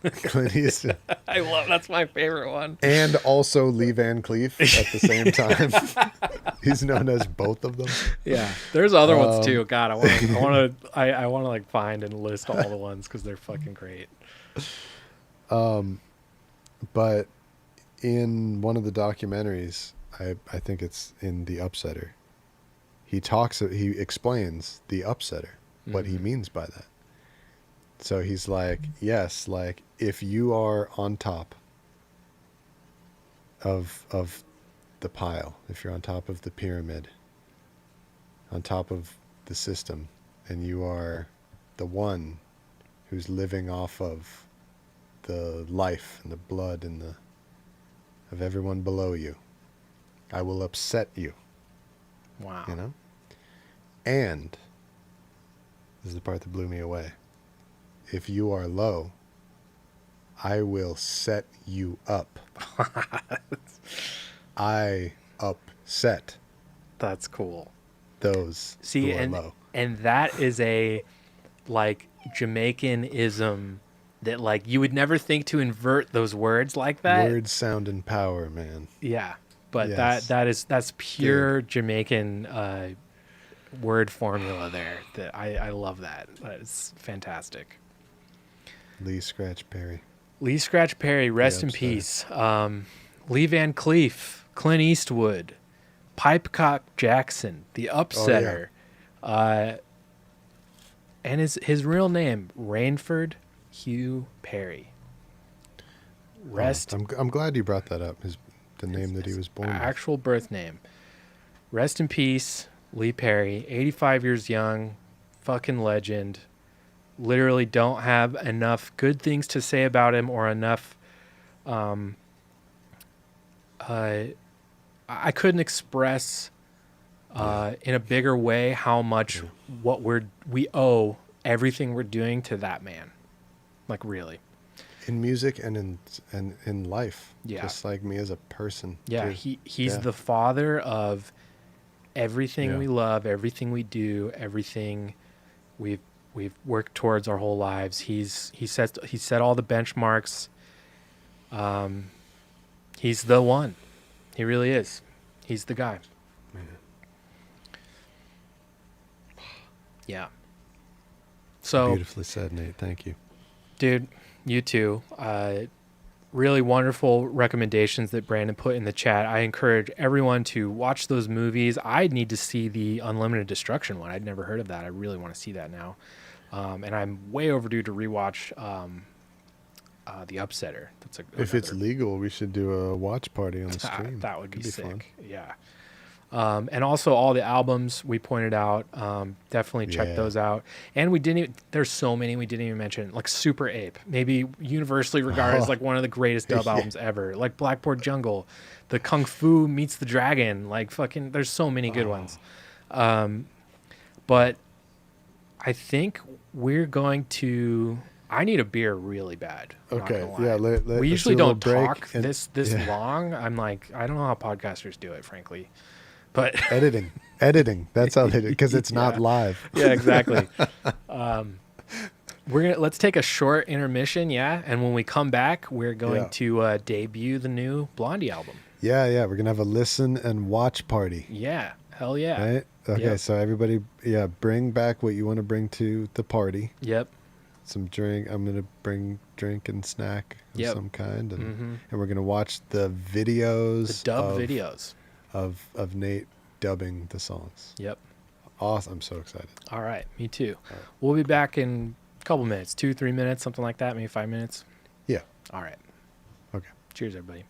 [SPEAKER 2] Clint Eastwood.
[SPEAKER 1] That's my favorite one.
[SPEAKER 2] And also Lee Van Cleef at the same time. He's known as both of them.
[SPEAKER 1] Yeah, there's other ones too. God, I want to like find and list all the ones because they're fucking great.
[SPEAKER 2] But in one of the documentaries, I think it's in The Upsetter, he explains the Upsetter, what he means by that. So he's like, yes, like if you are on top of the pile, if you're on top of the pyramid, on top of the system, and you are the one who's living off of the life and the blood and of everyone below you, I will upset you.
[SPEAKER 1] Wow.
[SPEAKER 2] You know? And this is the part that blew me away. If you are low, I will set you up. I upset.
[SPEAKER 1] That's cool.
[SPEAKER 2] Those who are low.
[SPEAKER 1] And that is a like Jamaicanism that like you would never think to invert those words like that.
[SPEAKER 2] Words, sound, and power, man.
[SPEAKER 1] Yeah, but
[SPEAKER 2] yes.
[SPEAKER 1] that's pure Jamaican word formula there. That I love that. That's fantastic.
[SPEAKER 2] Lee Scratch Perry.
[SPEAKER 1] Lee Scratch Perry, rest in peace. Lee Van Cleef, Clint Eastwood, Pipecock Jackson, the Upsetter, and his real name, Rainford Hugh Perry. Rest
[SPEAKER 2] I'm glad you brought that up. The name that he was born with.
[SPEAKER 1] actual birth name. Rest in peace, Lee Perry. 85 years young, fucking legend. Literally don't have enough good things to say about him or enough. I couldn't express in a bigger way how much what we owe everything we're doing to that man. Like really.
[SPEAKER 2] In music and in life.
[SPEAKER 1] Yeah.
[SPEAKER 2] Just like me as a person.
[SPEAKER 1] Yeah, he's the father of everything we love, everything we do, everything we've worked towards our whole lives. He set all the benchmarks. He's the one. He really is. He's the guy.
[SPEAKER 2] Man.
[SPEAKER 1] Yeah. So
[SPEAKER 2] Beautifully said, Nate. Thank you.
[SPEAKER 1] dude, you too. Really wonderful recommendations that Brandon put in the chat. I encourage everyone to watch those movies. I need to see the Unlimited Destruction one. I'd never heard of that. I really want to see that now. And I'm way overdue to rewatch The Upsetter.
[SPEAKER 2] If it's legal, we should do a watch party on the stream.
[SPEAKER 1] That would be sick.
[SPEAKER 2] Fun.
[SPEAKER 1] Yeah. And also all the albums we pointed out, definitely check those out. And there's so many we didn't even mention, like Super Ape, maybe universally regarded as like one of the greatest dub albums ever, like Blackboard Jungle, the Kung Fu Meets the Dragon, like fucking, there's so many good ones. But I think I need a beer really bad.
[SPEAKER 2] Okay. Yeah.
[SPEAKER 1] We usually don't talk
[SPEAKER 2] and,
[SPEAKER 1] this long. I'm like, I don't know how podcasters do it, frankly. But
[SPEAKER 2] editing. That's how they do it, because it's not live.
[SPEAKER 1] Yeah, exactly. Let's take a short intermission, and when we come back, we're going to debut the new Blondie album.
[SPEAKER 2] Yeah. We're gonna have a listen and watch party.
[SPEAKER 1] Yeah, hell yeah.
[SPEAKER 2] Right. Okay. So everybody, bring back what you want to bring to the party.
[SPEAKER 1] Yep.
[SPEAKER 2] Some drink. I'm gonna bring drink and snack of some kind, and we're gonna watch the videos.
[SPEAKER 1] The dub videos.
[SPEAKER 2] Of Nate dubbing the songs.
[SPEAKER 1] Yep.
[SPEAKER 2] Awesome. I'm so excited.
[SPEAKER 1] All right. Me too.
[SPEAKER 2] All right.
[SPEAKER 1] We'll be back in a couple minutes, 2-3 minutes, something like that, maybe 5 minutes.
[SPEAKER 2] Yeah.
[SPEAKER 1] All right.
[SPEAKER 2] Okay.
[SPEAKER 1] Cheers, everybody.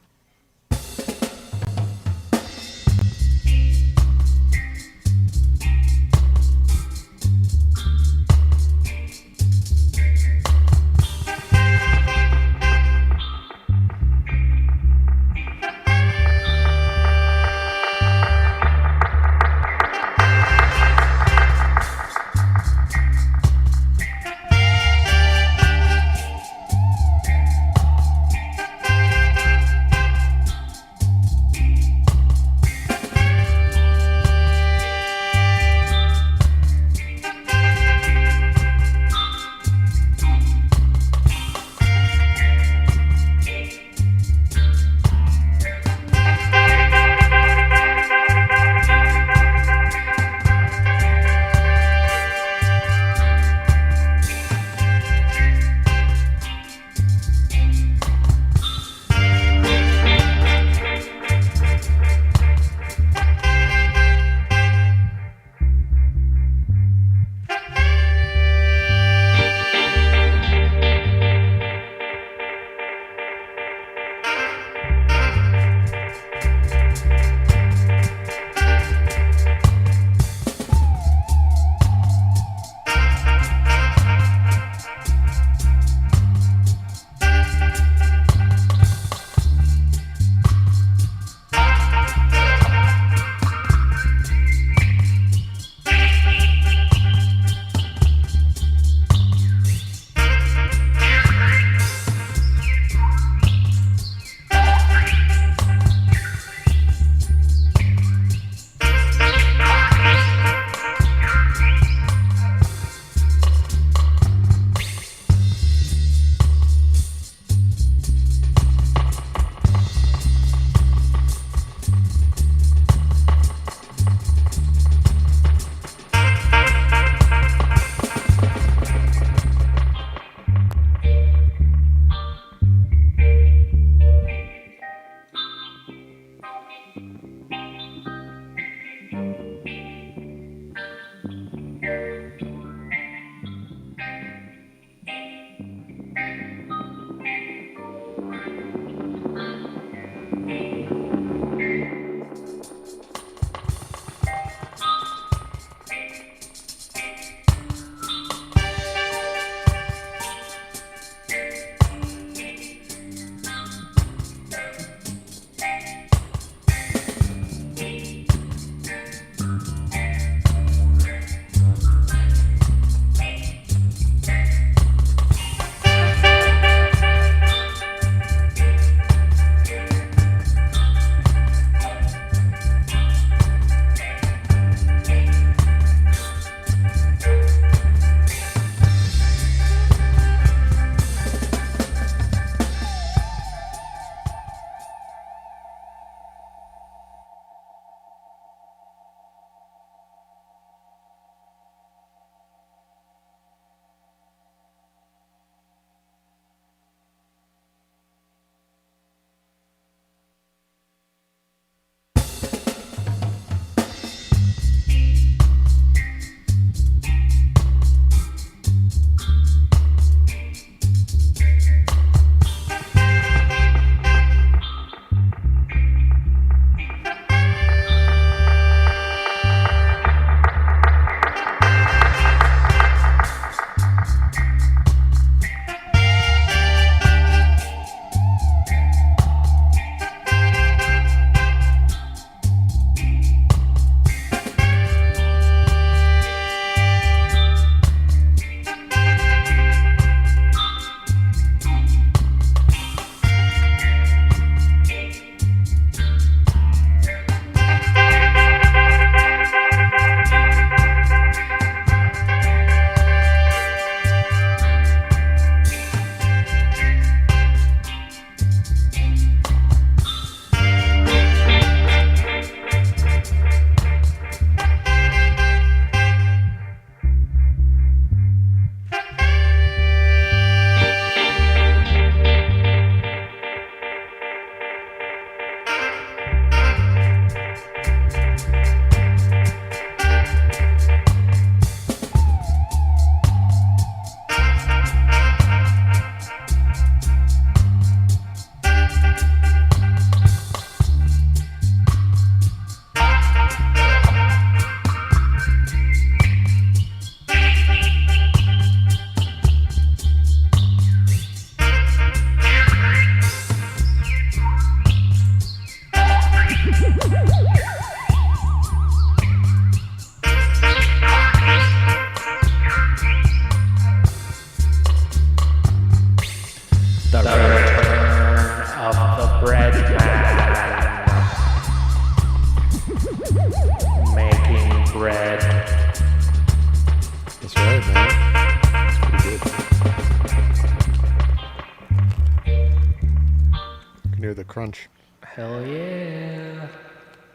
[SPEAKER 2] crunch.
[SPEAKER 1] Hell yeah.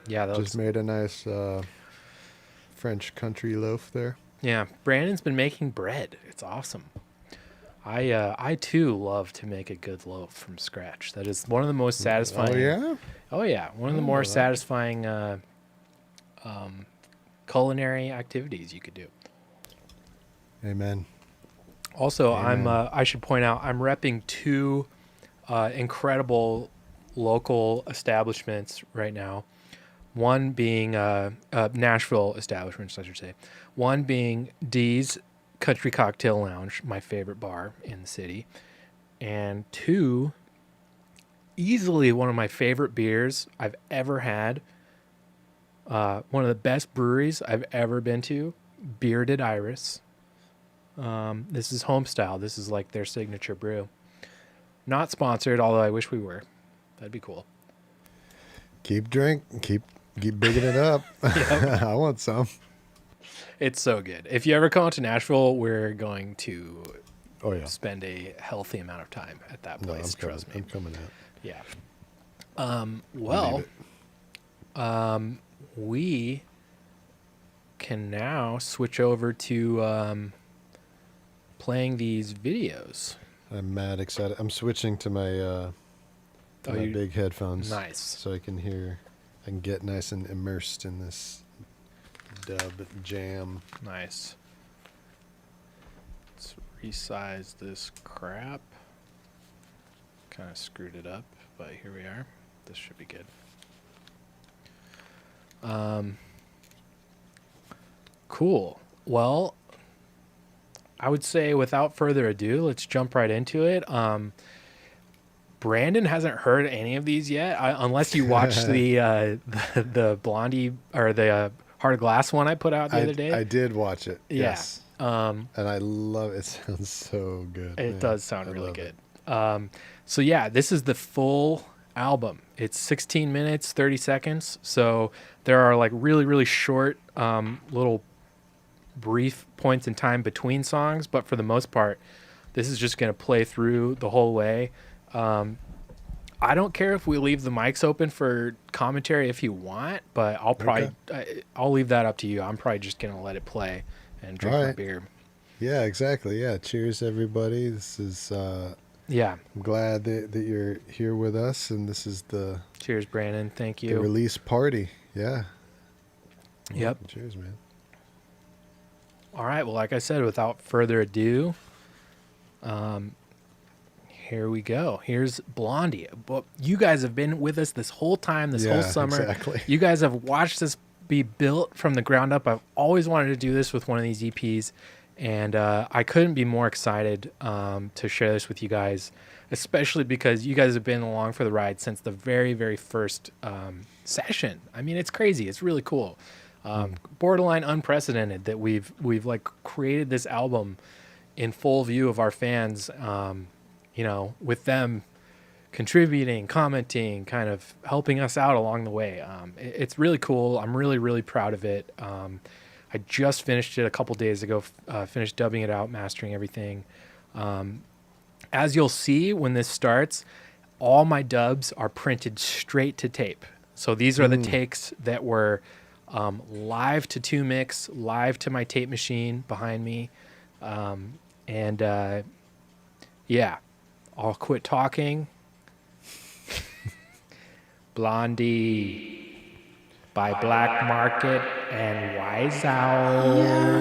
[SPEAKER 1] Yeah, that
[SPEAKER 2] Just
[SPEAKER 1] looks.
[SPEAKER 2] made a nice French country loaf there.
[SPEAKER 1] Yeah, Brandon's been making bread. It's awesome. I too love to make a good loaf from scratch. That is one of the most satisfying.
[SPEAKER 2] Oh yeah.
[SPEAKER 1] Oh yeah, one of the
[SPEAKER 2] I
[SPEAKER 1] more
[SPEAKER 2] know that.
[SPEAKER 1] satisfying culinary activities you could do.
[SPEAKER 2] Amen.
[SPEAKER 1] Also,
[SPEAKER 2] Amen.
[SPEAKER 1] I should point out I'm repping two incredible local establishments right now. One being Nashville establishments, I should say. One being Dee's Country Cocktail Lounge, my favorite bar in the city, and two, easily one of my favorite beers I've ever had. One of the best breweries I've ever been to, Bearded Iris. This is home style. This is like their signature brew. Not sponsored, although I wish we were. That'd be cool.
[SPEAKER 2] Keep bigging it up.
[SPEAKER 1] Yep.
[SPEAKER 2] I want some.
[SPEAKER 1] It's so good. If you ever come to Nashville, we're going to
[SPEAKER 2] Oh yeah.
[SPEAKER 1] spend a healthy amount of time at that
[SPEAKER 2] No, I'm
[SPEAKER 1] place.
[SPEAKER 2] coming.
[SPEAKER 1] Trust me.
[SPEAKER 2] I'm coming out.
[SPEAKER 1] Yeah.
[SPEAKER 2] Believe it.
[SPEAKER 1] We can now switch over to playing these videos.
[SPEAKER 2] I'm mad excited. I'm switching to my big headphones.
[SPEAKER 1] Nice.
[SPEAKER 2] So I can get nice and immersed in this dub jam.
[SPEAKER 1] Nice. Let's resize this crap. Kind of screwed it up, but here we are. This should be good. Cool. Well, I would say without further ado, let's jump right into it. Brandon hasn't heard any of these yet, unless you watched the Blondie or the Heart of Glass one I put out the other day.
[SPEAKER 2] I did watch it.
[SPEAKER 1] Yeah.
[SPEAKER 2] Yes. And I love it. It sounds so good.
[SPEAKER 1] It
[SPEAKER 2] man.
[SPEAKER 1] does sound
[SPEAKER 2] I
[SPEAKER 1] really
[SPEAKER 2] love
[SPEAKER 1] good.
[SPEAKER 2] it.
[SPEAKER 1] So yeah, this is the full album. It's 16 minutes, 30 seconds. So there are like really, really short little brief points in time between songs. But for the most part, this is just going to play through the whole way. I don't care if we leave the mics open for commentary if you want, but I'll probably I'll leave that up to you. I'm probably just going to let it play and drink my beer.
[SPEAKER 2] Yeah, exactly. Yeah. Cheers, everybody. This is...
[SPEAKER 1] Yeah.
[SPEAKER 2] I'm glad that you're here with us, and this is the
[SPEAKER 1] Cheers, Brandon. Thank
[SPEAKER 2] the
[SPEAKER 1] you.
[SPEAKER 2] release party. Yeah.
[SPEAKER 1] Yep.
[SPEAKER 2] Cheers, man.
[SPEAKER 1] All right. Well, like I said, without further ado, here we go. Here's Blondie. But you guys have been with us this whole time, this whole summer.
[SPEAKER 2] Exactly.
[SPEAKER 1] You guys have watched this be built from the ground up. I've always wanted to do this with one of these EPs, and I couldn't be more excited to share this with you guys, especially because you guys have been along for the ride since the very, very first session. I mean, it's crazy. It's really cool. Borderline unprecedented that we've like created this album in full view of our fans, with them contributing, commenting, kind of helping us out along the way. It's really cool. I'm really, really proud of it. I just finished it a couple days ago, finished dubbing it out, mastering everything. As you'll see when this starts, all my dubs are printed straight to tape. So these are the takes that were live to 2Mix, live to my tape machine behind me. Yeah, I'll quit talking. Blondie by Black Market and Wise Owl.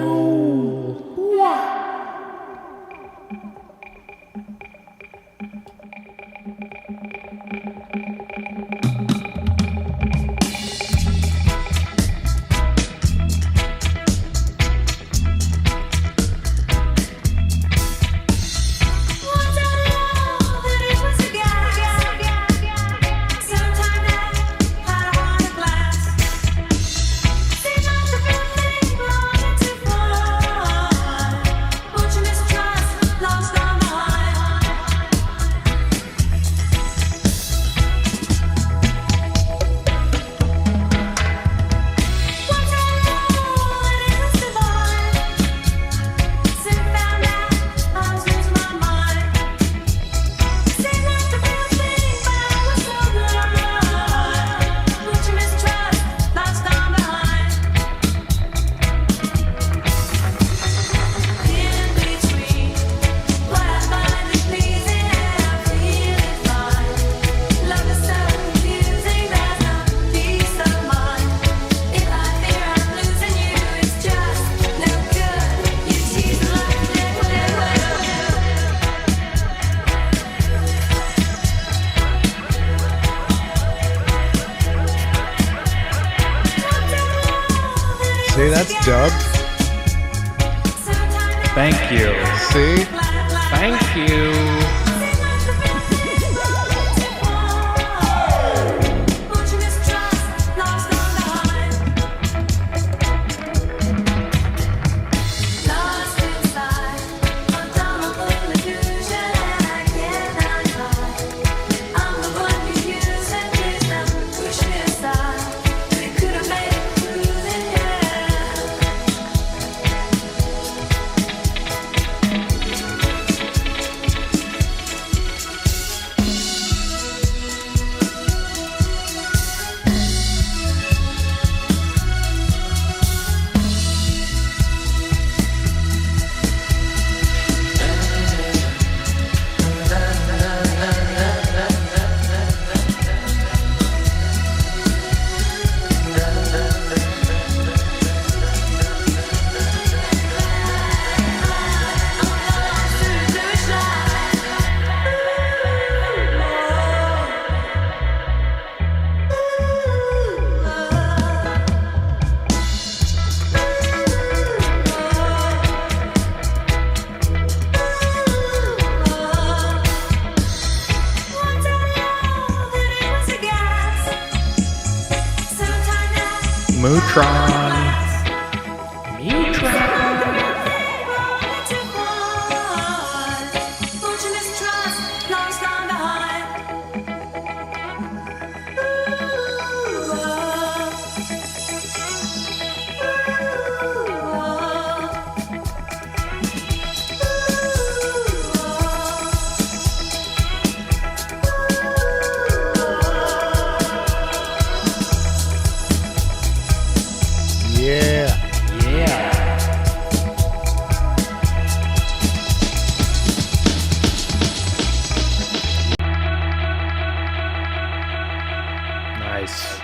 [SPEAKER 3] Sometime I wanna blast. See my
[SPEAKER 2] That's dub.
[SPEAKER 1] Thank you.
[SPEAKER 2] See?
[SPEAKER 1] Thank you. Mutron.
[SPEAKER 2] Yeah.
[SPEAKER 1] Yeah. Nice.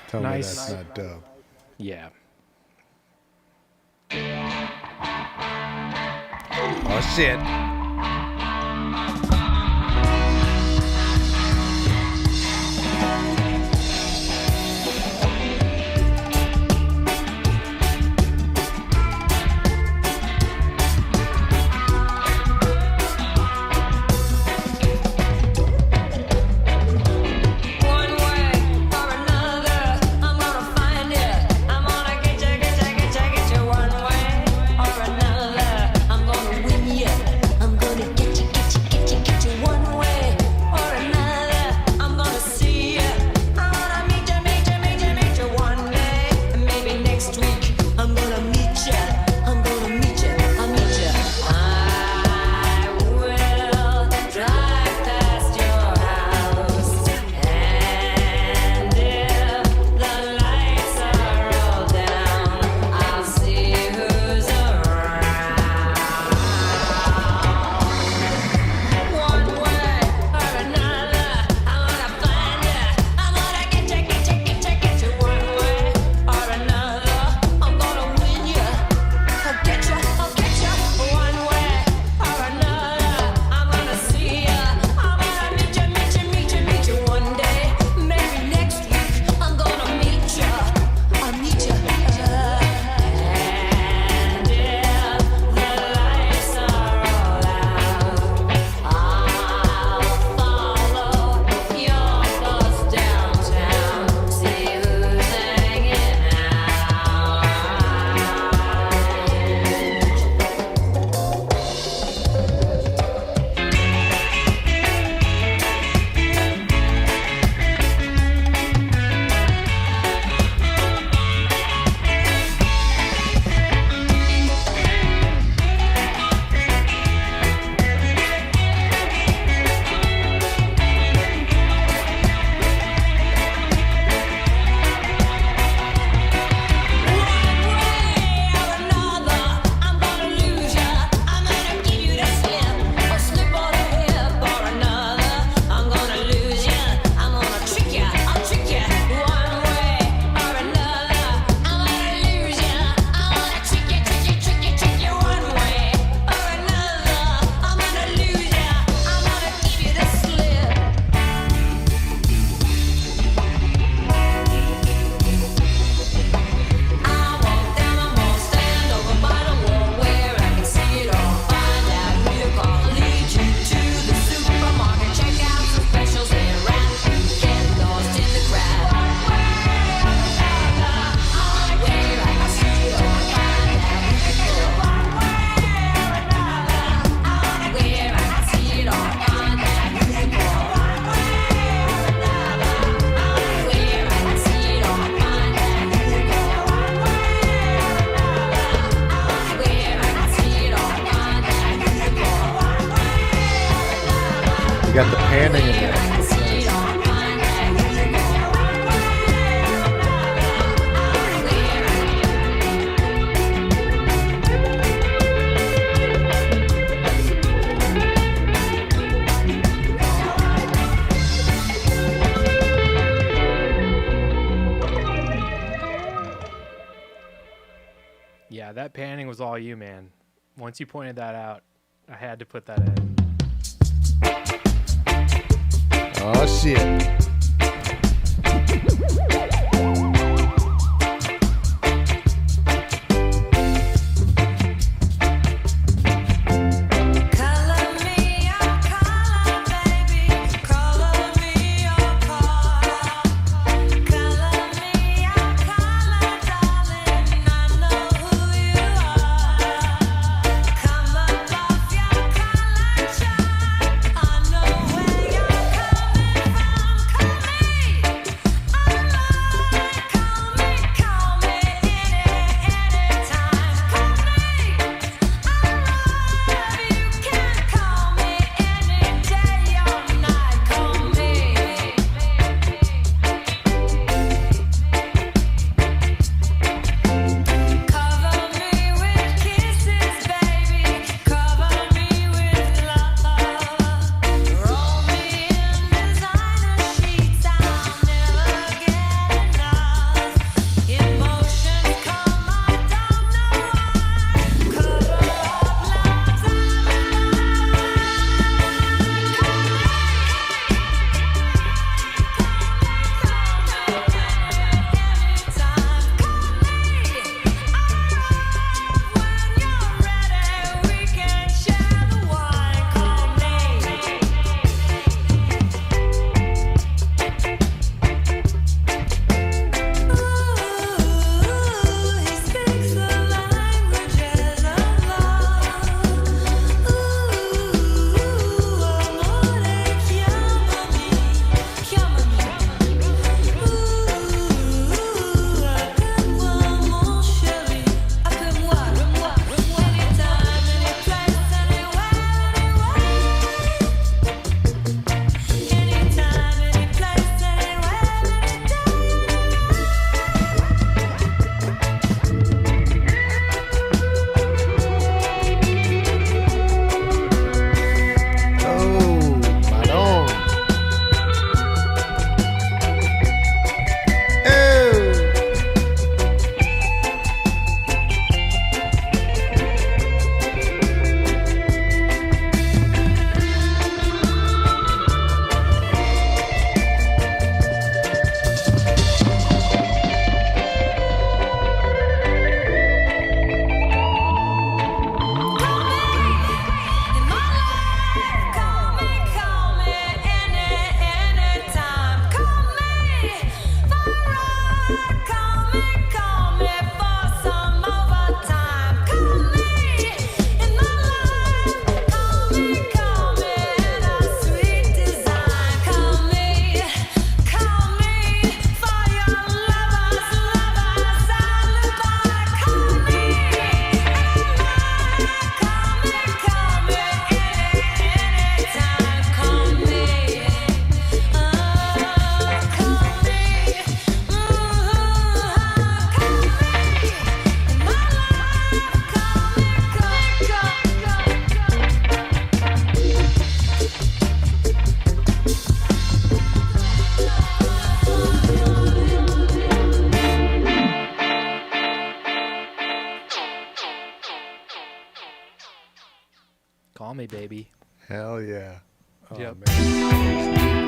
[SPEAKER 2] Tell me
[SPEAKER 1] Nice.
[SPEAKER 2] that's not dub.
[SPEAKER 1] Yeah.
[SPEAKER 2] Oh shit.
[SPEAKER 3] Get you one way or another. I'm gonna win you.
[SPEAKER 2] You got the panning in there.
[SPEAKER 1] Yeah, that panning was all you, man. Once you pointed that out, I had to put that in.
[SPEAKER 2] Oh, shit.
[SPEAKER 1] Call me, baby.
[SPEAKER 2] Hell yeah. Oh,
[SPEAKER 1] Yep.
[SPEAKER 2] man.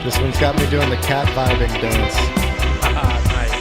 [SPEAKER 2] This one's got me doing the cat vibing dance.
[SPEAKER 1] Nice.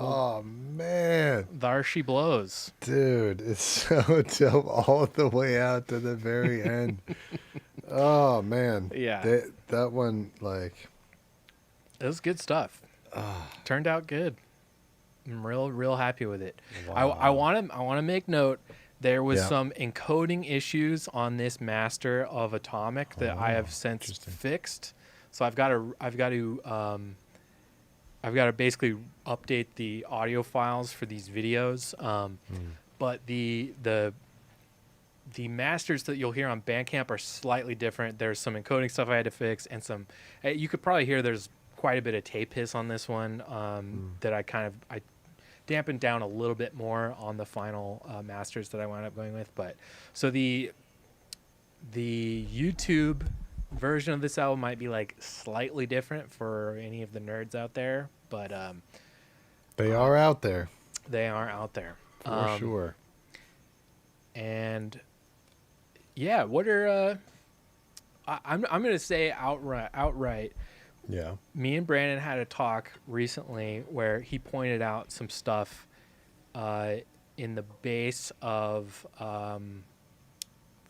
[SPEAKER 2] Oh man,
[SPEAKER 1] There she blows.
[SPEAKER 2] dude, it's so dope all the way out to the very end. Oh man,
[SPEAKER 1] Yeah.
[SPEAKER 2] that one like
[SPEAKER 1] It was good stuff. Turned out good. I'm real happy with it. I want to make note. There was
[SPEAKER 2] Yeah.
[SPEAKER 1] some encoding issues on this master of Atomic that I have since
[SPEAKER 2] interesting.
[SPEAKER 1] fixed. So I've got to basically update the audio files for these videos. But the masters that you'll hear on Bandcamp are slightly different. There's some encoding stuff I had to fix, and some you could probably hear there's quite a bit of tape hiss on this one that I dampened down a little bit more on the final masters that I wound up going with. But so the YouTube version of this album might be like slightly different for any of the nerds out there, but
[SPEAKER 2] they are out there
[SPEAKER 1] they are out there
[SPEAKER 2] for sure.
[SPEAKER 1] And yeah, what are I'm gonna say outright.
[SPEAKER 2] Yeah.
[SPEAKER 1] Me and Brandon had a talk recently where he pointed out some stuff in the base of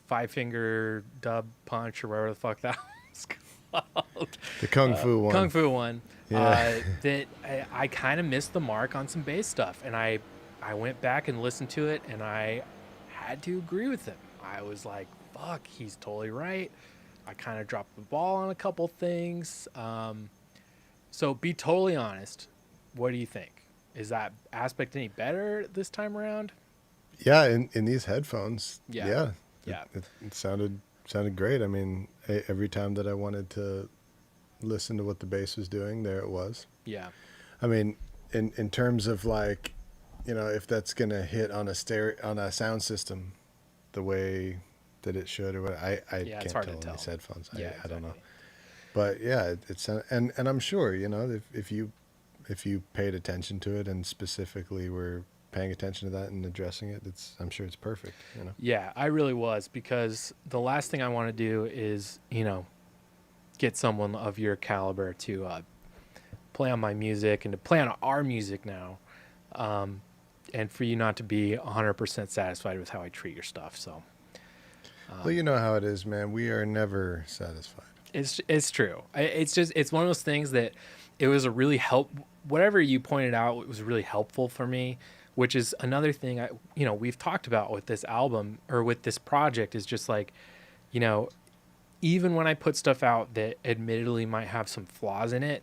[SPEAKER 1] Five Finger Dub Punch or whatever the fuck that was called.
[SPEAKER 2] The Kung Fu one.
[SPEAKER 1] Kung Fu one.
[SPEAKER 2] Yeah.
[SPEAKER 1] That I kind of missed the mark on some bass stuff, and I went back and listened to it, and I had to agree with him. I was like, fuck, he's totally right. I kind of dropped the ball on a couple things. So be totally honest. What do you think? Is that aspect any better this time around?
[SPEAKER 2] Yeah, in these headphones.
[SPEAKER 1] Yeah.
[SPEAKER 2] Yeah.
[SPEAKER 1] Yeah.
[SPEAKER 2] It sounded great. I mean, every time that I wanted to listen to what the bass was doing, there it was.
[SPEAKER 1] Yeah.
[SPEAKER 2] I mean, in terms of like, if that's gonna hit on a sound system, the way that it should, or what, I
[SPEAKER 1] Yeah, it's
[SPEAKER 2] can't
[SPEAKER 1] hard
[SPEAKER 2] tell
[SPEAKER 1] to
[SPEAKER 2] in
[SPEAKER 1] tell.
[SPEAKER 2] these headphones.
[SPEAKER 1] Yeah,
[SPEAKER 2] I don't know,
[SPEAKER 1] exactly.
[SPEAKER 2] but yeah, it's and I'm sure if you paid attention to it and specifically were paying attention to that and addressing it, I'm sure it's perfect.
[SPEAKER 1] Yeah, I really was, because the last thing I want to do is, get someone of your caliber to play on my music and to play on our music now, and for you not to be 100% satisfied with how I treat your stuff. So
[SPEAKER 2] Well, you know how it is, man. We are never satisfied.
[SPEAKER 1] it's true. It's one of those things that it was a really whatever you pointed out, it was really helpful for me, which is another thing we've talked about with this album or with this project, is just like, you know, even when I put stuff out that admittedly might have some flaws in it,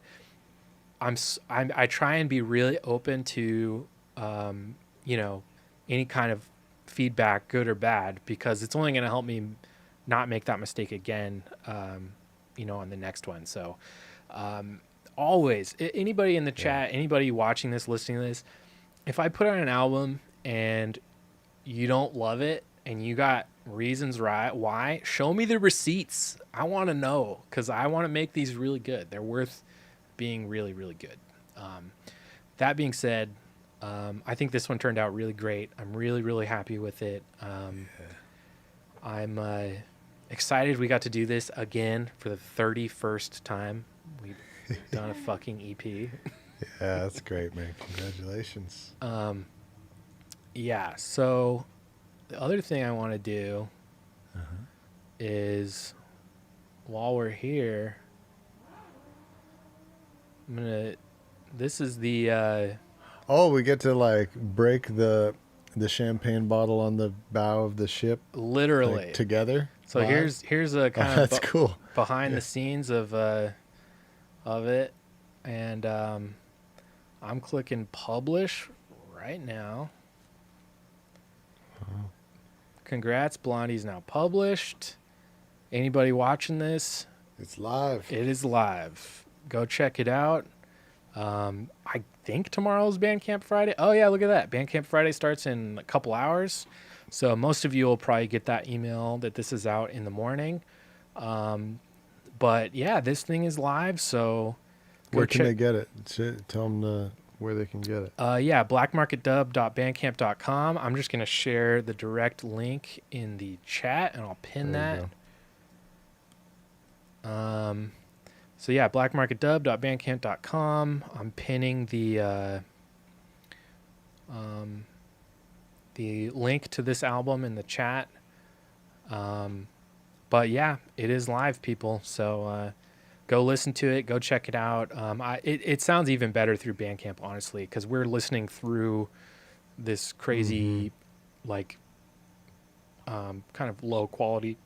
[SPEAKER 1] I try and be really open to, you know, any kind of feedback, good or bad, because it's only going to help me not make that mistake again, on the next one. So, always, anybody in the chat, anybody watching this, listening to this, if I put out an album and you don't love it and you got reasons why, show me the receipts. I want to know, because I want to make these really good. They're worth being really, really good. That being said, I think this one turned out really great. I'm really, really happy with it. I'm excited we got to do this again for the 31st time. We've done a fucking EP.
[SPEAKER 2] Yeah, that's great, man. Congratulations.
[SPEAKER 1] Yeah, so the other thing I want to do is, while we're here, this is the
[SPEAKER 2] Oh, we get to like break the champagne bottle on the bow of the ship,
[SPEAKER 1] literally
[SPEAKER 2] like, together.
[SPEAKER 1] So
[SPEAKER 2] live?
[SPEAKER 1] here's a kind of
[SPEAKER 2] That's cool.
[SPEAKER 1] behind the scenes of it, and I'm clicking publish right now. Congrats, Blondie's now published. Anybody watching this?
[SPEAKER 2] It's live.
[SPEAKER 1] It is live. Go check it out. I think tomorrow's Bandcamp Friday. Oh yeah, look at that. Bandcamp Friday starts in a couple hours. So most of you will probably get that email that this is out in the morning. But yeah, this thing is live. So
[SPEAKER 2] Where can they get it? Tell them where they can get it.
[SPEAKER 1] Yeah, blackmarketdub.bandcamp.com. I'm just going to share the direct link in the chat, and I'll pin that. So yeah, blackmarketdub.bandcamp.com. I'm pinning the link to this album in the chat. But yeah, it is live, people. So go listen to it. Go check it out. It sounds even better through Bandcamp, honestly, because we're listening through this crazy, kind of low quality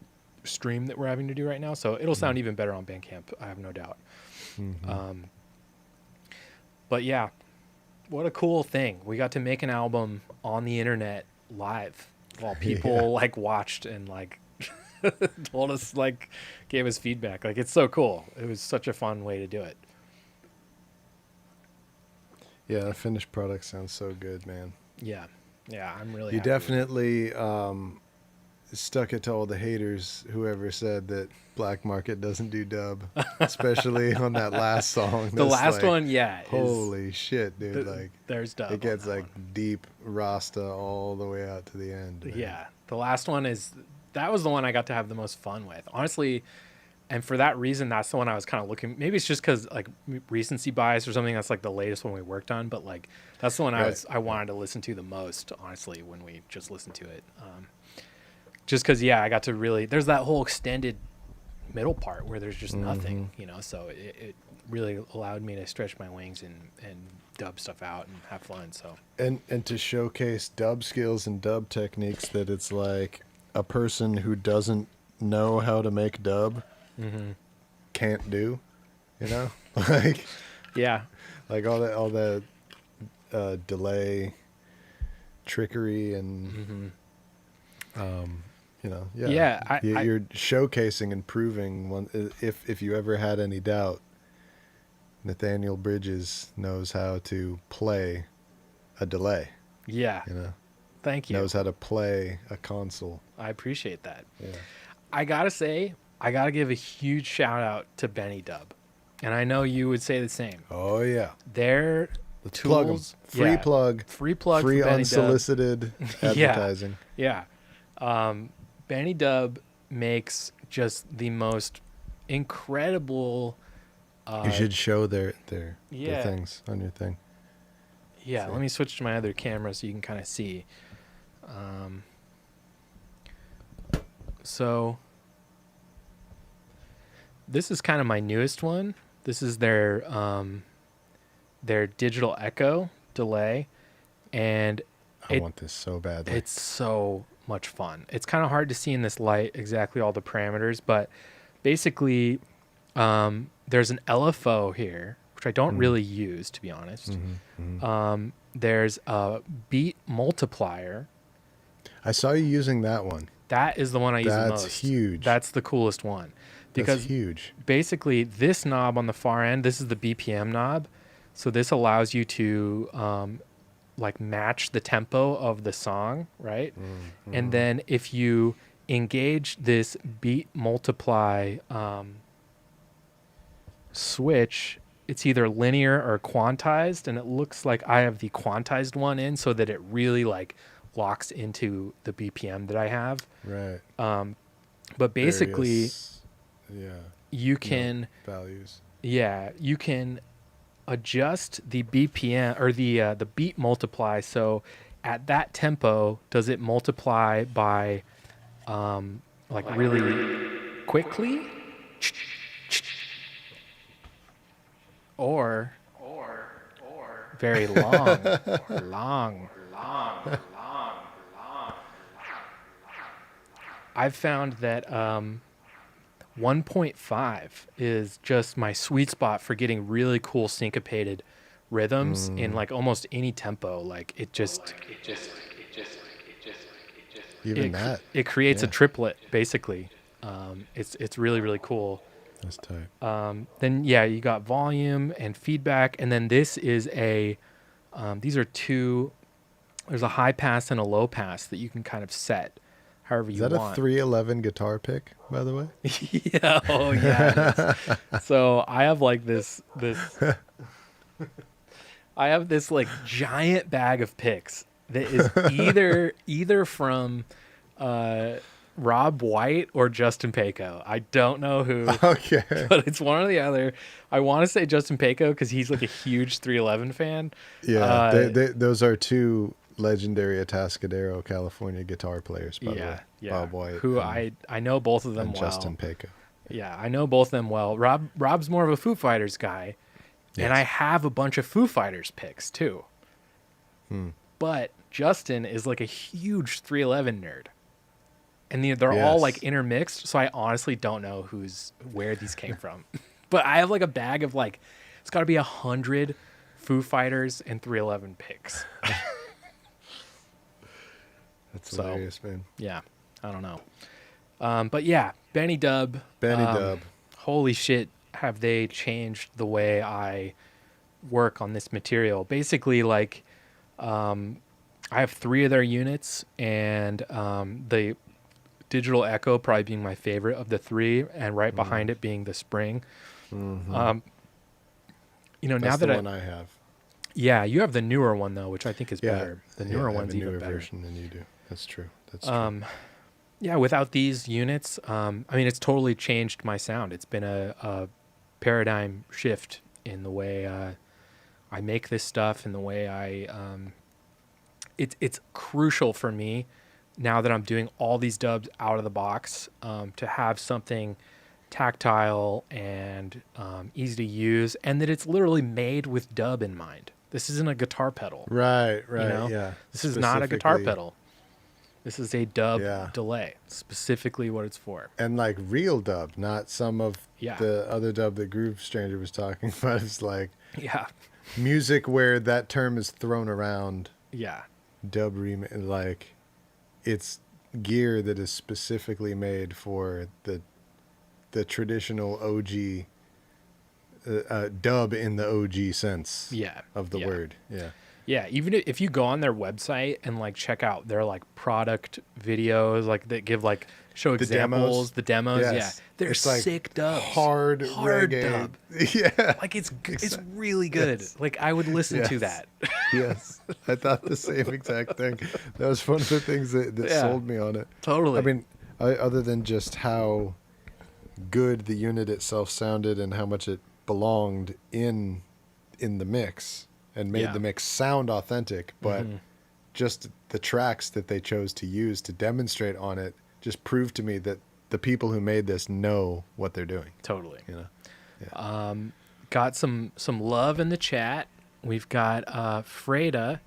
[SPEAKER 1] stream that we're having to do right now. So it'll sound even better on Bandcamp, I have no doubt. But yeah, what a cool thing. We got to make an album on the internet live while people watched and told us, gave us feedback. It's so cool. It was such a fun way to do it.
[SPEAKER 2] Yeah, the finished product sounds so good, man.
[SPEAKER 1] Yeah, I'm really
[SPEAKER 2] You
[SPEAKER 1] happy
[SPEAKER 2] definitely stuck it to all the haters, whoever said that Black Market doesn't do dub, especially on that last song.
[SPEAKER 1] The last one, yeah.
[SPEAKER 2] Holy shit, dude.
[SPEAKER 1] There's dub.
[SPEAKER 2] It gets deep Rasta all the way out to the end. Man.
[SPEAKER 1] Yeah, the last one that was the one I got to have the most fun with, honestly. And for that reason, that's the one I was kind of looking. Maybe it's just because recency bias or something. That's the latest one we worked on, but that's the one I wanted to listen to the most, honestly, when we just listened to it. Just because, I got to really. There's that whole extended middle part where there's just nothing, So it really allowed me to stretch my wings and dub stuff out and have fun. So
[SPEAKER 2] and to showcase dub skills and dub techniques that it's like a person who doesn't know how to make dub can't do,
[SPEAKER 1] yeah,
[SPEAKER 2] all that delay trickery and
[SPEAKER 1] Yeah,
[SPEAKER 2] You're showcasing and proving one. If you ever had any doubt, Nathaniel Bridges knows how to play a delay.
[SPEAKER 1] yeah.
[SPEAKER 2] You know,
[SPEAKER 1] Thank you.
[SPEAKER 2] knows how to play a console.
[SPEAKER 1] I appreciate that.
[SPEAKER 2] Yeah.
[SPEAKER 1] I gotta say, I gotta give a huge shout out to Benny Dub, and I know you would say the same.
[SPEAKER 2] Oh yeah.
[SPEAKER 1] Their
[SPEAKER 2] Let's plug 'em.
[SPEAKER 1] tools,
[SPEAKER 2] Free
[SPEAKER 1] yeah,
[SPEAKER 2] plug.
[SPEAKER 1] free plug,
[SPEAKER 2] Free
[SPEAKER 1] for Benny
[SPEAKER 2] unsolicited
[SPEAKER 1] Dub.
[SPEAKER 2] advertising.
[SPEAKER 1] Yeah. Benny Dub makes just the most incredible.
[SPEAKER 2] You should show their
[SPEAKER 1] Yeah.
[SPEAKER 2] things on your thing.
[SPEAKER 1] Yeah,
[SPEAKER 2] See.
[SPEAKER 1] let me switch to my other camera so you can kind of see. So this is kind of my newest one. This is their digital echo delay, and
[SPEAKER 2] I want this so badly.
[SPEAKER 1] it's so much fun. It's kind of hard to see in this light exactly all the parameters, but basically there's an LFO here, which I don't really use, to be honest. There's a beat multiplier.
[SPEAKER 2] I saw you using that one.
[SPEAKER 1] That is the one I use the most.
[SPEAKER 2] That's huge.
[SPEAKER 1] That's the coolest one. Because
[SPEAKER 2] That's huge.
[SPEAKER 1] basically this knob on the far end, this is the BPM knob. So this allows you to like match the tempo of the song, right? And then if you engage this beat multiply switch, it's either linear or quantized, and it looks like I have the quantized one in so that it really like locks into the BPM that I have.
[SPEAKER 2] Right.
[SPEAKER 1] But basically
[SPEAKER 2] Various,
[SPEAKER 1] you can
[SPEAKER 2] values.
[SPEAKER 1] Yeah, you can adjust the BPM or the beat multiply. So at that tempo, does it multiply by like really quickly, or very long? I've found that 1.5 is just my sweet spot for getting really cool syncopated rhythms in like almost any tempo. Like it creates a triplet basically. It's really, really cool.
[SPEAKER 2] That's tight.
[SPEAKER 1] Then you got volume and feedback, and then this is these are two. There's a high pass and a low pass that you can kind of set however you want.
[SPEAKER 2] Is that a 311 guitar pick, by the way?
[SPEAKER 1] Yeah. Oh yeah. It is. So I have like this. I have this like giant bag of picks that is either from Rob White or Justin Payco. I don't know who.
[SPEAKER 2] Okay.
[SPEAKER 1] But it's one or the other. I want to say Justin Payco because he's like a huge 311 fan.
[SPEAKER 2] Yeah, those are two legendary Atascadero, California guitar players, by the way. Bob White.
[SPEAKER 1] Who I know both of them
[SPEAKER 2] and
[SPEAKER 1] well.
[SPEAKER 2] Justin Payco.
[SPEAKER 1] Yeah, I know both of them well. Rob's more of a Foo Fighters guy.
[SPEAKER 2] Yes.
[SPEAKER 1] And I have a bunch of Foo Fighters picks too. But Justin is like a huge 311 nerd. And they're all like intermixed, so I honestly don't know where these came from. But I have like a bag of like, it's got to be 100 Foo Fighters and 311 picks.
[SPEAKER 2] That's hilarious, man.
[SPEAKER 1] Yeah, I don't know. But yeah, Benny Dub. Holy shit, have they changed the way I work on this material. Basically, like, I have 3 of their units, and the Digital Echo probably being my favorite of the 3, and right behind it being the Spring.
[SPEAKER 2] Mm-hmm.
[SPEAKER 1] Now
[SPEAKER 2] That's
[SPEAKER 1] that
[SPEAKER 2] the one I have.
[SPEAKER 1] Yeah, you have the newer one though, which I think is better. The newer
[SPEAKER 2] I have
[SPEAKER 1] one's
[SPEAKER 2] a newer
[SPEAKER 1] even better
[SPEAKER 2] version than you do. That's true. That's true.
[SPEAKER 1] Yeah, without these units, it's totally changed my sound. It's been a paradigm shift in the way I make this stuff, and the way it's crucial for me now that I'm doing all these dubs out of the box, to have something tactile and easy to use, and that it's literally made with dub in mind. This isn't a guitar pedal.
[SPEAKER 2] Right,
[SPEAKER 1] Yeah. This is not a guitar pedal. This is a dub delay, specifically what it's for.
[SPEAKER 2] And like real dub, not some of the other dub that Groove Stranger was talking about. It's like music where that term is thrown around.
[SPEAKER 1] Yeah.
[SPEAKER 2] Dub remix, like it's gear that is specifically made for the traditional OG dub in the OG sense
[SPEAKER 1] Yeah.
[SPEAKER 2] of the
[SPEAKER 1] Yeah.
[SPEAKER 2] word. Yeah.
[SPEAKER 1] Yeah, even if you go on their website and like check out their like product videos, like that give like show
[SPEAKER 2] The
[SPEAKER 1] examples,
[SPEAKER 2] demos.
[SPEAKER 1] the demos, yeah,
[SPEAKER 2] Yes.
[SPEAKER 1] they're
[SPEAKER 2] It's like
[SPEAKER 1] sick dubs,
[SPEAKER 2] hard reggae.
[SPEAKER 1] dub,
[SPEAKER 2] Yeah.
[SPEAKER 1] like it's
[SPEAKER 2] Exactly.
[SPEAKER 1] really good.
[SPEAKER 2] Yes.
[SPEAKER 1] Like I would listen to
[SPEAKER 2] Yes.
[SPEAKER 1] that.
[SPEAKER 2] Yes. I thought the same exact thing. That was one of the things that
[SPEAKER 1] Yeah,
[SPEAKER 2] sold me on it. I
[SPEAKER 1] totally.
[SPEAKER 2] mean, other than just how good the unit itself sounded and how much it belonged in the mix and made
[SPEAKER 1] Yeah.
[SPEAKER 2] the mix sound authentic, but just the tracks that they chose to use to demonstrate on it just proved to me that the people who made this know what they're doing.
[SPEAKER 1] Totally.
[SPEAKER 2] You know? Yeah.
[SPEAKER 1] Got some love in the chat. We've got Freda.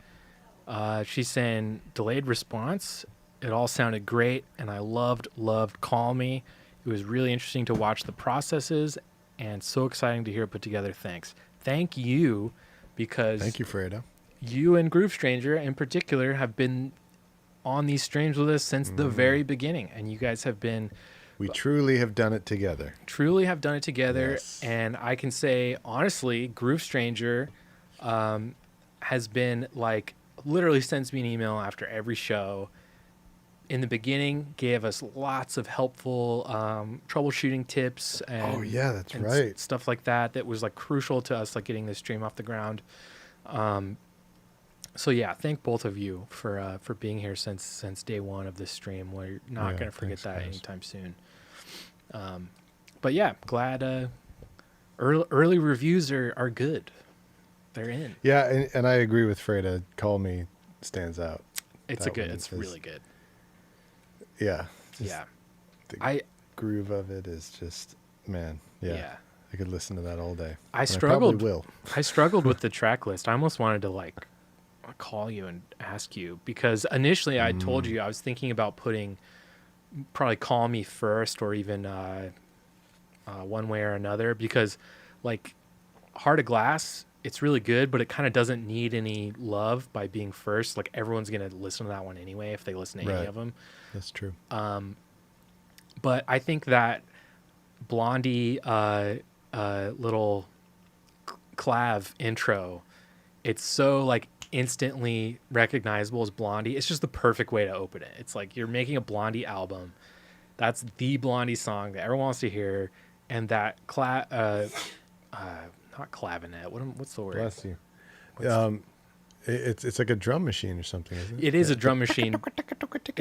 [SPEAKER 1] She's saying delayed response. It all sounded great, and I loved Call Me. It was really interesting to watch the processes, and so exciting to hear it put together. Thanks. Thank you, because
[SPEAKER 2] Thank you, Fredo.
[SPEAKER 1] you and Groove Stranger in particular have been on these streams with us since the very beginning, and you guys have been
[SPEAKER 2] We truly have done it together.
[SPEAKER 1] truly have done it together.
[SPEAKER 2] Yes.
[SPEAKER 1] And I can say honestly, Groove Stranger has been like literally sends me an email after every show. In the beginning, gave us lots of helpful troubleshooting tips and
[SPEAKER 2] Oh, yeah, that's
[SPEAKER 1] and
[SPEAKER 2] right.
[SPEAKER 1] stuff like that was like crucial to us like getting this stream off the ground. So yeah, thank both of you for being here since day one of this stream. We're not
[SPEAKER 2] Yeah,
[SPEAKER 1] going to forget
[SPEAKER 2] thanks,
[SPEAKER 1] that
[SPEAKER 2] guys.
[SPEAKER 1] anytime soon. But yeah, glad early reviews are good. They're in.
[SPEAKER 2] Yeah, and I agree with Freda. Call Me stands out.
[SPEAKER 1] It's
[SPEAKER 2] That one
[SPEAKER 1] it's
[SPEAKER 2] is-
[SPEAKER 1] really good.
[SPEAKER 2] Yeah. Just
[SPEAKER 1] Yeah.
[SPEAKER 2] The
[SPEAKER 1] I
[SPEAKER 2] groove of it is just, man. Yeah.
[SPEAKER 1] yeah.
[SPEAKER 2] I could listen to that all day.
[SPEAKER 1] I
[SPEAKER 2] And
[SPEAKER 1] struggled.
[SPEAKER 2] probably will.
[SPEAKER 1] I struggled with the track list. I almost wanted to like call you and ask you because initially I told you I was thinking about putting probably Call Me first or even One Way or Another because like Heart of Glass, it's really good, but it kind of doesn't need any love by being first. Like everyone's going to listen to that one anyway if they listen to any
[SPEAKER 2] Right.
[SPEAKER 1] of them.
[SPEAKER 2] That's true.
[SPEAKER 1] But I think that Blondie little clav intro, it's so like instantly recognizable as Blondie. It's just the perfect way to open it. It's like you're making a Blondie album. That's the Blondie song that everyone wants to hear, and that not clavinet. What's the word?
[SPEAKER 2] Bless you.
[SPEAKER 1] What's-
[SPEAKER 2] It's like a drum machine or something, isn't it?
[SPEAKER 1] It is a drum machine.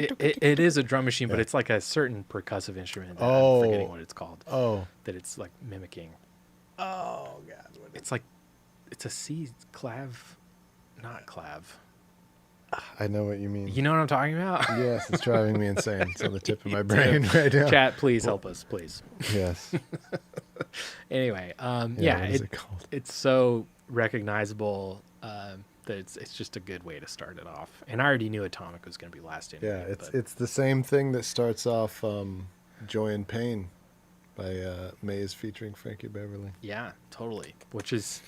[SPEAKER 1] It is a drum machine, but
[SPEAKER 2] Yeah.
[SPEAKER 1] it's like a certain percussive instrument. That
[SPEAKER 2] Oh.
[SPEAKER 1] I'm forgetting what it's called.
[SPEAKER 2] Oh.
[SPEAKER 1] That it's like mimicking.
[SPEAKER 2] Oh, God.
[SPEAKER 1] It's like it's a C clav, not clav.
[SPEAKER 2] I know what you mean.
[SPEAKER 1] You know what I'm talking about?
[SPEAKER 2] Yes, it's driving me insane. It's on the tip of my
[SPEAKER 1] Me
[SPEAKER 2] brain right now.
[SPEAKER 1] Chat, please help us, please.
[SPEAKER 2] Yes.
[SPEAKER 1] Anyway,
[SPEAKER 2] Yeah,
[SPEAKER 1] yeah,
[SPEAKER 2] what is it called?
[SPEAKER 1] it's so recognizable that it's just a good way to start it off. And I already knew Atomic was going to be last in.
[SPEAKER 2] Yeah, it's the same thing that starts off Joy and Pain by Maze featuring Frankie Beverly.
[SPEAKER 1] yeah, totally. Which is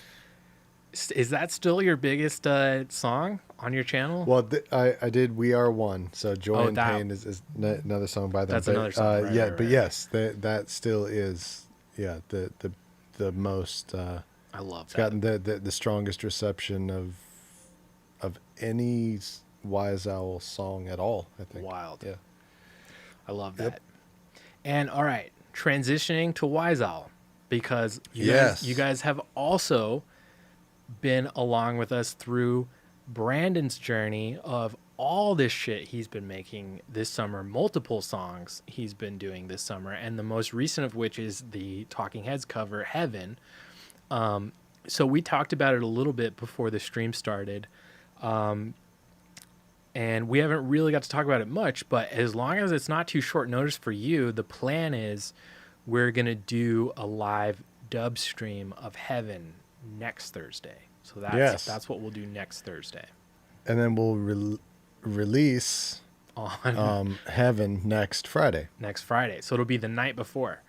[SPEAKER 1] that still your biggest song on your channel?
[SPEAKER 2] Well, I did We Are One, so Joy
[SPEAKER 1] Oh,
[SPEAKER 2] and
[SPEAKER 1] that-
[SPEAKER 2] Pain is another song by them.
[SPEAKER 1] That's
[SPEAKER 2] but,
[SPEAKER 1] another song, right,
[SPEAKER 2] yeah,
[SPEAKER 1] right,
[SPEAKER 2] but
[SPEAKER 1] right.
[SPEAKER 2] yes, that still is the most.
[SPEAKER 1] I love
[SPEAKER 2] It's
[SPEAKER 1] that.
[SPEAKER 2] gotten the strongest reception of any Wise Owl song at all, I think.
[SPEAKER 1] Wild.
[SPEAKER 2] Yeah.
[SPEAKER 1] I love
[SPEAKER 2] Yep.
[SPEAKER 1] that. And all right, transitioning to Wise Owl because
[SPEAKER 2] Yes.
[SPEAKER 1] you guys have also been along with us through Brandon's journey of all this shit he's been making this summer, multiple songs he's been doing this summer, and the most recent of which is the Talking Heads cover, Heaven. So we talked about it a little bit before the stream started. And we haven't really got to talk about it much, but as long as it's not too short notice for you, the plan is we're going to do a live dub stream of Heaven next Thursday. So that's what we'll do next Thursday
[SPEAKER 2] And then we'll release
[SPEAKER 1] on
[SPEAKER 2] Heaven next Friday.
[SPEAKER 1] next Friday. So it'll be the night before.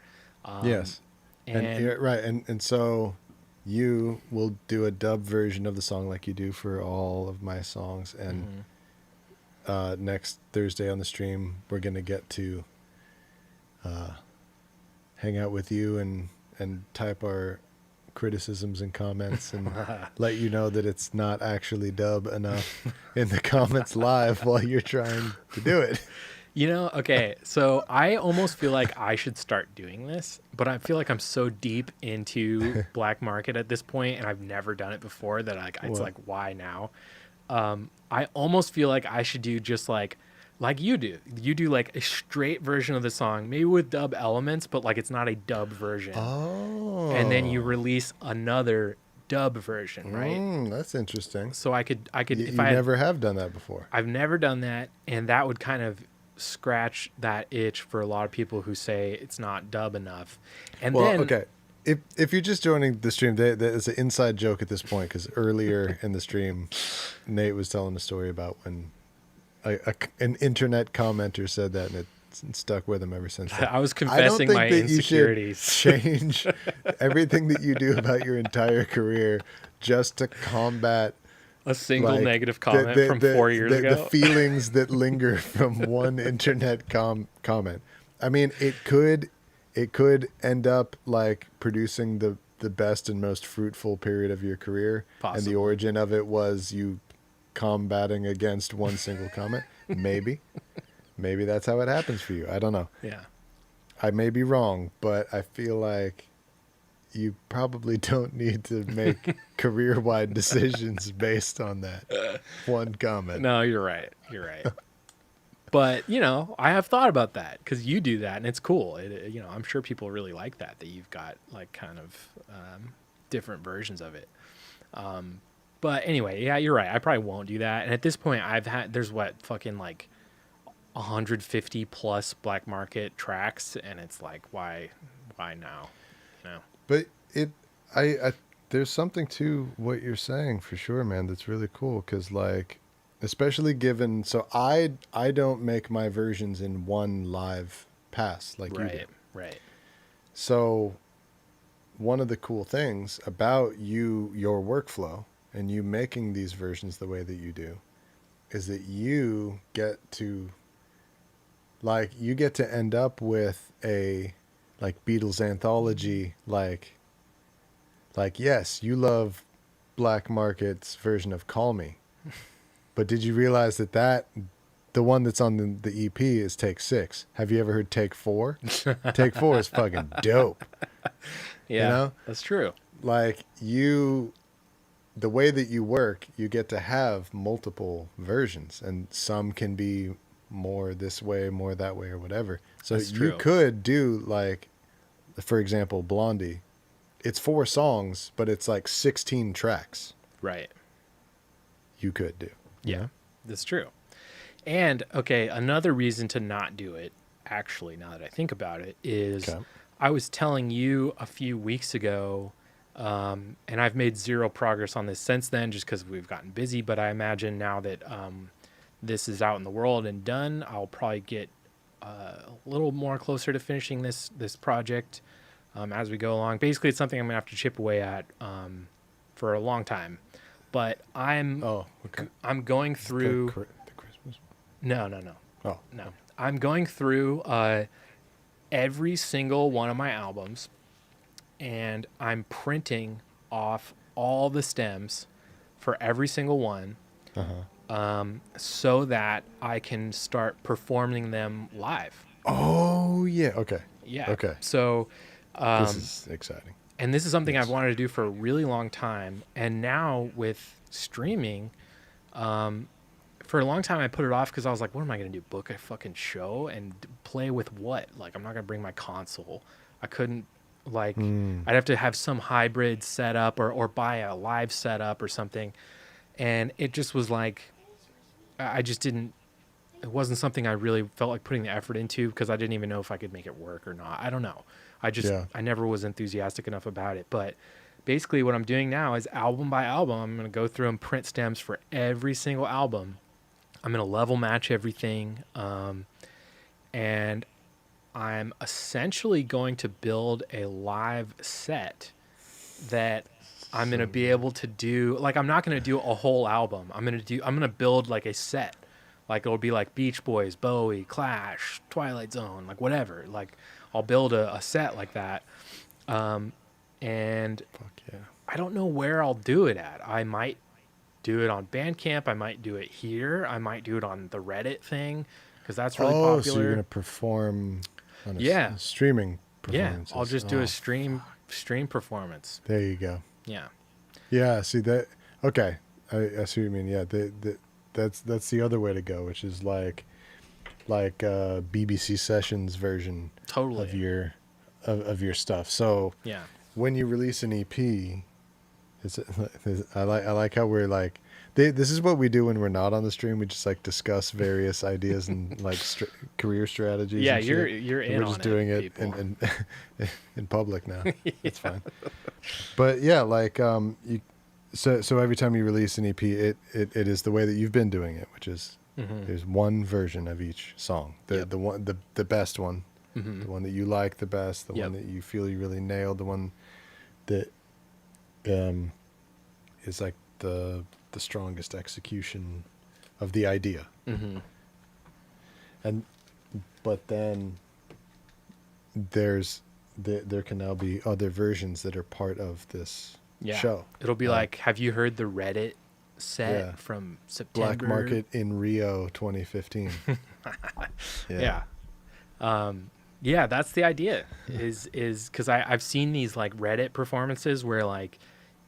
[SPEAKER 2] Yes.
[SPEAKER 1] And
[SPEAKER 2] yeah, right. And so you will do a dub version of the song like you do for all of my songs. And next Thursday on the stream, we're going to get to hang out with you and type our criticisms and comments and let you know that it's not actually dub enough in the comments live while you're trying to do it.
[SPEAKER 1] Okay, so I almost feel like I should start doing this, but I feel like I'm so deep into black market at this point, and I've never done it before that it's like, why now? I almost feel like I should do just like you do. You do like a straight version of the song, maybe with dub elements, but like it's not a dub version.
[SPEAKER 2] Oh.
[SPEAKER 1] And then you release another dub version, right?
[SPEAKER 2] That's interesting.
[SPEAKER 1] So I could if
[SPEAKER 2] you
[SPEAKER 1] I
[SPEAKER 2] never have done that before.
[SPEAKER 1] I've never done that, and that would kind of scratch that itch for a lot of people who say it's not dub enough. And then
[SPEAKER 2] okay. If you're just joining the stream, there's an inside joke at this point, because earlier in the stream, Nate was telling a story about when an internet commenter said that, and it stuck with him ever since then.
[SPEAKER 1] I was confessing my insecurities.
[SPEAKER 2] Change everything that you do about your entire career just to combat
[SPEAKER 1] a single negative comment from 4 years ago.
[SPEAKER 2] The feelings that linger from one internet comment. I mean, it could end up like producing the best and most fruitful period of your career. Possibly. And the origin of it was you combating against one single comment. Maybe that's how it happens for you. I don't know.
[SPEAKER 1] Yeah.
[SPEAKER 2] I may be wrong, but I feel like you probably don't need to make career-wide decisions based on that one comment.
[SPEAKER 1] No, you're right. But, I have thought about that because you do that and it's cool. I'm sure people really like that you've got like kind of different versions of it. But anyway, yeah, you're right. I probably won't do that. And at this point, there's fucking like 150 plus black market tracks. And it's like, why now?
[SPEAKER 2] But there's something to what you're saying for sure, man. That's really cool. Cause like, especially given, so I don't make my versions in one live pass like you do.
[SPEAKER 1] Right.
[SPEAKER 2] So one of the cool things about your workflow and you making these versions the way that you do is that you get to end up with a like Beatles anthology, like yes, you love Black Market's version of Call Me. But did you realize that the one that's on the EP is take 6? Have you ever heard take 4? Take 4 is fucking dope.
[SPEAKER 1] Yeah, that's true.
[SPEAKER 2] Like the way that you work, you get to have multiple versions, and some can be more this way, more that way, or whatever. So you could do like, for example, Blondie. It's 4 songs, but it's like 16 tracks.
[SPEAKER 1] Right.
[SPEAKER 2] You could do.
[SPEAKER 1] Yeah, that's true. And, okay, another reason to not do it, actually, now that I think about it, is I was telling you a few weeks ago, and I've made zero progress on this since then just because we've gotten busy, but I imagine now that this is out in the world and done, I'll probably get a little more closer to finishing this project as we go along. Basically, it's something I'm going to have to chip away at for a long time. But I'm going through
[SPEAKER 2] the Christmas.
[SPEAKER 1] No.
[SPEAKER 2] Oh,
[SPEAKER 1] no. I'm going through every single one of my albums, and I'm printing off all the stems for every single one, so that I can start performing them live.
[SPEAKER 2] Oh yeah. Okay.
[SPEAKER 1] Yeah.
[SPEAKER 2] Okay.
[SPEAKER 1] So
[SPEAKER 2] this is exciting.
[SPEAKER 1] And this is something I've wanted to do for a really long time. And now with streaming, for a long time I put it off because I was like, what am I going to do? Book a fucking show and play with what? Like, I'm not going to bring my console. I couldn't, like, I'd have to have some hybrid setup or buy a live setup or something. And it just was like, I just didn't, it wasn't something I really felt like putting the effort into because I didn't even know if I could make it work or not. I don't know. I never was enthusiastic enough about it. But basically what I'm doing now is album by album, I'm going to go through and print stems for every single album. I'm going to level match everything. And I'm essentially going to build a live set that I'm going to be able to do. Like, I'm not going to do a whole album. I'm going to build like a set Like it'll be like Beach Boys, Bowie, Clash, Twilight Zone, like whatever. Like I'll build a set like that. And
[SPEAKER 2] Fuck yeah.
[SPEAKER 1] I don't know where I'll do it at. I might do it on Bandcamp. I might do it here. I might do it on the Reddit thing because that's really
[SPEAKER 2] Oh, so you're
[SPEAKER 1] popular.
[SPEAKER 2] gonna perform on
[SPEAKER 1] Yeah.
[SPEAKER 2] streaming
[SPEAKER 1] Yeah,
[SPEAKER 2] performances?
[SPEAKER 1] I'll just do
[SPEAKER 2] Oh,
[SPEAKER 1] a stream performance.
[SPEAKER 2] there you go.
[SPEAKER 1] Yeah.
[SPEAKER 2] Yeah. See that? Okay, I see what you mean. Yeah. That's the other way to go, which is like BBC Sessions version
[SPEAKER 1] Totally.
[SPEAKER 2] of your stuff. So
[SPEAKER 1] Yeah.
[SPEAKER 2] when you release an EP, I like how we're like this is what we do when we're not on the stream. We just like discuss various ideas and like career strategies.
[SPEAKER 1] Yeah,
[SPEAKER 2] and
[SPEAKER 1] you're
[SPEAKER 2] shit.
[SPEAKER 1] you're
[SPEAKER 2] And
[SPEAKER 1] in
[SPEAKER 2] we're
[SPEAKER 1] on
[SPEAKER 2] just doing it
[SPEAKER 1] people.
[SPEAKER 2] in public now. It's fine. But yeah, like you so every time you release an EP, it is the way that you've been doing it, which is there's one version of each song.
[SPEAKER 1] Yep.
[SPEAKER 2] The best one.
[SPEAKER 1] Mm-hmm.
[SPEAKER 2] The one that you like the best, the
[SPEAKER 1] Yep.
[SPEAKER 2] one that you feel you really nailed, the one that is like the strongest execution of the idea.
[SPEAKER 1] Mm-hmm.
[SPEAKER 2] And but then there can now be other versions that are part of this
[SPEAKER 1] Yeah.
[SPEAKER 2] show.
[SPEAKER 1] It'll be like, have you heard the Reddit set
[SPEAKER 2] Yeah.
[SPEAKER 1] from September?
[SPEAKER 2] Black Market in Rio 2015.
[SPEAKER 1] Yeah. Yeah, that's the idea. Is because I've seen these like Reddit performances where like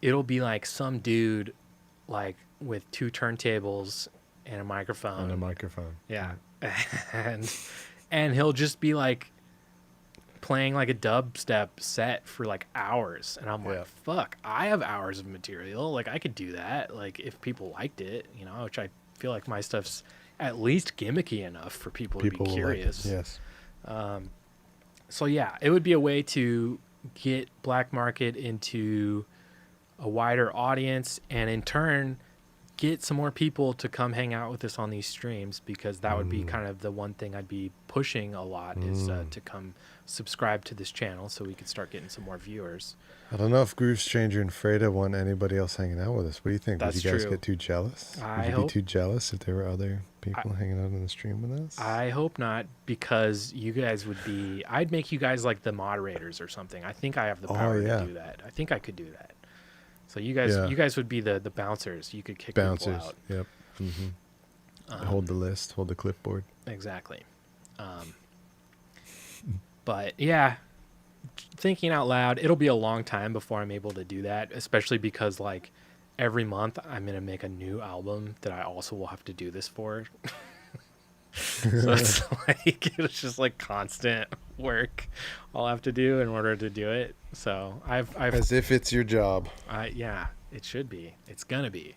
[SPEAKER 1] it'll be like some dude like with two turntables and a microphone.
[SPEAKER 2] On a microphone.
[SPEAKER 1] Yeah. and he'll just be like playing like a dubstep set for like hours, and I'm
[SPEAKER 2] Yeah.
[SPEAKER 1] like, fuck, I have hours of material, like I could do that, like if people liked it, you know, which I feel like my stuff's at least gimmicky enough for people to be
[SPEAKER 2] will like it.
[SPEAKER 1] curious.
[SPEAKER 2] Yes.
[SPEAKER 1] So yeah, it would be a way to get Black Market into a wider audience, and in turn get some more people to come hang out with us on these streams, because that would be kind of the one thing I'd be pushing a lot is to come subscribe to this channel so we could start getting some more viewers.
[SPEAKER 2] I don't know if Grooves Changer and Freda want anybody else hanging out with us. What do you think?
[SPEAKER 1] That's
[SPEAKER 2] Would you guys
[SPEAKER 1] true.
[SPEAKER 2] get too jealous?
[SPEAKER 1] I
[SPEAKER 2] Would you
[SPEAKER 1] hope-
[SPEAKER 2] be too jealous if there were other people hanging out on the stream with us?
[SPEAKER 1] I hope not, because you guys would be, I'd make you guys like the moderators or something. I think I have the power
[SPEAKER 2] yeah.
[SPEAKER 1] to do that. I think I could do that. So you guys would be the bouncers. You could kick
[SPEAKER 2] Bouncers.
[SPEAKER 1] people out.
[SPEAKER 2] Yep. Hold the list. Hold the clipboard.
[SPEAKER 1] Exactly. But yeah, thinking out loud, it'll be a long time before I'm able to do that, especially because like every month I'm going to make a new album that I also will have to do this for. So it's like, it's just like constant work I'll have to do in order to do it. So I've
[SPEAKER 2] As if it's your job.
[SPEAKER 1] yeah, it should be. It's going to be.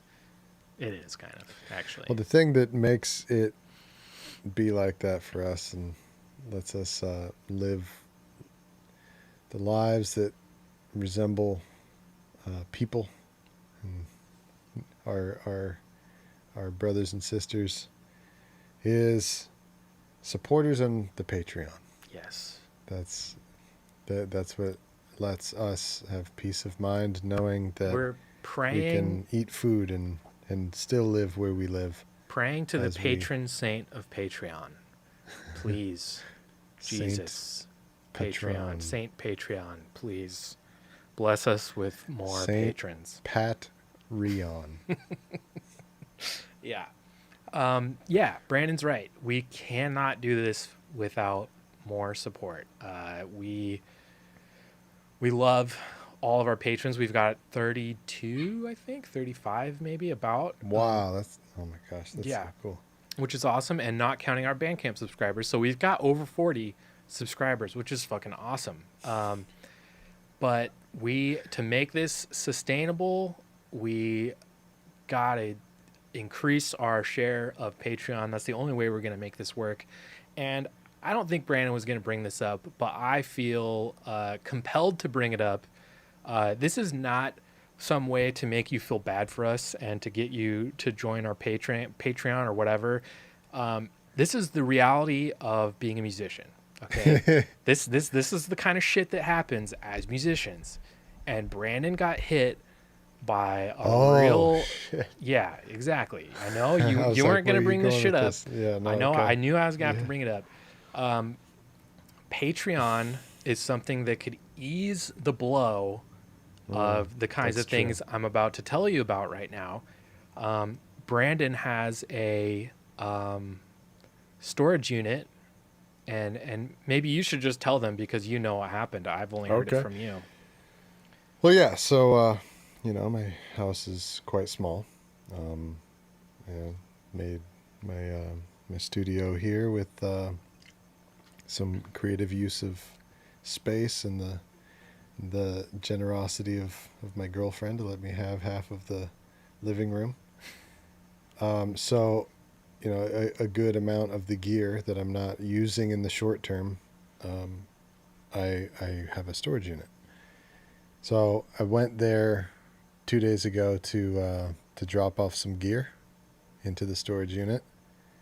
[SPEAKER 1] It is kind of, actually.
[SPEAKER 2] Well, the thing that makes it be like that for us and lets us live the lives that resemble people and our brothers and sisters is supporters on the Patreon.
[SPEAKER 1] Yes.
[SPEAKER 2] That's what lets us have peace of mind knowing that
[SPEAKER 1] We're
[SPEAKER 2] we
[SPEAKER 1] praying
[SPEAKER 2] can eat food and still live where we live.
[SPEAKER 1] praying to the
[SPEAKER 2] as we-
[SPEAKER 1] patron saint of Patreon. Please,
[SPEAKER 2] Saint
[SPEAKER 1] Jesus,
[SPEAKER 2] Patron.
[SPEAKER 1] Patreon, Saint Patreon, please bless us with more
[SPEAKER 2] Saint
[SPEAKER 1] patrons.
[SPEAKER 2] Pat Rion.
[SPEAKER 1] Yeah. Yeah, Brandon's right. We cannot do this without more support. We love all of our patrons. We've got 32, I think, 35 maybe, about.
[SPEAKER 2] Wow, that's oh my gosh, that's
[SPEAKER 1] Yeah.
[SPEAKER 2] so cool.
[SPEAKER 1] Which is awesome, and not counting our Bandcamp subscribers. So we've got over 40 subscribers, which is fucking awesome. But to make this sustainable, we gotta increase our share of Patreon. That's the only way we're gonna make this work. And I don't think Brandon was gonna bring this up, but I feel compelled to bring it up. This is not some way to make you feel bad for us and to get you to join our Patreon or whatever. This is the reality of being a musician. Okay, this is the kind of shit that happens as musicians, and Brandon got hit by a
[SPEAKER 2] Oh
[SPEAKER 1] real,
[SPEAKER 2] shit!
[SPEAKER 1] yeah, exactly. I know
[SPEAKER 2] I
[SPEAKER 1] you
[SPEAKER 2] was like,
[SPEAKER 1] weren't
[SPEAKER 2] where
[SPEAKER 1] gonna
[SPEAKER 2] are you
[SPEAKER 1] bring this
[SPEAKER 2] going
[SPEAKER 1] shit
[SPEAKER 2] with
[SPEAKER 1] up.
[SPEAKER 2] this? Yeah, no,
[SPEAKER 1] I know.
[SPEAKER 2] okay.
[SPEAKER 1] I knew I was gonna have to
[SPEAKER 2] Yeah.
[SPEAKER 1] bring it up. Um, Patreon is something that could ease the blow of the kinds
[SPEAKER 2] That's
[SPEAKER 1] of
[SPEAKER 2] true.
[SPEAKER 1] things I'm about to tell you about right now. Brandon has a storage unit, and maybe you should just tell them because you know what happened. I've only heard it
[SPEAKER 2] Okay.
[SPEAKER 1] from you.
[SPEAKER 2] Well, yeah. So, my house is quite small. Um, and made my studio here with some creative use of space and the generosity of my girlfriend to let me have half of the living room. So, a good amount of the gear that I'm not using in the short term, um, I have a storage unit. So I went there 2 days ago to drop off some gear into the storage unit,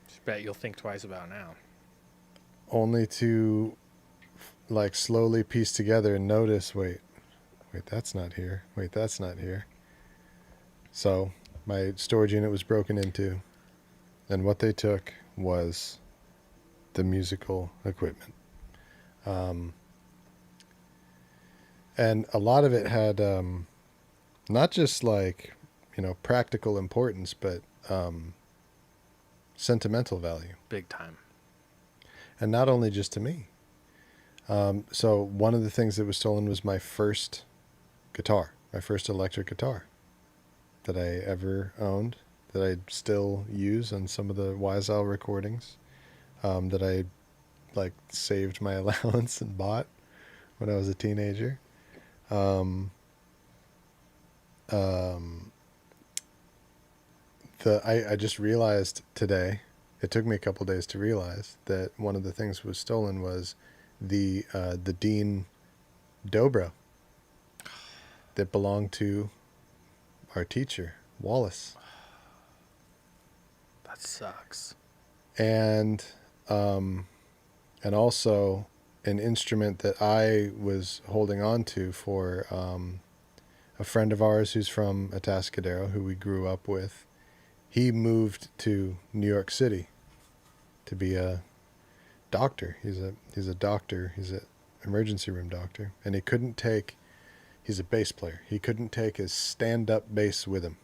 [SPEAKER 1] Just bet you'll think twice about now.
[SPEAKER 2] only to like slowly piece together and notice, wait, that's not here. Wait, that's not here. So my storage unit was broken into, and what they took was the musical equipment. Um, and a lot of it had not just like, practical importance, but sentimental value.
[SPEAKER 1] Big time.
[SPEAKER 2] And not only just to me. So one of the things that was stolen was my first guitar, my first electric guitar that I ever owned, that I still use on some of the Wise Owl recordings, that I like saved my allowance and bought when I was a teenager. Um, um, I just realized today, it took me a couple days to realize that one of the things was stolen was the Dean Dobro that belonged to our teacher, Wallace.
[SPEAKER 1] That sucks.
[SPEAKER 2] And and also an instrument that I was holding on to for a friend of ours who's from Atascadero, who we grew up with. He moved to New York City to be a doctor. He's a doctor. He's an emergency room doctor, and he couldn't take. He's a bass player. He couldn't take his stand-up bass with him,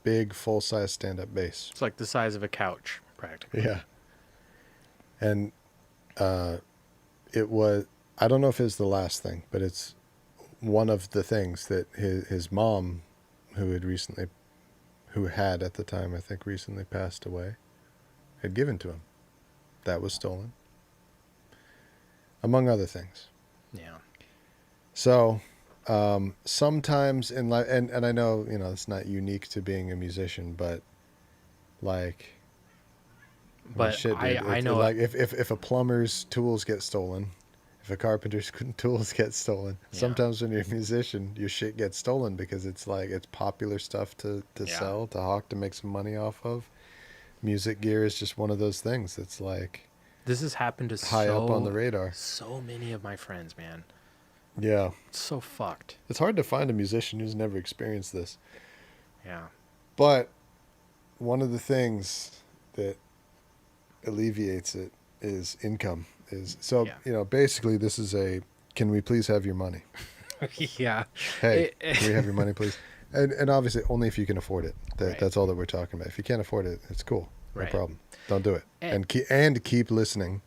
[SPEAKER 2] big full-size stand-up bass.
[SPEAKER 1] It's like the size of a couch, practically.
[SPEAKER 2] Yeah, and it was. I don't know if it's the last thing, but it's one of the things that his mom, who had at the time, I think recently passed away, had given to him. That was stolen, among other things.
[SPEAKER 1] Yeah.
[SPEAKER 2] So, sometimes in life, and I know, it's not unique to being a musician, but like,
[SPEAKER 1] But
[SPEAKER 2] shit, dude,
[SPEAKER 1] I know
[SPEAKER 2] like if a plumber's tools get stolen, if a carpenter's tools get stolen,
[SPEAKER 1] Yeah.
[SPEAKER 2] sometimes when you're a musician, your shit gets stolen because it's like, it's popular stuff to
[SPEAKER 1] Yeah.
[SPEAKER 2] sell, to hawk, to make some money off of. Music gear is just one of those things that's like
[SPEAKER 1] this has happened to
[SPEAKER 2] high up on the radar.
[SPEAKER 1] so many of my friends, man.
[SPEAKER 2] Yeah.
[SPEAKER 1] It's so fucked.
[SPEAKER 2] It's hard to find a musician who's never experienced this.
[SPEAKER 1] Yeah.
[SPEAKER 2] But one of the things that alleviates it is income.
[SPEAKER 1] Yeah.
[SPEAKER 2] Basically this is can we please have your money?
[SPEAKER 1] Yeah.
[SPEAKER 2] Hey, can we have your money, please? And obviously only if you can afford it.
[SPEAKER 1] Right.
[SPEAKER 2] That's all that we're talking about. If you can't afford it, it's cool. No
[SPEAKER 1] Right.
[SPEAKER 2] problem. Don't do it.
[SPEAKER 1] And-
[SPEAKER 2] And keep listening,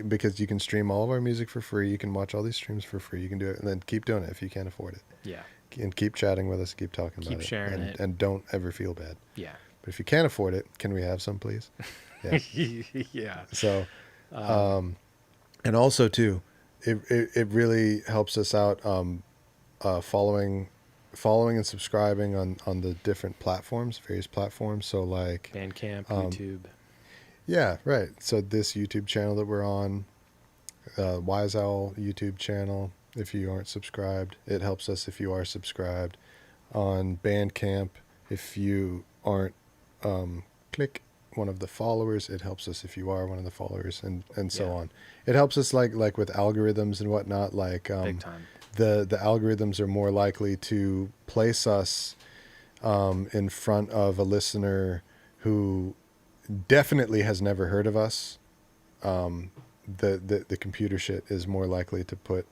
[SPEAKER 2] because you can stream all of our music for free. You can watch all these streams for free. You can do it, and then keep doing it if you can't afford it.
[SPEAKER 1] Yeah.
[SPEAKER 2] And keep chatting with us. Keep talking
[SPEAKER 1] Keep
[SPEAKER 2] about
[SPEAKER 1] sharing
[SPEAKER 2] and,
[SPEAKER 1] it.
[SPEAKER 2] and don't ever feel bad.
[SPEAKER 1] Yeah.
[SPEAKER 2] But if you can't afford it, can we have some, please? Yeah.
[SPEAKER 1] Yeah.
[SPEAKER 2] So, and also too, it really helps us out. Following and subscribing on the different platforms, various platforms. So like
[SPEAKER 1] Bandcamp, YouTube.
[SPEAKER 2] yeah, right. So this YouTube channel that we're on, Wise Owl YouTube channel. If you aren't subscribed, it helps us if you are subscribed. On Bandcamp, if you aren't, click one of the followers. It helps us if you are one of the followers, and so
[SPEAKER 1] Yeah.
[SPEAKER 2] on. It helps us like with algorithms and whatnot. Like
[SPEAKER 1] Big time.
[SPEAKER 2] the algorithms are more likely to place us in front of a listener who definitely has never heard of us, the computer shit is more likely to put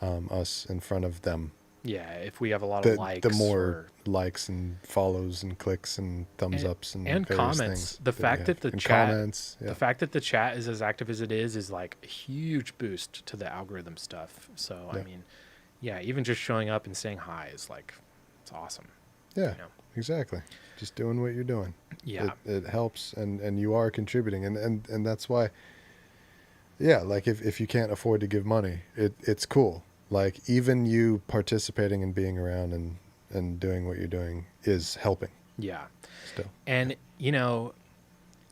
[SPEAKER 2] us in front of them.
[SPEAKER 1] Yeah, if we have a lot of likes,
[SPEAKER 2] the more likes and follows and clicks and thumbs ups and various
[SPEAKER 1] comments.
[SPEAKER 2] things.
[SPEAKER 1] The fact that the
[SPEAKER 2] and
[SPEAKER 1] chat,
[SPEAKER 2] comments, yeah.
[SPEAKER 1] the fact that the chat is as active as it is like a huge boost to the algorithm stuff. So
[SPEAKER 2] Yeah.
[SPEAKER 1] I mean, yeah, even just showing up and saying hi is like, it's awesome.
[SPEAKER 2] Yeah,
[SPEAKER 1] You know?
[SPEAKER 2] exactly. Just doing what you're doing.
[SPEAKER 1] Yeah,
[SPEAKER 2] it helps, and you are contributing, and that's why. Yeah, like if you can't afford to give money, it's cool. Like even you participating and being around and doing what you're doing is helping
[SPEAKER 1] yeah.
[SPEAKER 2] still.
[SPEAKER 1] And you know,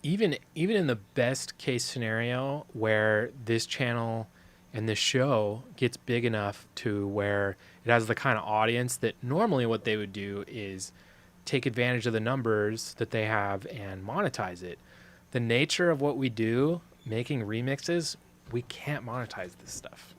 [SPEAKER 1] even in the best case scenario where this channel and this show gets big enough to where it has the kind of audience that normally what they would do is take advantage of the numbers that they have and monetize it. The nature of what we do, making remixes, we can't monetize this stuff.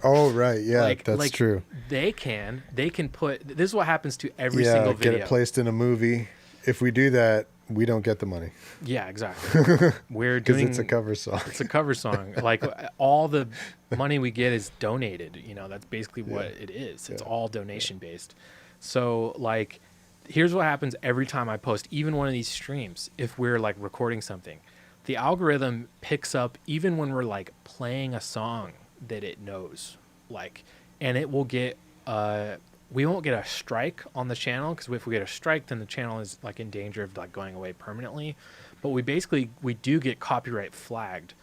[SPEAKER 2] Oh right, yeah, that's
[SPEAKER 1] like
[SPEAKER 2] true.
[SPEAKER 1] They can put, this is what happens to every single video.
[SPEAKER 2] Get it placed in a movie. If we do that, we don't get the money.
[SPEAKER 1] Yeah, exactly. We're doing,
[SPEAKER 2] because it's a cover song.
[SPEAKER 1] It's a cover song. Like all the money we get is donated. You know, that's basically what it is. It's all donation based. So like, here's what happens every time I post, even one of these streams. If we're like recording something, the algorithm picks up even when we're like playing a song that it knows, like, and it will get we won't get a strike on the channel, because if we get a strike, then the channel is like in danger of like going away permanently. But we do get copyright flagged,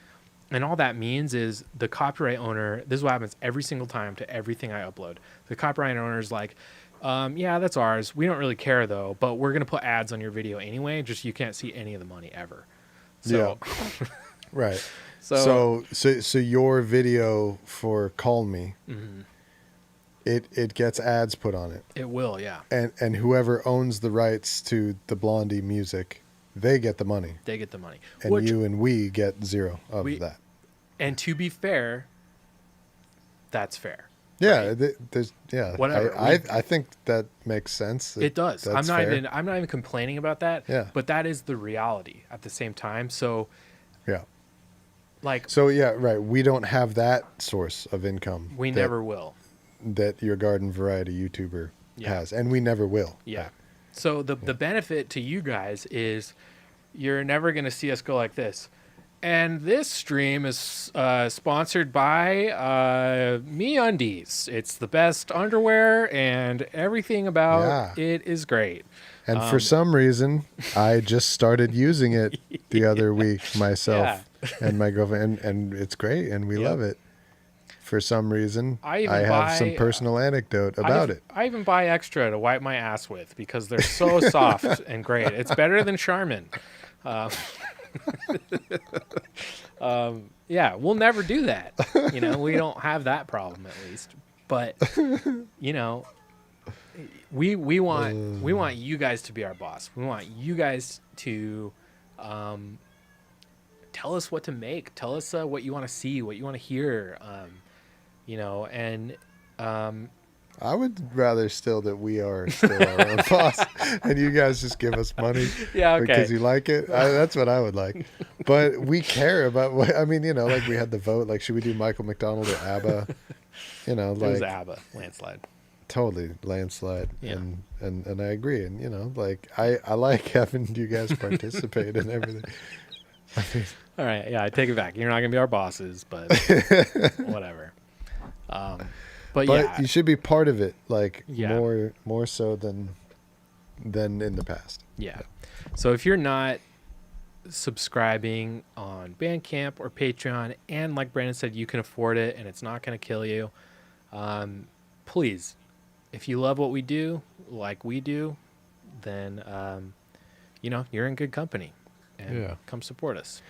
[SPEAKER 1] and all that means is the copyright owner, this is what happens every single time to everything I upload. The copyright owner is like, yeah, that's ours, we don't really care though, but we're gonna put ads on your video anyway, just you can't see any of the money ever. So
[SPEAKER 2] Yeah. Right.
[SPEAKER 1] So
[SPEAKER 2] your video for Call Me,
[SPEAKER 1] mm-hmm.
[SPEAKER 2] it gets ads put on it.
[SPEAKER 1] It will, yeah.
[SPEAKER 2] And whoever owns the rights to the Blondie music, they get the money.
[SPEAKER 1] They get the money.
[SPEAKER 2] And you and we get zero of that.
[SPEAKER 1] And to be fair, that's fair.
[SPEAKER 2] Yeah,
[SPEAKER 1] right?
[SPEAKER 2] there's
[SPEAKER 1] Whatever.
[SPEAKER 2] I think that makes sense.
[SPEAKER 1] It does.
[SPEAKER 2] That's
[SPEAKER 1] I'm
[SPEAKER 2] fair.
[SPEAKER 1] not even complaining about that.
[SPEAKER 2] Yeah.
[SPEAKER 1] But that is the reality at the same time. So
[SPEAKER 2] yeah.
[SPEAKER 1] Like,
[SPEAKER 2] so yeah, right. We don't have that source of income.
[SPEAKER 1] We never will.
[SPEAKER 2] That your garden variety YouTuber has, and we never will.
[SPEAKER 1] Yeah. So the benefit to you guys is you're never going to see us go like this. And this stream is sponsored by MeUndies. It's the best underwear, and everything about it is great.
[SPEAKER 2] And for some reason, I just started using it the other week myself and my girlfriend, and it's great, and we love it. For some reason, I have some personal anecdote about it.
[SPEAKER 1] I even buy extra to wipe my ass with because they're so soft and great. It's better than Charmin. Yeah, we'll never do that. You know, we don't have that problem at least. But you know, we want you guys to be our boss. We want you guys to tell us what to make. Tell us what you want to see, what you want to hear. You know, and
[SPEAKER 2] I would rather still that we are still our own boss, and you guys just give us money, because you like it. That's what I would like. But we care about what I mean. You know, like we had the vote. Like, should we do Michael McDonald or ABBA? You know, like
[SPEAKER 1] it was ABBA, landslide.
[SPEAKER 2] Totally landslide.
[SPEAKER 1] Yeah.
[SPEAKER 2] And I agree. And you know, like I like having you guys participate and everything. I mean,
[SPEAKER 1] all right, yeah, I take it back. You're not gonna be our bosses, but whatever. But yeah,
[SPEAKER 2] you should be part of it, like more so than in the past.
[SPEAKER 1] Yeah. So if you're not subscribing on Bandcamp or Patreon, and like Brandon said, you can afford it and it's not going to kill you, please, if you love what we do, like we do, then you know, you're in good company, and come support us.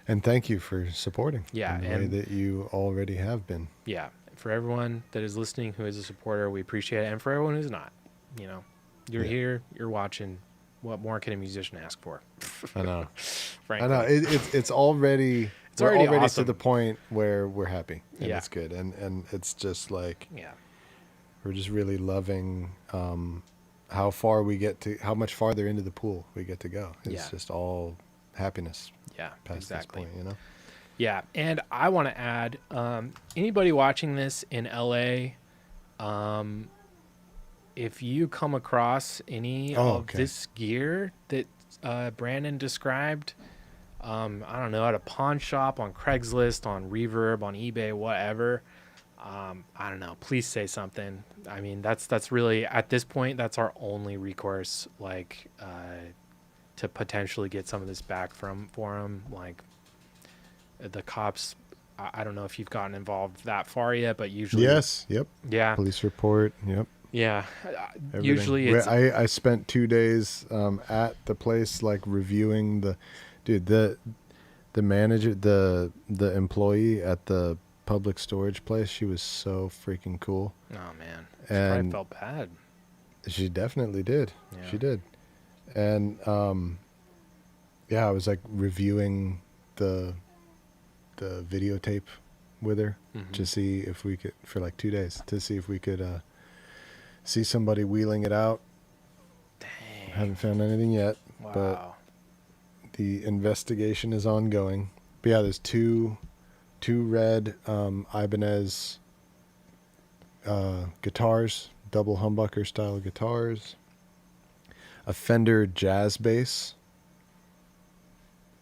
[SPEAKER 2] And thank you for supporting.
[SPEAKER 1] Yeah,
[SPEAKER 2] in the way that you already have been.
[SPEAKER 1] Yeah. For everyone that is listening who is a supporter, we appreciate it. And for everyone who's not, you know, you're here, you're watching. What more can a musician ask for?
[SPEAKER 2] I know.
[SPEAKER 1] Frankly.
[SPEAKER 2] I know. It's already already
[SPEAKER 1] awesome.
[SPEAKER 2] to the point where we're happy and
[SPEAKER 1] Yeah.
[SPEAKER 2] it's good. And it's just like
[SPEAKER 1] we're
[SPEAKER 2] we're just really loving how far we get to, how much farther into the pool we get to go. It's
[SPEAKER 1] Yeah.
[SPEAKER 2] just all happiness
[SPEAKER 1] Yeah,
[SPEAKER 2] past
[SPEAKER 1] exactly.
[SPEAKER 2] this point, you know?
[SPEAKER 1] Yeah, and I want to add, anybody watching this in LA, um, if you come across any
[SPEAKER 2] Oh,
[SPEAKER 1] of
[SPEAKER 2] okay.
[SPEAKER 1] this gear that Brandon described, I don't know, at a pawn shop, on Craigslist, on Reverb, on eBay, whatever, I don't know, please say something. I mean, that's really, at this point, that's our only recourse, like, to potentially get some of this back for him. Like, the cops, I don't know if you've gotten involved that far yet, but usually,
[SPEAKER 2] Yes. Yep.
[SPEAKER 1] yeah,
[SPEAKER 2] Police report. Yep.
[SPEAKER 1] yeah,
[SPEAKER 2] Everything.
[SPEAKER 1] usually it's,
[SPEAKER 2] I spent 2 days at the place, like reviewing dude, the manager, the employee at the public storage place. She was so freaking cool.
[SPEAKER 1] oh man, she probably
[SPEAKER 2] And
[SPEAKER 1] felt bad.
[SPEAKER 2] she definitely did.
[SPEAKER 1] Yeah.
[SPEAKER 2] She did. And yeah, I was like reviewing the videotape with her
[SPEAKER 1] Mhm.
[SPEAKER 2] to see if we could, for like 2 days, to see if we could see somebody wheeling it out.
[SPEAKER 1] Dang.
[SPEAKER 2] Haven't found anything yet, but
[SPEAKER 1] Wow.
[SPEAKER 2] the investigation is ongoing. But yeah, there's two red Ibanez guitars, double humbucker style guitars, a Fender jazz bass,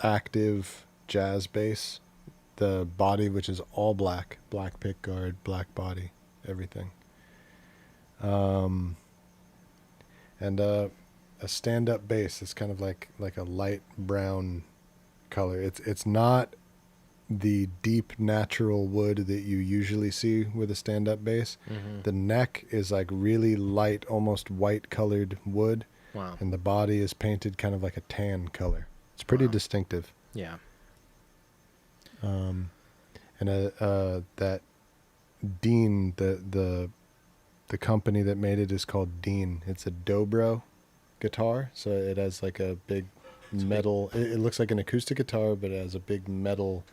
[SPEAKER 2] active jazz bass, the body which is all black pick guard, black body, everything. And a stand-up bass. It's kind of like a light brown color. It's not the deep natural wood that you usually see with a stand-up bass.
[SPEAKER 1] Mhm.
[SPEAKER 2] The neck is like really light, almost white colored wood,
[SPEAKER 1] Wow.
[SPEAKER 2] and the body is painted kind of like a tan color. It's pretty
[SPEAKER 1] Wow.
[SPEAKER 2] distinctive.
[SPEAKER 1] Yeah.
[SPEAKER 2] And that Dean, the company that made it is called Dean. It's a dobro guitar, so it has like a big metal. It looks like an acoustic guitar, but it has a big metal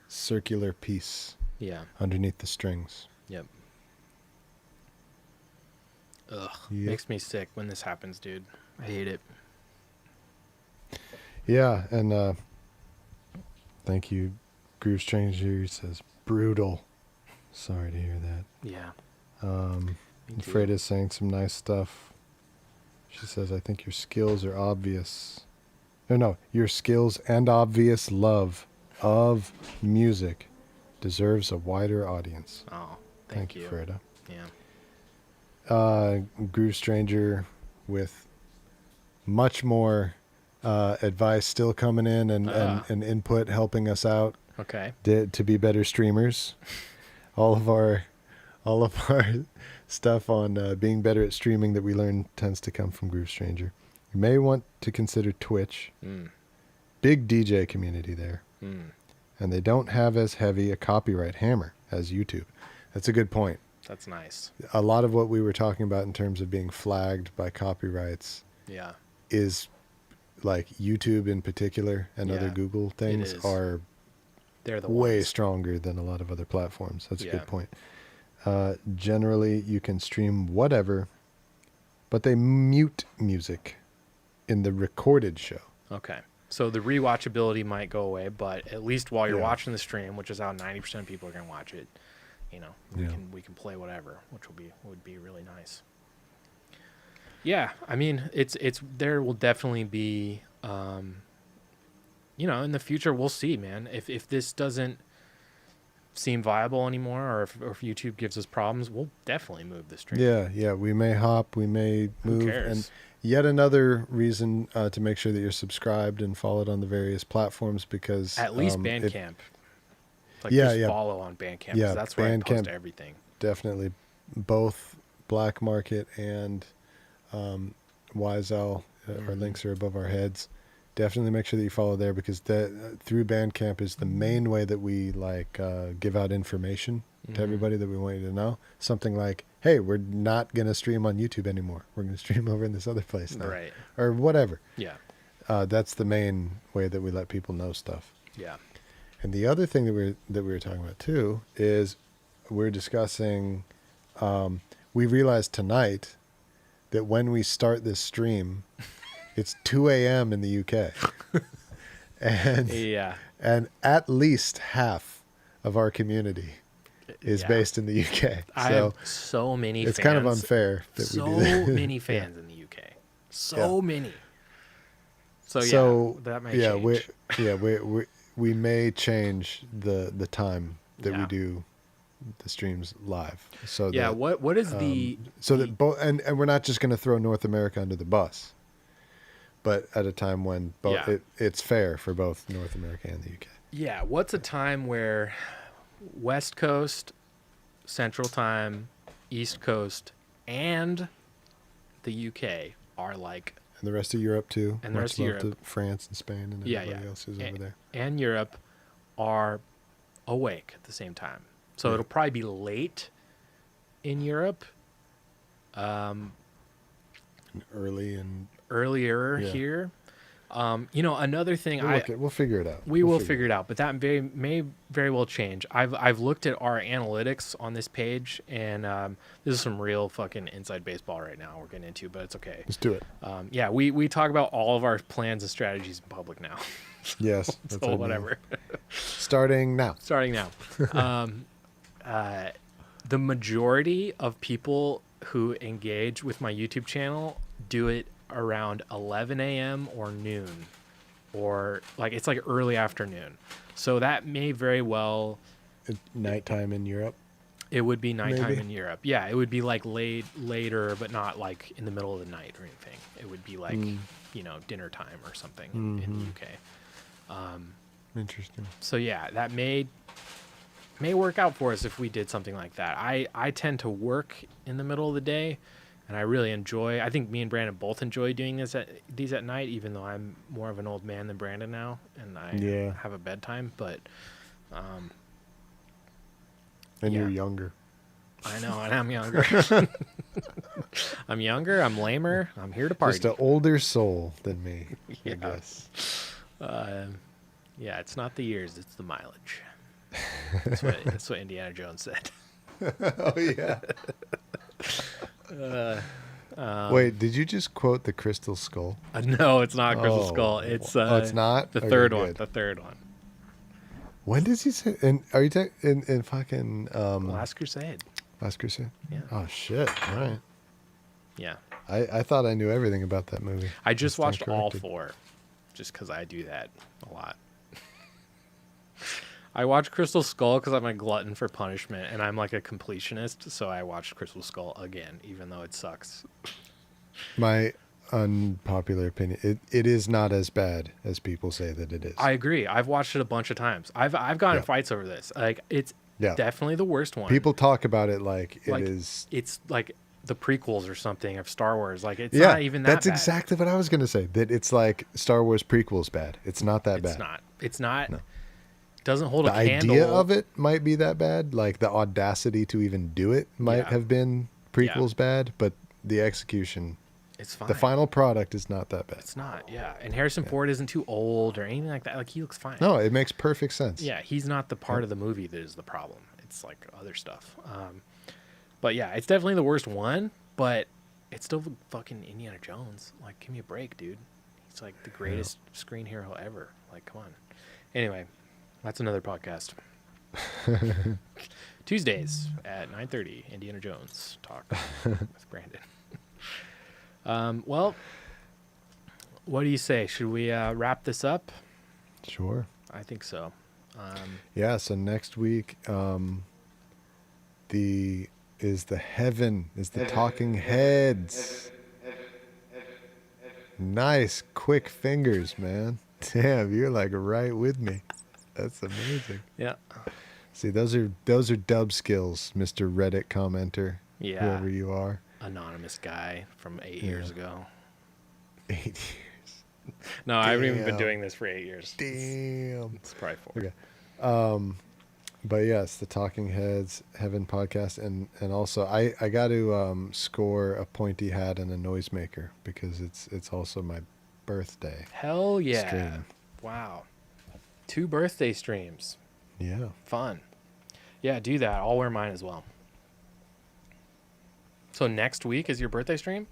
[SPEAKER 2] circular piece
[SPEAKER 1] Yeah.
[SPEAKER 2] underneath the strings.
[SPEAKER 1] Yep. Ugh.
[SPEAKER 2] Yep.
[SPEAKER 1] Makes me sick when this happens, dude. I hate it.
[SPEAKER 2] Yeah, and thank you, Groove Stranger. He says brutal. Sorry to hear that.
[SPEAKER 1] Yeah. Me too.
[SPEAKER 2] Freda's saying some nice stuff. She says, I think your skills are obvious. No, your skills and obvious love of music deserves a wider audience.
[SPEAKER 1] Oh,
[SPEAKER 2] Thank
[SPEAKER 1] thank
[SPEAKER 2] you,
[SPEAKER 1] you.
[SPEAKER 2] Freda.
[SPEAKER 1] Yeah.
[SPEAKER 2] Groove Stranger with much more advice still coming in and input helping us out
[SPEAKER 1] Okay.
[SPEAKER 2] to be better streamers. all of our stuff on being better at streaming that we learn tends to come from Groove Stranger. You may want to consider Twitch.
[SPEAKER 1] Mm.
[SPEAKER 2] Big DJ community there.
[SPEAKER 1] Mm.
[SPEAKER 2] And they don't have as heavy a copyright hammer as YouTube. That's a good point.
[SPEAKER 1] That's nice.
[SPEAKER 2] A lot of what we were talking about in terms of being flagged by copyrights
[SPEAKER 1] Yeah.
[SPEAKER 2] is like YouTube in particular and other
[SPEAKER 1] Yeah,
[SPEAKER 2] Google things
[SPEAKER 1] is.
[SPEAKER 2] are
[SPEAKER 1] They're the
[SPEAKER 2] way
[SPEAKER 1] ones.
[SPEAKER 2] stronger than a lot of other platforms. That's a
[SPEAKER 1] Yeah.
[SPEAKER 2] good point. Generally, you can stream whatever, but they mute music in the recorded show.
[SPEAKER 1] Okay. So the rewatchability might go away, but at least while you're
[SPEAKER 2] Yeah.
[SPEAKER 1] watching the stream, which is how 90% of people are going to watch it, you know,
[SPEAKER 2] Yeah.
[SPEAKER 1] we can play whatever, which would be really nice. Yeah, I mean, it's there will definitely be you know, in the future we'll see, man. If this doesn't seem viable anymore, or if YouTube gives us problems, we'll definitely move the stream.
[SPEAKER 2] Yeah. We may hop, we may
[SPEAKER 1] Who
[SPEAKER 2] move.
[SPEAKER 1] cares?
[SPEAKER 2] And yet another reason to make sure that you're subscribed and followed on the various platforms, because
[SPEAKER 1] At least
[SPEAKER 2] it
[SPEAKER 1] Bandcamp. Like
[SPEAKER 2] Yeah,
[SPEAKER 1] just
[SPEAKER 2] yeah.
[SPEAKER 1] follow on Bandcamp. 'Cause
[SPEAKER 2] Yeah,
[SPEAKER 1] that's where I
[SPEAKER 2] Bandcamp.
[SPEAKER 1] post everything.
[SPEAKER 2] definitely both Black Market and Wise Owl, our links are above our heads. Definitely make sure that you follow there, because through Bandcamp is the main way that we give out information to everybody that we want you to know. Something like, hey, we're not going to stream on YouTube anymore. We're going to stream over in this other place now.
[SPEAKER 1] Right.
[SPEAKER 2] Or whatever.
[SPEAKER 1] Yeah.
[SPEAKER 2] That's the main way that we let people know stuff.
[SPEAKER 1] Yeah.
[SPEAKER 2] And the other thing that we were talking about too is we're discussing. We realized tonight that when we start this stream, it's 2 a.m. in the UK. And
[SPEAKER 1] Yeah.
[SPEAKER 2] and at least half of our community is
[SPEAKER 1] Yeah.
[SPEAKER 2] based in the UK.
[SPEAKER 1] I
[SPEAKER 2] So
[SPEAKER 1] have so many
[SPEAKER 2] it's
[SPEAKER 1] fans.
[SPEAKER 2] kind of unfair that we do
[SPEAKER 1] So
[SPEAKER 2] that.
[SPEAKER 1] many fans in the UK. So many. So,
[SPEAKER 2] So
[SPEAKER 1] that may change.
[SPEAKER 2] we may change the time that we
[SPEAKER 1] Yeah.
[SPEAKER 2] do the streams live. So
[SPEAKER 1] Yeah,
[SPEAKER 2] that,
[SPEAKER 1] what is the
[SPEAKER 2] so that both and we're not just going to throw North America under the bus, but at a time when both
[SPEAKER 1] Yeah.
[SPEAKER 2] it's fair for both North America and the UK.
[SPEAKER 1] Yeah, what's a time where West Coast, Central Time, East Coast, and the UK are like,
[SPEAKER 2] And the rest of Europe too.
[SPEAKER 1] And the rest of
[SPEAKER 2] Much love
[SPEAKER 1] Europe.
[SPEAKER 2] to France and Spain and
[SPEAKER 1] Yeah,
[SPEAKER 2] everybody
[SPEAKER 1] yeah.
[SPEAKER 2] else who's over there.
[SPEAKER 1] and Europe are awake at the same time. So
[SPEAKER 2] Yeah.
[SPEAKER 1] it'll probably be late in Europe,
[SPEAKER 2] And early and
[SPEAKER 1] earlier
[SPEAKER 2] Yeah.
[SPEAKER 1] here. Another thing
[SPEAKER 2] we'll figure it out.
[SPEAKER 1] we will figure it out, but that may very well change. I've looked at our analytics on this page, and this is some real fucking inside baseball right now we're getting into, but it's okay.
[SPEAKER 2] Let's do it.
[SPEAKER 1] We talk about all of our plans and strategies in public now.
[SPEAKER 2] Yes. That's
[SPEAKER 1] So
[SPEAKER 2] our
[SPEAKER 1] whatever.
[SPEAKER 2] deal. Starting now.
[SPEAKER 1] Starting now. The majority of people who engage with my YouTube channel do it around 11 a.m. or noon, or it's like early afternoon. So that may very well,
[SPEAKER 2] Nighttime in Europe.
[SPEAKER 1] it would be nighttime
[SPEAKER 2] Maybe.
[SPEAKER 1] in Europe. Yeah, it would be like later, but not like in the middle of the night or anything. It would be like, dinner time or something in the UK.
[SPEAKER 2] Interesting.
[SPEAKER 1] So yeah, that may work out for us if we did something like that. I tend to work in the middle of the day, and I really enjoy. I think me and Brandon both enjoy doing these at night, even though I'm more of an old man than Brandon now, and I have a bedtime. But
[SPEAKER 2] And
[SPEAKER 1] Yeah.
[SPEAKER 2] you're younger.
[SPEAKER 1] I know, and I'm younger. I'm younger. I'm lamer. I'm here to party.
[SPEAKER 2] Just an older soul than me,
[SPEAKER 1] Yeah.
[SPEAKER 2] I guess.
[SPEAKER 1] Yeah, it's not the years; it's the mileage. That's what Indiana Jones said.
[SPEAKER 2] Oh yeah. Wait, did you just quote the Crystal Skull?
[SPEAKER 1] No, it's not Crystal
[SPEAKER 2] Oh.
[SPEAKER 1] Skull. It's
[SPEAKER 2] It's not
[SPEAKER 1] the
[SPEAKER 2] Okay,
[SPEAKER 1] third one.
[SPEAKER 2] good.
[SPEAKER 1] The third one.
[SPEAKER 2] When does he say? And are you in fucking
[SPEAKER 1] Last Crusade.
[SPEAKER 2] Last Crusade?
[SPEAKER 1] Yeah.
[SPEAKER 2] Oh shit! All right.
[SPEAKER 1] Yeah.
[SPEAKER 2] I thought I knew everything about that movie.
[SPEAKER 1] I just
[SPEAKER 2] stand
[SPEAKER 1] watched all
[SPEAKER 2] corrected.
[SPEAKER 1] 4, just because I do that a lot. I watch Crystal Skull because I'm a glutton for punishment, and I'm like a completionist, so I watched Crystal Skull again, even though it sucks.
[SPEAKER 2] My unpopular opinion: it is not as bad as people say that it is.
[SPEAKER 1] I agree. I've watched it a bunch of times. I've gotten
[SPEAKER 2] Yeah.
[SPEAKER 1] fights over this. Like, it's
[SPEAKER 2] Yeah.
[SPEAKER 1] definitely the worst one.
[SPEAKER 2] People talk about it like
[SPEAKER 1] Like,
[SPEAKER 2] it is.
[SPEAKER 1] It's like the prequels or something of Star Wars. Like, it's
[SPEAKER 2] Yeah,
[SPEAKER 1] not even that
[SPEAKER 2] that's
[SPEAKER 1] bad.
[SPEAKER 2] exactly what I was gonna say. That it's like Star Wars prequels bad. It's not that bad.
[SPEAKER 1] It's not. It's not.
[SPEAKER 2] No.
[SPEAKER 1] Doesn't hold
[SPEAKER 2] The
[SPEAKER 1] a candle.
[SPEAKER 2] idea of it might be that bad. Like the audacity to even do it might
[SPEAKER 1] Yeah.
[SPEAKER 2] have been prequels bad, but the execution,
[SPEAKER 1] It's fine.
[SPEAKER 2] the final product is not that bad.
[SPEAKER 1] It's not. Yeah. And Harrison Ford isn't too old or anything like that. Like, he looks fine.
[SPEAKER 2] No, it makes perfect sense.
[SPEAKER 1] Yeah. He's not the part of the movie that is the problem. It's like other stuff. But yeah, it's definitely the worst one, but it's still fucking Indiana Jones. Like, give me a break, dude. He's like the greatest screen hero ever. Like, come on. Anyway, that's another podcast. Tuesdays at 9:30, Indiana Jones talk with Brandon. Well, what do you say? Should we wrap this up?
[SPEAKER 2] Sure.
[SPEAKER 1] I think so.
[SPEAKER 2] Yeah. So next week, the Talking Heads. Nice, quick fingers, man. Damn, you're like right with me. That's amazing.
[SPEAKER 1] Yeah.
[SPEAKER 2] See, those are dub skills, Mr. Reddit commenter,
[SPEAKER 1] Yeah.
[SPEAKER 2] whoever you are.
[SPEAKER 1] Anonymous guy from 8
[SPEAKER 2] Yeah.
[SPEAKER 1] years ago.
[SPEAKER 2] 8 years.
[SPEAKER 1] No, I haven't even been
[SPEAKER 2] Damn.
[SPEAKER 1] doing this for 8 years.
[SPEAKER 2] Damn.
[SPEAKER 1] It's probably 4.
[SPEAKER 2] Okay. But yes, the Talking Heads Heaven podcast, and also I got to score a pointy hat and a noisemaker because it's also my birthday.
[SPEAKER 1] Hell yeah.
[SPEAKER 2] Stream.
[SPEAKER 1] Wow. 2 birthday streams.
[SPEAKER 2] Yeah.
[SPEAKER 1] Fun. Yeah, do that. I'll wear mine as well. So next week is your birthday stream?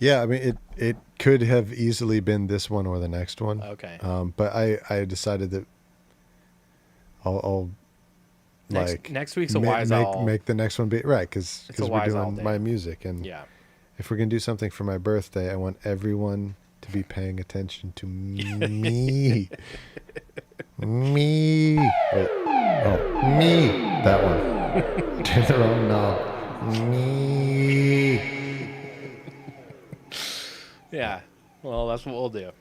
[SPEAKER 2] Yeah, I mean it could have easily been this one or the next one.
[SPEAKER 1] Okay.
[SPEAKER 2] But I decided that I'll like
[SPEAKER 1] Next week's a wise owl.
[SPEAKER 2] make the next one be right because
[SPEAKER 1] It's a
[SPEAKER 2] we're
[SPEAKER 1] wise owl
[SPEAKER 2] doing
[SPEAKER 1] day.
[SPEAKER 2] my music, and
[SPEAKER 1] Yeah.
[SPEAKER 2] if we're gonna do something for my birthday, I want everyone to be paying attention to me. Me. Wait. Oh, me. That one. Turn the wrong knob. Me.
[SPEAKER 1] Yeah. Well, that's what we'll do.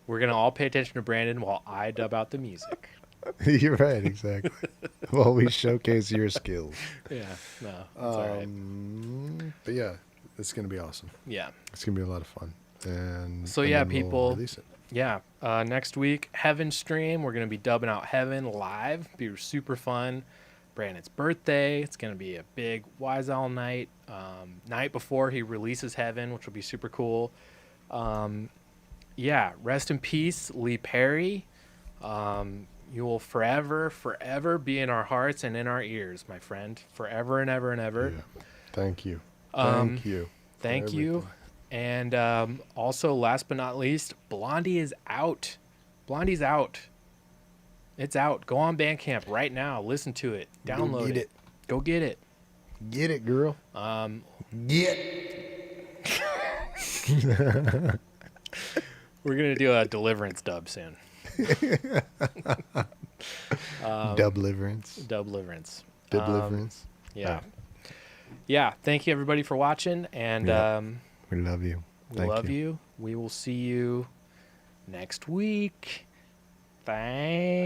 [SPEAKER 1] We're gonna all pay attention to Brandon while I dub out the music.
[SPEAKER 2] You're right, exactly. Well, we showcase your skills.
[SPEAKER 1] Yeah. No. That's all right.
[SPEAKER 2] But yeah, it's gonna be awesome.
[SPEAKER 1] Yeah.
[SPEAKER 2] It's gonna be a lot of fun. And
[SPEAKER 1] So
[SPEAKER 2] and
[SPEAKER 1] yeah,
[SPEAKER 2] then we'll
[SPEAKER 1] people.
[SPEAKER 2] release it.
[SPEAKER 1] Yeah. Next week, Heaven stream. We're gonna be dubbing out Heaven live. Be super fun. Brandon's birthday. It's gonna be a big Wise Owl night. Night before he releases Heaven, which will be super cool. Yeah. Rest in peace, Lee Perry. You will forever be in our hearts and in our ears, my friend. Forever and ever and ever.
[SPEAKER 2] Yeah. Thank you.
[SPEAKER 1] Um,
[SPEAKER 2] Thank you.
[SPEAKER 1] Thank
[SPEAKER 2] for
[SPEAKER 1] you.
[SPEAKER 2] everything.
[SPEAKER 1] And also, last but not least, Blondie is out. Blondie's out. It's out. Go on Bandcamp right now. Listen to it. Download
[SPEAKER 2] get
[SPEAKER 1] it.
[SPEAKER 2] it.
[SPEAKER 1] Go get it.
[SPEAKER 2] Get it, girl. Get.
[SPEAKER 1] We're gonna do a Deliverance dub soon.
[SPEAKER 2] Dubliverance.
[SPEAKER 1] Deliverance.
[SPEAKER 2] Dubliverance.
[SPEAKER 1] Yeah. Yeah. Thank you everybody for watching, and
[SPEAKER 2] Yeah. We love you.
[SPEAKER 1] we
[SPEAKER 2] Thank
[SPEAKER 1] love you. We will see you next week. Thanks.